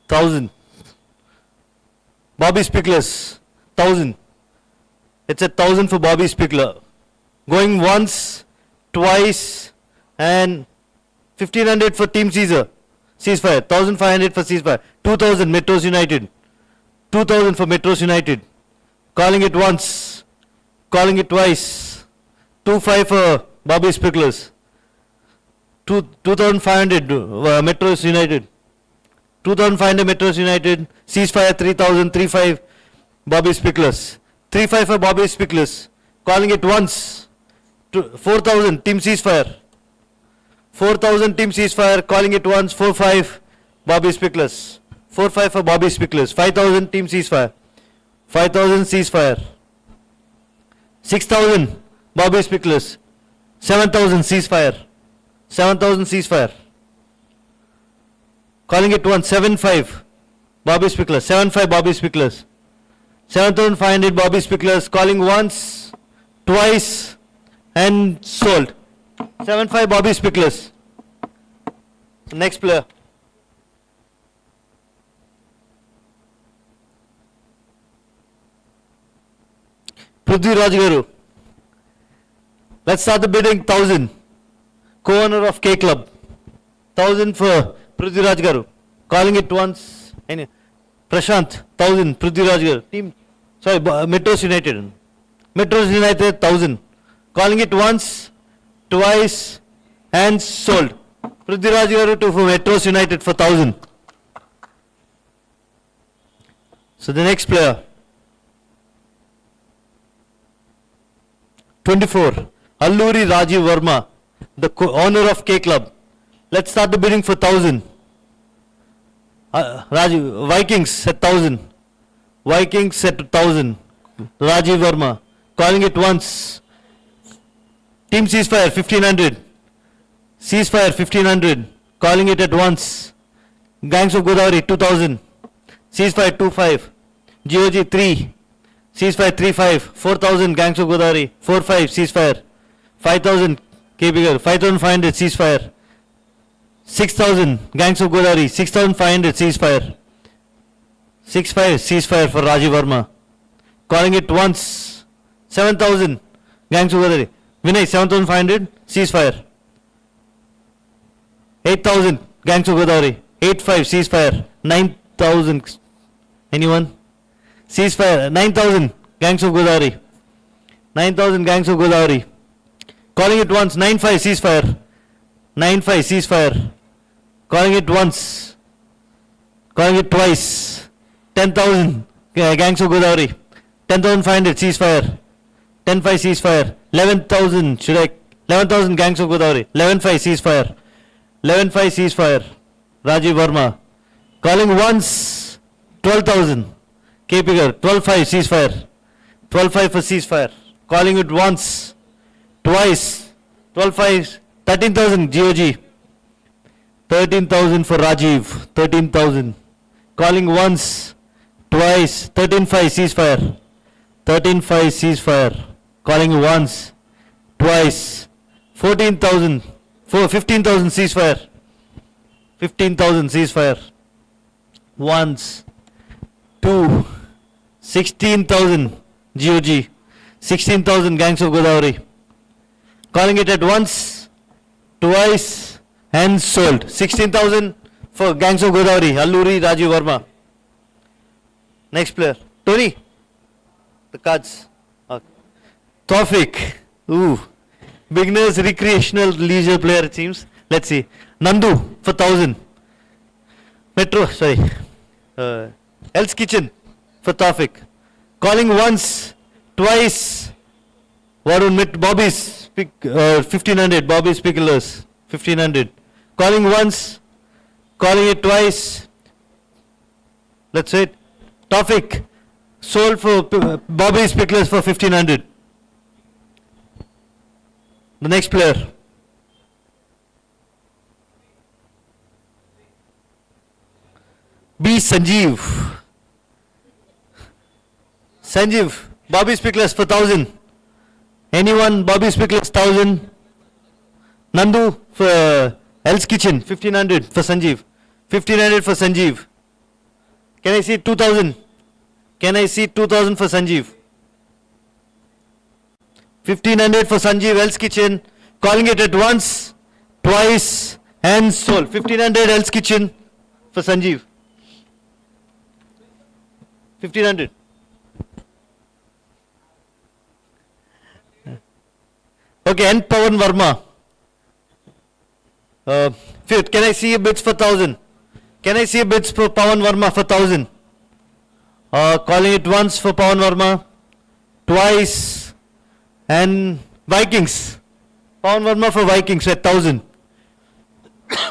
Speaker 2: 1,000. Bobby Spicklers, 1,000. It's at 1,000 for Bobby Spickler. Going once, twice, and 1,500 for Team Caesar. Ceasefire. 1,500 for ceasefire. 2,000 Metros United. 2,000 for Metros United. Calling it once. Calling it twice. 2,500 for Bobby Spicklers. 2,500 Metros United. 2,500 Metros United. Ceasefire 3,000. 3,500 Bobby Spicklers. 3,500 for Bobby Spicklers. Calling it once. 4,000 Team Ceasefire. 4,000 Team Ceasefire. Calling it once. 4,500 Bobby Spicklers. 4,500 for Bobby Spicklers. 5,000 Team Ceasefire. 5,000 Ceasefire. 6,000 Bobby Spicklers. 7,000 Ceasefire. 7,000 Ceasefire. Calling it once. 7,500 Bobby Spicklers. 7,500 Bobby Spicklers. 7,500 Bobby Spicklers. Calling once, twice, and sold. 7,500 Bobby Spicklers. Next player. Prithvi Raj Garu. Let's start the bidding. 1,000. Co-owner of K Club. 1,000 for Prithvi Raj Garu. Calling it once. Prashant. 1,000 Prithvi Raj Garu. Team. Sorry, Metros United. Metros United 1,000 Calling it once, twice, and sold. Prithviraj Garu to Metros United for 1,000. So the next player, 24, Alluri Rajiv Verma, the owner of K Club. Let's start the bidding for 1,000. Rajiv, Vikings at 1,000. Vikings at 1,000. Rajiv Verma, calling it once. Team Ceasefire 1,500. Ceasefire 1,500, calling it at once. Gangs of Godavari 2,000. Ceasefire 2,500. GOG 3. Ceasefire 3,500. 4,000 Gangs of Godavari. 4,500 ceasefire. 5,000 KBGR. 5,500 ceasefire. 6,000 Gangs of Godavari. 6,500 ceasefire. 6,500 ceasefire for Rajiv Verma. Calling it once. 7,000 Gangs of Godavari. Vinay 7,500 ceasefire. 8,000 Gangs of Godavari. 8,500 ceasefire. 9,000 anyone? Ceasefire. 9,000 Gangs of Godavari. 9,000 Gangs of Godavari. Calling it once. 9,500 ceasefire. 9,500 ceasefire. Calling it once. Calling it twice. 10,000 Gangs of Godavari. 10,500 ceasefire. 10,500 ceasefire. 11,000 should I? 11,000 Gangs of Godavari. 11,500 ceasefire. 11,500 ceasefire. Rajiv Verma. Calling once. 12,000. KPGR. 12,500 ceasefire. 12,500 for ceasefire. Calling it once. Twice. 12,500. 13,000 GOG. 13,000 for Rajiv. 13,000. Calling once. Twice. 13,500 ceasefire. 13,500 ceasefire. Calling once. Twice. 14,000. 15,000 ceasefire. 15,000 ceasefire. Once. Two. 16,000 GOG. 16,000 Gangs of Godavari. Calling it at once, twice, and sold. 16,000 for Gangs of Godavari. Alluri Rajiv Verma. Next player. Tony. The cards. Okay. Tawfiq. Ooh. Beginners recreational leisure player it seems. Let's see. Nandu for 1,000. Metro, sorry. Else Kitchen for Tawfiq. Calling once, twice. Varun Mit Bobby's 1,500. Bobby's Picklers 1,500. Calling once, calling it twice. Let's say it. Tawfiq sold for Bobby's Picklers for 1,500. The next player. B. Sanjeev. Sanjeev, Bobby's Picklers for 1,000. Anyone, Bobby's Picklers 1,000. Nandu for Else Kitchen, 1,500 for Sanjeev. 1,500 for Sanjeev. Can I see 2,000? Can I see 2,000 for Sanjeev? 1,500 for Sanjeev, Else Kitchen. Calling it at once, twice, and sold. 1,500 Else Kitchen for Sanjeev. 1,500. Okay, and Pawan Verma. Fifth, can I see a bids for 1,000? Can I see a bids for Pawan Verma for 1,000? Calling it once for Pawan Verma, twice, and Vikings. Pawan Verma for Vikings at 1,000.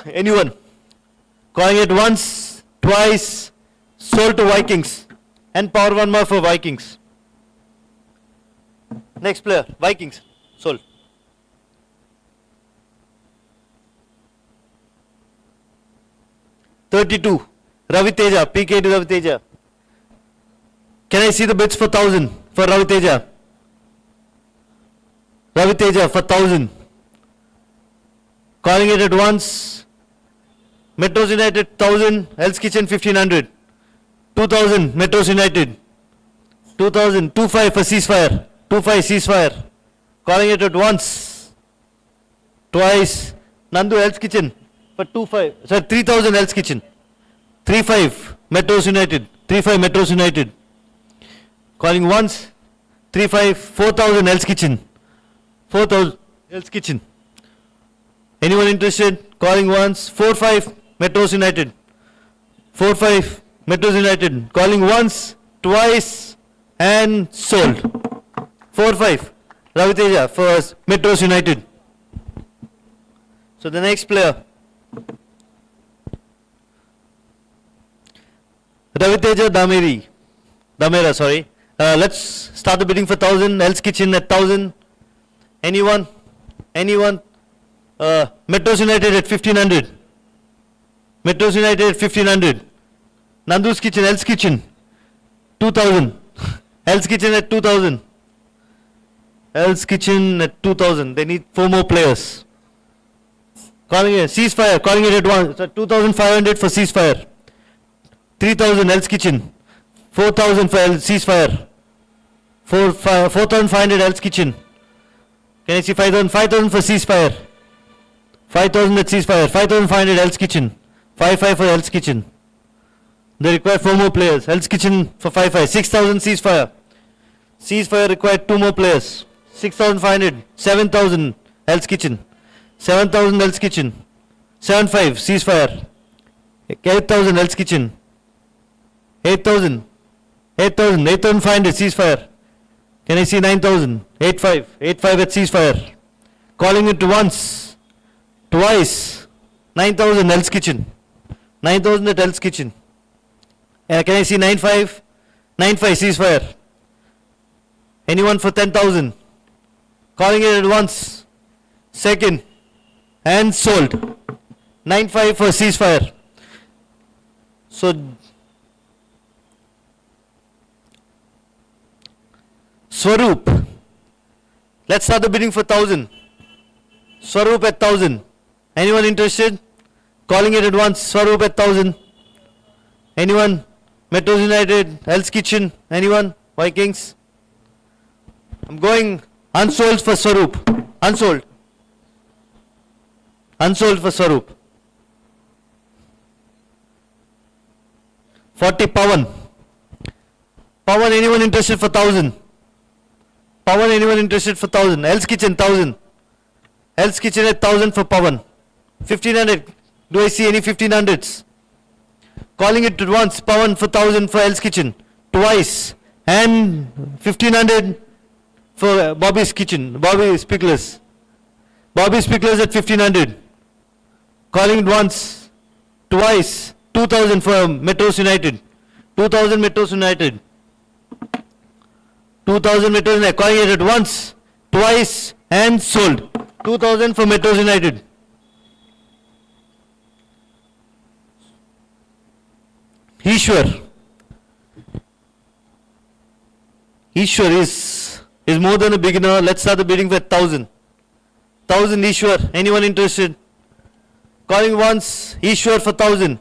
Speaker 2: Anyone? Calling it once, twice, sold to Vikings. And Pawan Verma for Vikings. Next player, Vikings, sold. $32, Ravi Teja, PK to Ravi Teja. Can I see the bids for 1,000 for Ravi Teja? Ravi Teja for 1,000. Calling it at once. Metros United 1,000, Hell's Kitchen 1,500. 2,000 Metros United. 2,000, 2,500 for ceasefire. 2,500 ceasefire. Calling it at once. Twice. Nandu Hell's Kitchen for 2,500. Sir, 3,000 Hell's Kitchen. 3,500 Metros United. 3,500 Metros United. Calling once. 3,500, 4,000 Hell's Kitchen 4,000 Hell's Kitchen. Anyone interested? Calling once. 4-5 Metros United. 4-5 Metros United. Calling once, twice, and sold. 4-5 Raviteja for Metros United. So the next player. Raviteja Damera, sorry. Let's start the bidding for 1,000. Hell's Kitchen at 1,000. Anyone? Metros United at 1,500. Metros United at 1,500. Nandu's Kitchen, Hell's Kitchen, 2,000. Hell's Kitchen at 2,000. Hell's Kitchen at 2,000. They need 4 more players. Calling it ceasefire. Calling it at once. 2,500 for ceasefire. 3,000 Hell's Kitchen. 4,000 for ceasefire. 4,500 Hell's Kitchen. Can I see 5,000? 5,000 for ceasefire. 5,000 at ceasefire. 5,500 Hell's Kitchen. 5,500 for Hell's Kitchen. They require 4 more players. Hell's Kitchen for 5,500. 6,000 ceasefire. Ceasefire required 2 more players. 6,500. 7,000 Hell's Kitchen. 7,000 Hell's Kitchen. 7,500 ceasefire. 8,000 Hell's Kitchen. 8,000. 8,000. 8,500 ceasefire. Can I see 9,000? 8,500. 8,500 at ceasefire. Calling it once, twice. 9,000 Hell's Kitchen. 9,000 at Hell's Kitchen. Can I see 9,500? 9,500 ceasefire. Anyone for 10,000? Calling it at once, second, and sold. 9,500 for ceasefire. So Swaroop. Let's start the bidding for 1,000. Swaroop at 1,000. Anyone interested? Calling it at once. Swaroop at 1,000. Anyone? Metros United, Hell's Kitchen. Anyone? Vikings. I'm going unsold for Swaroop. Unsold. Unsold for Swaroop. 40 Pawan. Pawan, anyone interested for 1,000? Pawan, anyone interested for 1,000? Hell's Kitchen, 1,000. Hell's Kitchen at 1,000 for Pawan. 1,500. Do I see any 1,500s? Calling it at once. Pawan for 1,000 for Hell's Kitchen. Twice. And 1,500 for Bobby's Kitchen. Bobby's Picklers. Bobby's Picklers at 1,500. Calling it once. Twice. 2,000 for Metros United. 2,000 Metros United. 2,000 Metros United. Calling it at once, twice, and sold. 2,000 for Metros United. Ishwar. Ishwar is more than a beginner. Let's start the bidding for 1,000. 1,000 Ishwar. Anyone interested? Calling once, Ishwar for 1,000.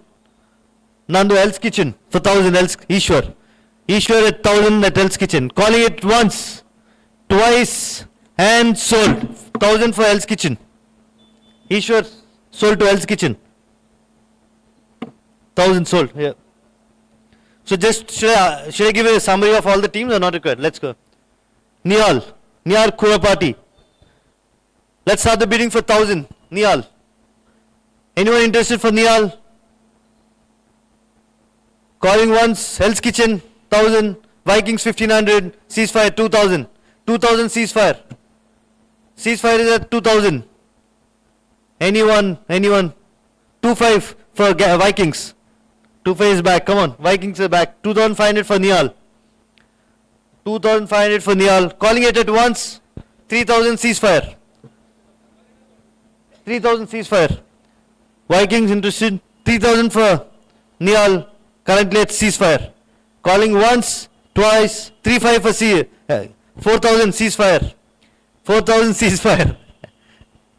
Speaker 2: Nandu Hell's Kitchen for 1,000 Ishwar. Ishwar at 1,000 at Hell's Kitchen. Calling it once, twice, and sold. 1,000 for Hell's Kitchen. Ishwar sold to Hell's Kitchen. 1,000 sold. Yeah. So just should I give a summary of all the teams or not required? Let's go. Niyar Kurapati. Let's start the bidding for 1,000. Niyar. Anyone interested for Niyar? Calling once, Hell's Kitchen, 1,000, Vikings 1,500, ceasefire 2,000. 2,000 ceasefire. Ceasefire is at 2,000. Anyone? 2,500 for Vikings. 2,500 is back, come on, Vikings are back. 2,500 for Niyal. 2,500 for Niyal. Calling it at once, 3,000 ceasefire. 3,000 ceasefire. Vikings interested, 3,000 for Niyal. Currently at ceasefire. Calling once, twice, 3,500 for 4,000 ceasefire. 4,000 ceasefire.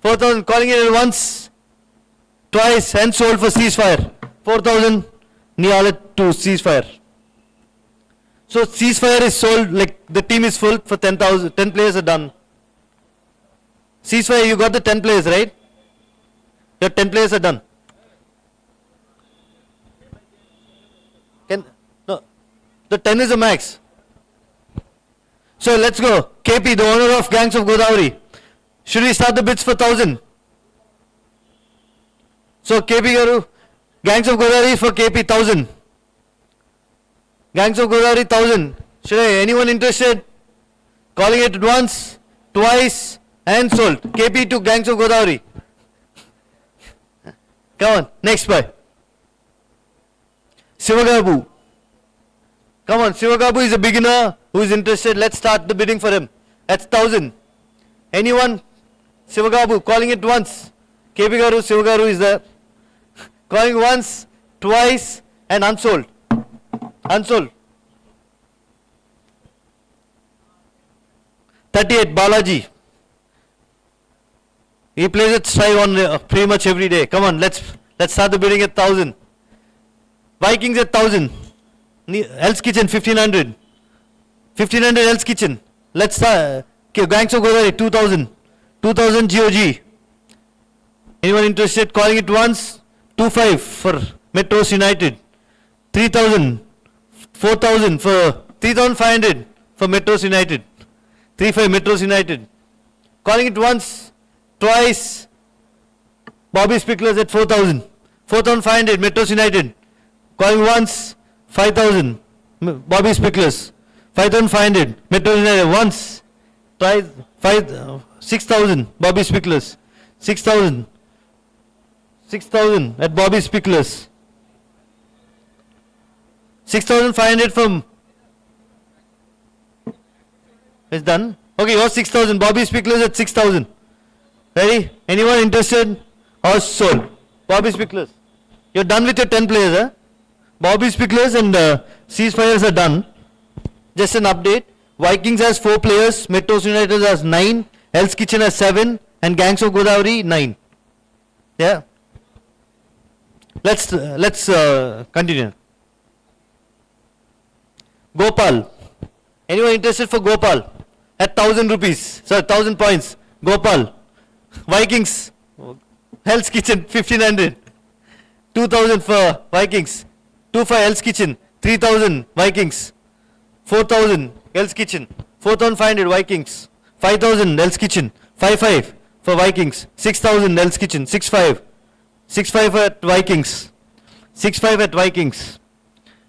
Speaker 2: 4,000 calling it at once, twice, and sold for ceasefire. 4,000 Nialet to ceasefire. So ceasefire is sold, like the team is full for 10,000. 10 players are done. Ceasefire, you got the 10 players, right? Your 10 players are done. No, the 10 is the max. So let's go. KP, the owner of Gangs of Godavari. Should we start the bids for 1,000? So KP Garu, Gangs of Godavari for KP 1,000. Gangs of Godavari 1,000. Should I, anyone interested? Calling it once, twice and sold. KP to Gangs of Godavari. Come on, next buy. Sivagabu. Come on, Sivagabu is a beginner who is interested. Let's start the bidding for him. That's 1,000. Anyone? Sivagabu, calling it once. KP Garu, Sivagaru is there. Calling once, twice and unsold. Unsold. 38, Balaji. He plays at Strive on pretty much every day. Come on, let's start the bidding at 1,000. Vikings at 1,000. Hell's Kitchen 1,500. 1,500 Hell's Kitchen. Let's start. Gangs of Godavari 2,000. 2,000 GOG. Anyone interested? Calling it once. 2,500 for Metros United. 3,000. 4,000 for 3,500 for Metros United. 3,500 Metros United. Calling it once, twice. Bobby Spicklers at 4,000. 4,500 Metros United. Calling once, 5,000 Bobby Spicklers. 5,500 Metros United. Once, twice, 6,000 Bobby Spicklers. 6,000. 6,000 at Bobby Spicklers. 6,500 from. It's done. Okay, yours 6,000. Bobby Spicklers at 6,000. Ready? Anyone interested? Or sold? Bobby Spicklers. You're done with your 10 players, huh? Bobby Spicklers and ceasefires are done. Just an update. Vikings has 4 players. Metros United has 9. Hell's Kitchen has 7. And Gangs of Godavari 9. Yeah. Let's continue. Gopal. Anyone interested for Gopal? At 1,000 rupees. Sorry, 1,000 points. Gopal. Vikings. Hell's Kitchen 1,500. 2,000 for Vikings. 2,500 Hell's Kitchen. 3,000 Vikings. 4,000 Hell's Kitchen. 4,500 Vikings. 5,000 Hell's Kitchen. 5,500 for Vikings. 6,000 Hell's Kitchen. 6,500. 6,500 at Vikings. 6,500 at Vikings.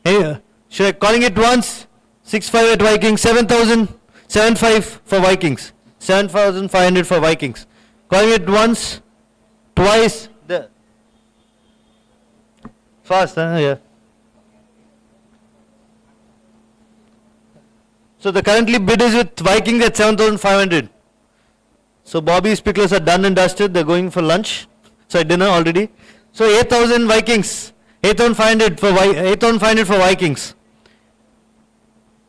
Speaker 2: Hey, should I calling it once? 6,500 at Vikings. 7,000. 7,500 for Vikings. 7,500 for Vikings. Calling it once, twice. Fast, huh? Yeah. So the currently bid is with Vikings at 7,500. So Bobby Spicklers are done and dusted. They're going for lunch. So dinner already. So 8,000 Vikings. 8,500 for 8,500 for Vikings.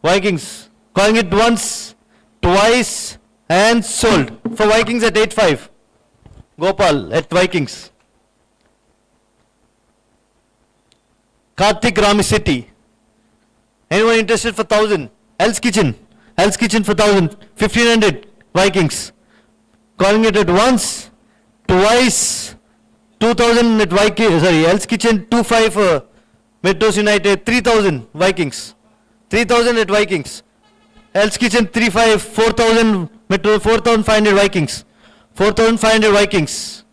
Speaker 2: Vikings. Calling it once, twice and sold. For Vikings at 8,500. Gopal at Vikings. Karthik Ramicity. Anyone interested for 1,000? Hell's Kitchen. Hell's Kitchen for 1,000. 1,500 Vikings. Calling it at once, twice, 2,000 at Vikings. Sorry, Hell's Kitchen 2,500 for Metros United. 3,000 Vikings. 3,000 at Vikings. Hell's Kitchen 3,500. 4,000 Metro. 4,500 Vikings. 4,500 Vikings.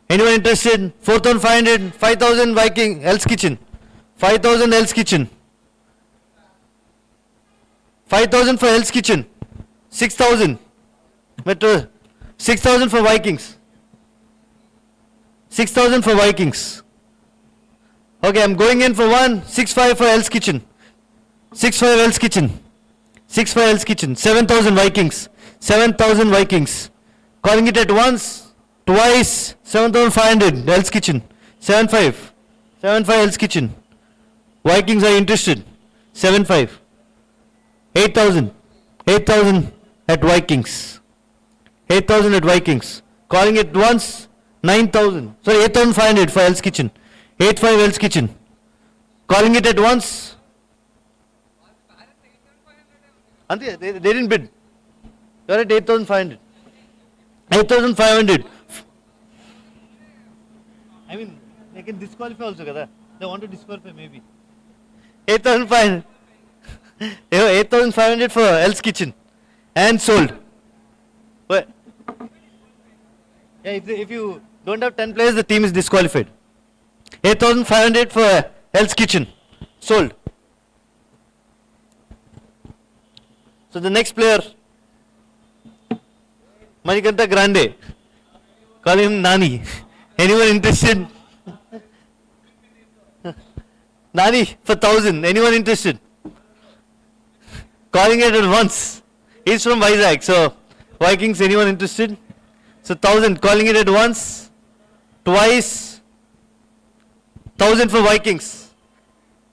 Speaker 2: Anyone interested? 4,500. 5,000 Viking. Hell's Kitchen. 5,000 Hell's Kitchen. 5,000 for Hell's Kitchen. 6,000 Metro. 6,000 for Vikings. 6,000 for Vikings. Okay, I'm going in for 1,6,500 for Hell's Kitchen. 6,500 Hell's Kitchen. 6,500 Hell's Kitchen. 7,000 Vikings. 7,000 Vikings. Calling it at once, twice. 7,500 Hell's Kitchen. 7,500. 7,500 Hell's Kitchen. Vikings are interested. 7,500. 8,000. 8,000 at Vikings. 8,000 at Vikings. Calling it once, 9,000. Sorry, 8,500 for Hell's Kitchen. 8,500 Hell's Kitchen. Calling it at once. Ante, they didn't bid. You're at 8,500. 8,500. I mean, they can disqualify also, kada? They want to disqualify maybe. 8,500. 8,500 for Hell's Kitchen. And sold. What? Yeah, if you don't have 10 players, the team is disqualified. 8,500 for Hell's Kitchen. Sold. So the next player, Manikanta Grande. Call him Nani. Anyone interested? Nani for 1,000. Anyone interested? Calling it at once. He's from Vizag. So Vikings, anyone interested? So 1,000. Calling it at once. Twice. 1,000 for Vikings.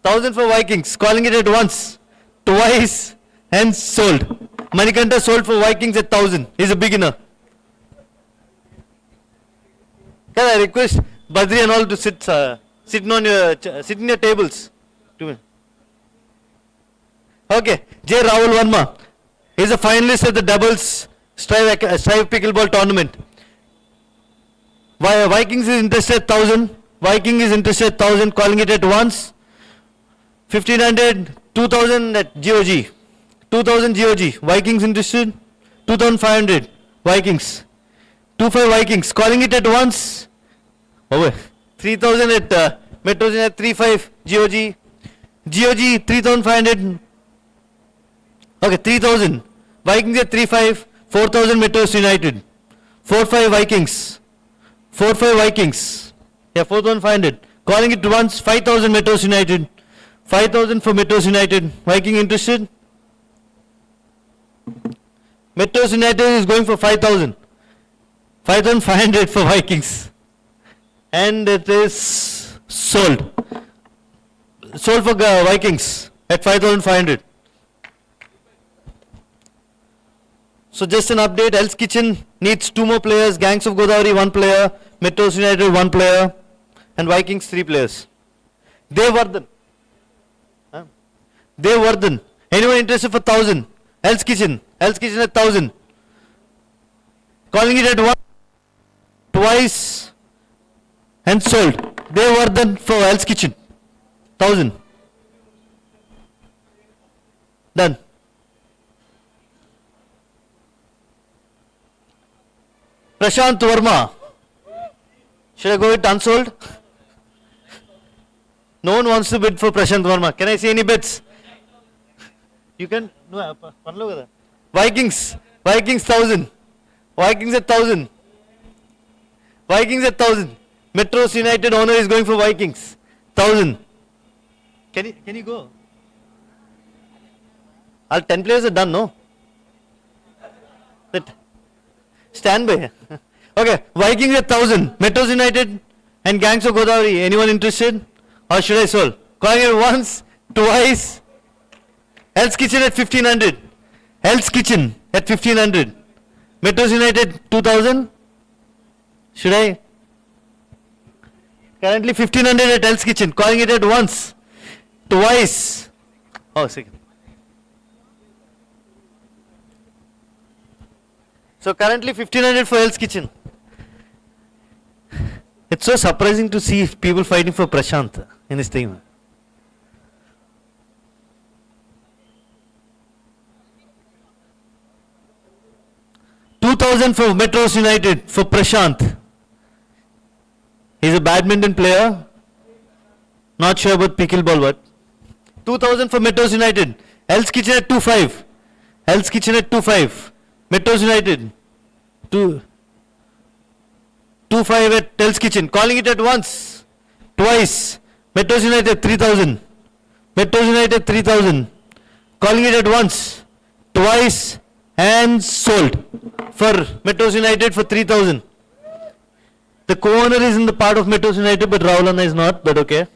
Speaker 2: 1,000 for Vikings. Calling it at once. Twice. And sold. Manikanta sold for Vikings at 1,000. He's a beginner. Can I request Badri and all to sit in your tables? 2 minutes. Okay, J. Rahul Verma. He's a finalist at the doubles Strive Pickleball tournament. Vikings is interested 1,000. Viking is interested 1,000. Calling it at once. 1,500, 2,000 at GOG. 2,000 GOG. Vikings interested. 2,500. Vikings. 2,500 Vikings. Calling it at once. Over. 3,000 at Metros at 3,500 GOG. GOG 3,500. Okay, 3,000. Vikings at 3,500. 4,000 Metros United. 4,500 Vikings. 4,500 Vikings. Yeah, 4,500. Calling it once. 5,000 Metros United. 5,000 for Metros United. Viking interested? Metros United is going for 5,000. 5,500 for Vikings. And it is sold. Sold for Vikings at 5,500. So just an update, Hell's Kitchen needs 2 more players, Gangs of Godavari 1 player, Metros United 1 player, and Vikings 3 players. Devardhan. Devardhan. Anyone interested for 1,000? Hell's Kitchen. Hell's Kitchen at 1,000. Calling it at 1, twice, and sold. Devardhan for Hell's Kitchen. 1,000. Done. Prashant Verma. Should I go with unsold? No one wants to bid for Prashant Verma. Can I see any bids? You can. No, Vikings. Vikings 1,000. Vikings at 1,000. Vikings at 1,000. Metros United owner is going for Vikings. 1,000. Can you go? All 10 players are done, no? Stand by. Okay, Vikings at 1,000. Metros United and Gangs of Godavari. Anyone interested? Or should I sold? Calling it once, twice. Hell's Kitchen at 1,500. Hell's Kitchen at 1,500. Metros United 2,000. Should I? Currently 1,500 at Hell's Kitchen. Calling it at once, twice. Oh, second. So currently 1,500 for Hell's Kitchen. It's so surprising to see people fighting for Prashant in this team. $2,000 for Metros United for Prashant. He's a badminton player. Not sure about pickleball, but 2,000 for Metros United. Hell's Kitchen at 2,500. Hell's Kitchen at 2,500. Metros United. 2,500 at Hell's Kitchen. Calling it at once, twice. Metros United 3,000. Metros United 3,000. Calling it at once, twice, and sold for Metros United for 3,000. The co-owner is in the part of Metros United, but Rahulana is not, but okay.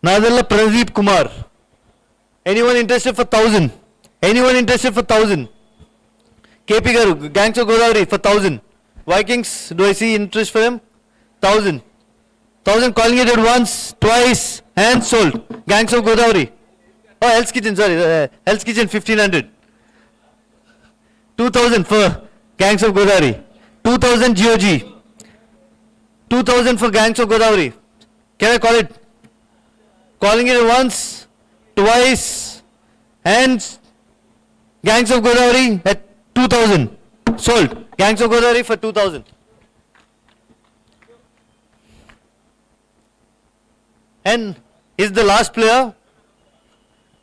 Speaker 2: Nadalla Pradeep Kumar. Anyone interested for 1,000? Anyone interested for 1,000? KP Garu, Gangs of Godavari for 1,000. Vikings, do I see interest for them? 1,000. 1,000 calling it at once, twice, and sold. Gangs of Godavari. Oh, Hell's Kitchen, sorry. Hell's Kitchen 1,500. 2,000 for Gangs of Godavari. 2,000 GOG. 2,000 for Gangs of Godavari. Can I call it? Calling it once, twice, and Gangs of Godavari at 2,000. Sold. Gangs of Godavari for 2000. And is the last player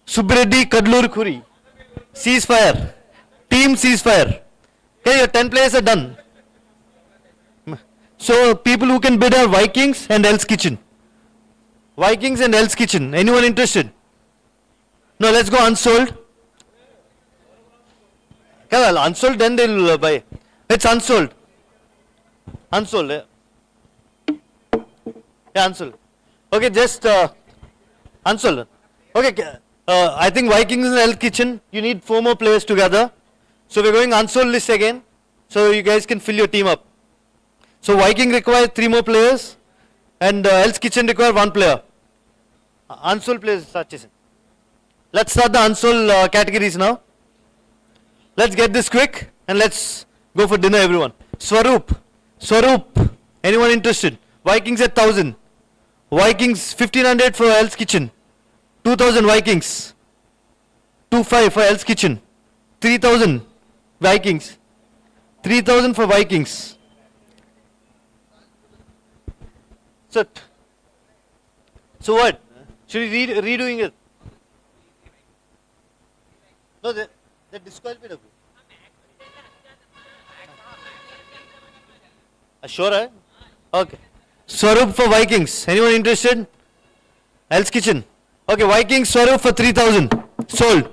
Speaker 2: Subreddy Kadlur Khuri. Ceasefire. Team ceasefire. Okay, your 10 players are done. So people who can bid are Vikings and Hell's Kitchen. Vikings and Hell's Kitchen. Anyone interested? No, let's go unsold. Okay, well, unsold, then they'll buy. It's unsold. Unsold. Yeah, unsold. Okay, just unsold. Okay, I think Vikings and Hell's Kitchen, you need 4 more players together. So we're going unsold list again. So you guys can fill your team up. So Viking requires 3 more players and Hell's Kitchen requires 1 player. Unsold players start chasing. Let's start the unsold categories now. Let's get this quick and let's go for dinner everyone. Swaroop. Anyone interested? Vikings at 1000. Vikings 1500 for Hell's Kitchen. 2000 Vikings. 25 for Hell's Kitchen. 3000 Vikings. 3000 for Vikings. So what? Should we redoing it? No, they disqualified. Sure, right? Okay. Swaroop for Vikings. Anyone interested? Hell's Kitchen. Okay, Vikings Swaroop for 3000. Sold.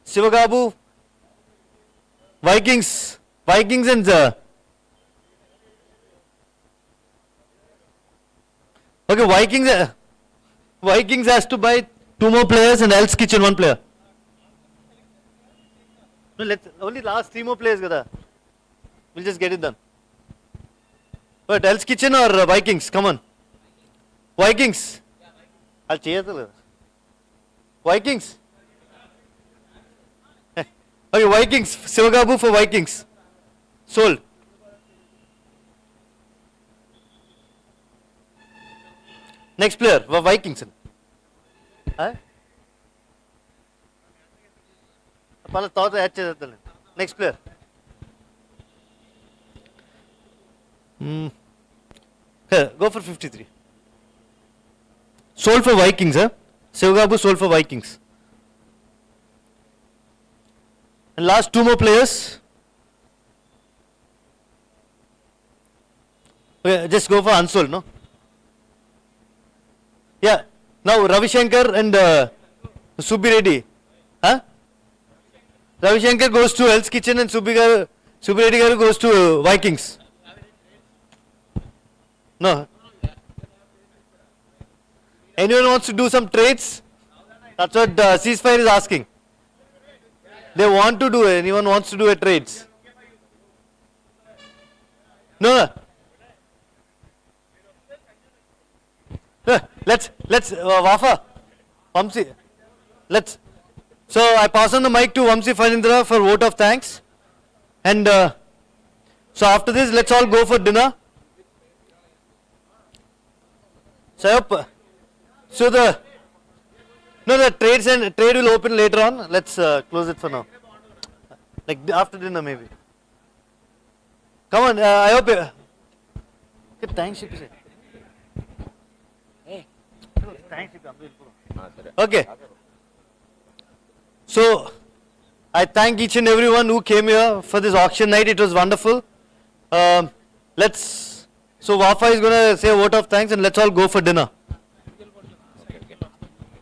Speaker 2: Sivagabu. Vikings and okay, Vikings has to buy 2 more players and Hell's Kitchen 1 player. No, let's only last 3 more players, Gada. We'll just get it done. But Hell's Kitchen or Vikings? Come on. Vikings. I'll change it. Vikings. Okay, Vikings. Sivagabu for Vikings. Sold. Next player, Vikings. Huh? Next player. Go for 53. Sold for Vikings, huh? Sivagabu sold for Vikings. And last 2 more players. Okay, just go for unsold, no? Yeah. Now Ravi Shankar and Subbi Reddy. Huh? Ravi Shankar goes to Hell's Kitchen and Subbi Reddy goes to Vikings. No. Anyone wants to do some trades? That's what Ceasefire is asking. They want to do it. Anyone wants to do a trades? No. Let's Wafa, Vamsi. So I pass on the mic to Vamsi Fanindra for vote of thanks. And so after this, let's all go for dinner. So the trade will open later on. Let's close it for now. Like after dinner maybe. Come on, I hope you. Thanks, Hey. Thanks, okay. So I thank each and everyone who came here for this auction night. It was wonderful. So Wafa is going to say a vote of thanks and let's all go for dinner.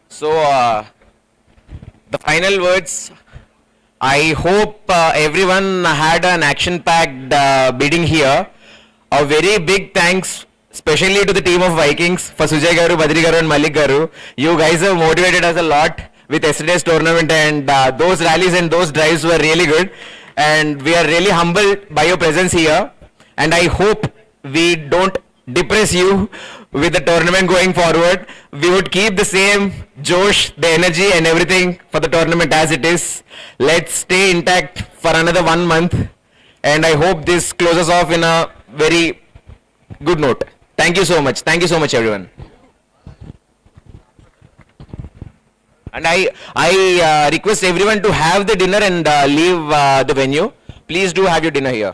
Speaker 1: So, the final words, I hope everyone had an action-packed bidding here. A very big thanks, especially to the team of Vikings, for Sujay Garu, Badri Garu and Malik Garu. You guys have motivated us a lot with yesterday's tournament, and those rallies and those drives were really good. And we are really humbled by your presence here. And I hope we don't depress you with the tournament going forward. We would keep the same Josh, the energy and everything for the tournament as it is. Let's stay intact for another 1 month. And I hope this closes off in a very good note. Thank you so much. Thank you so much, everyone. And I request everyone to have the dinner and leave the venue. Please do have your dinner here.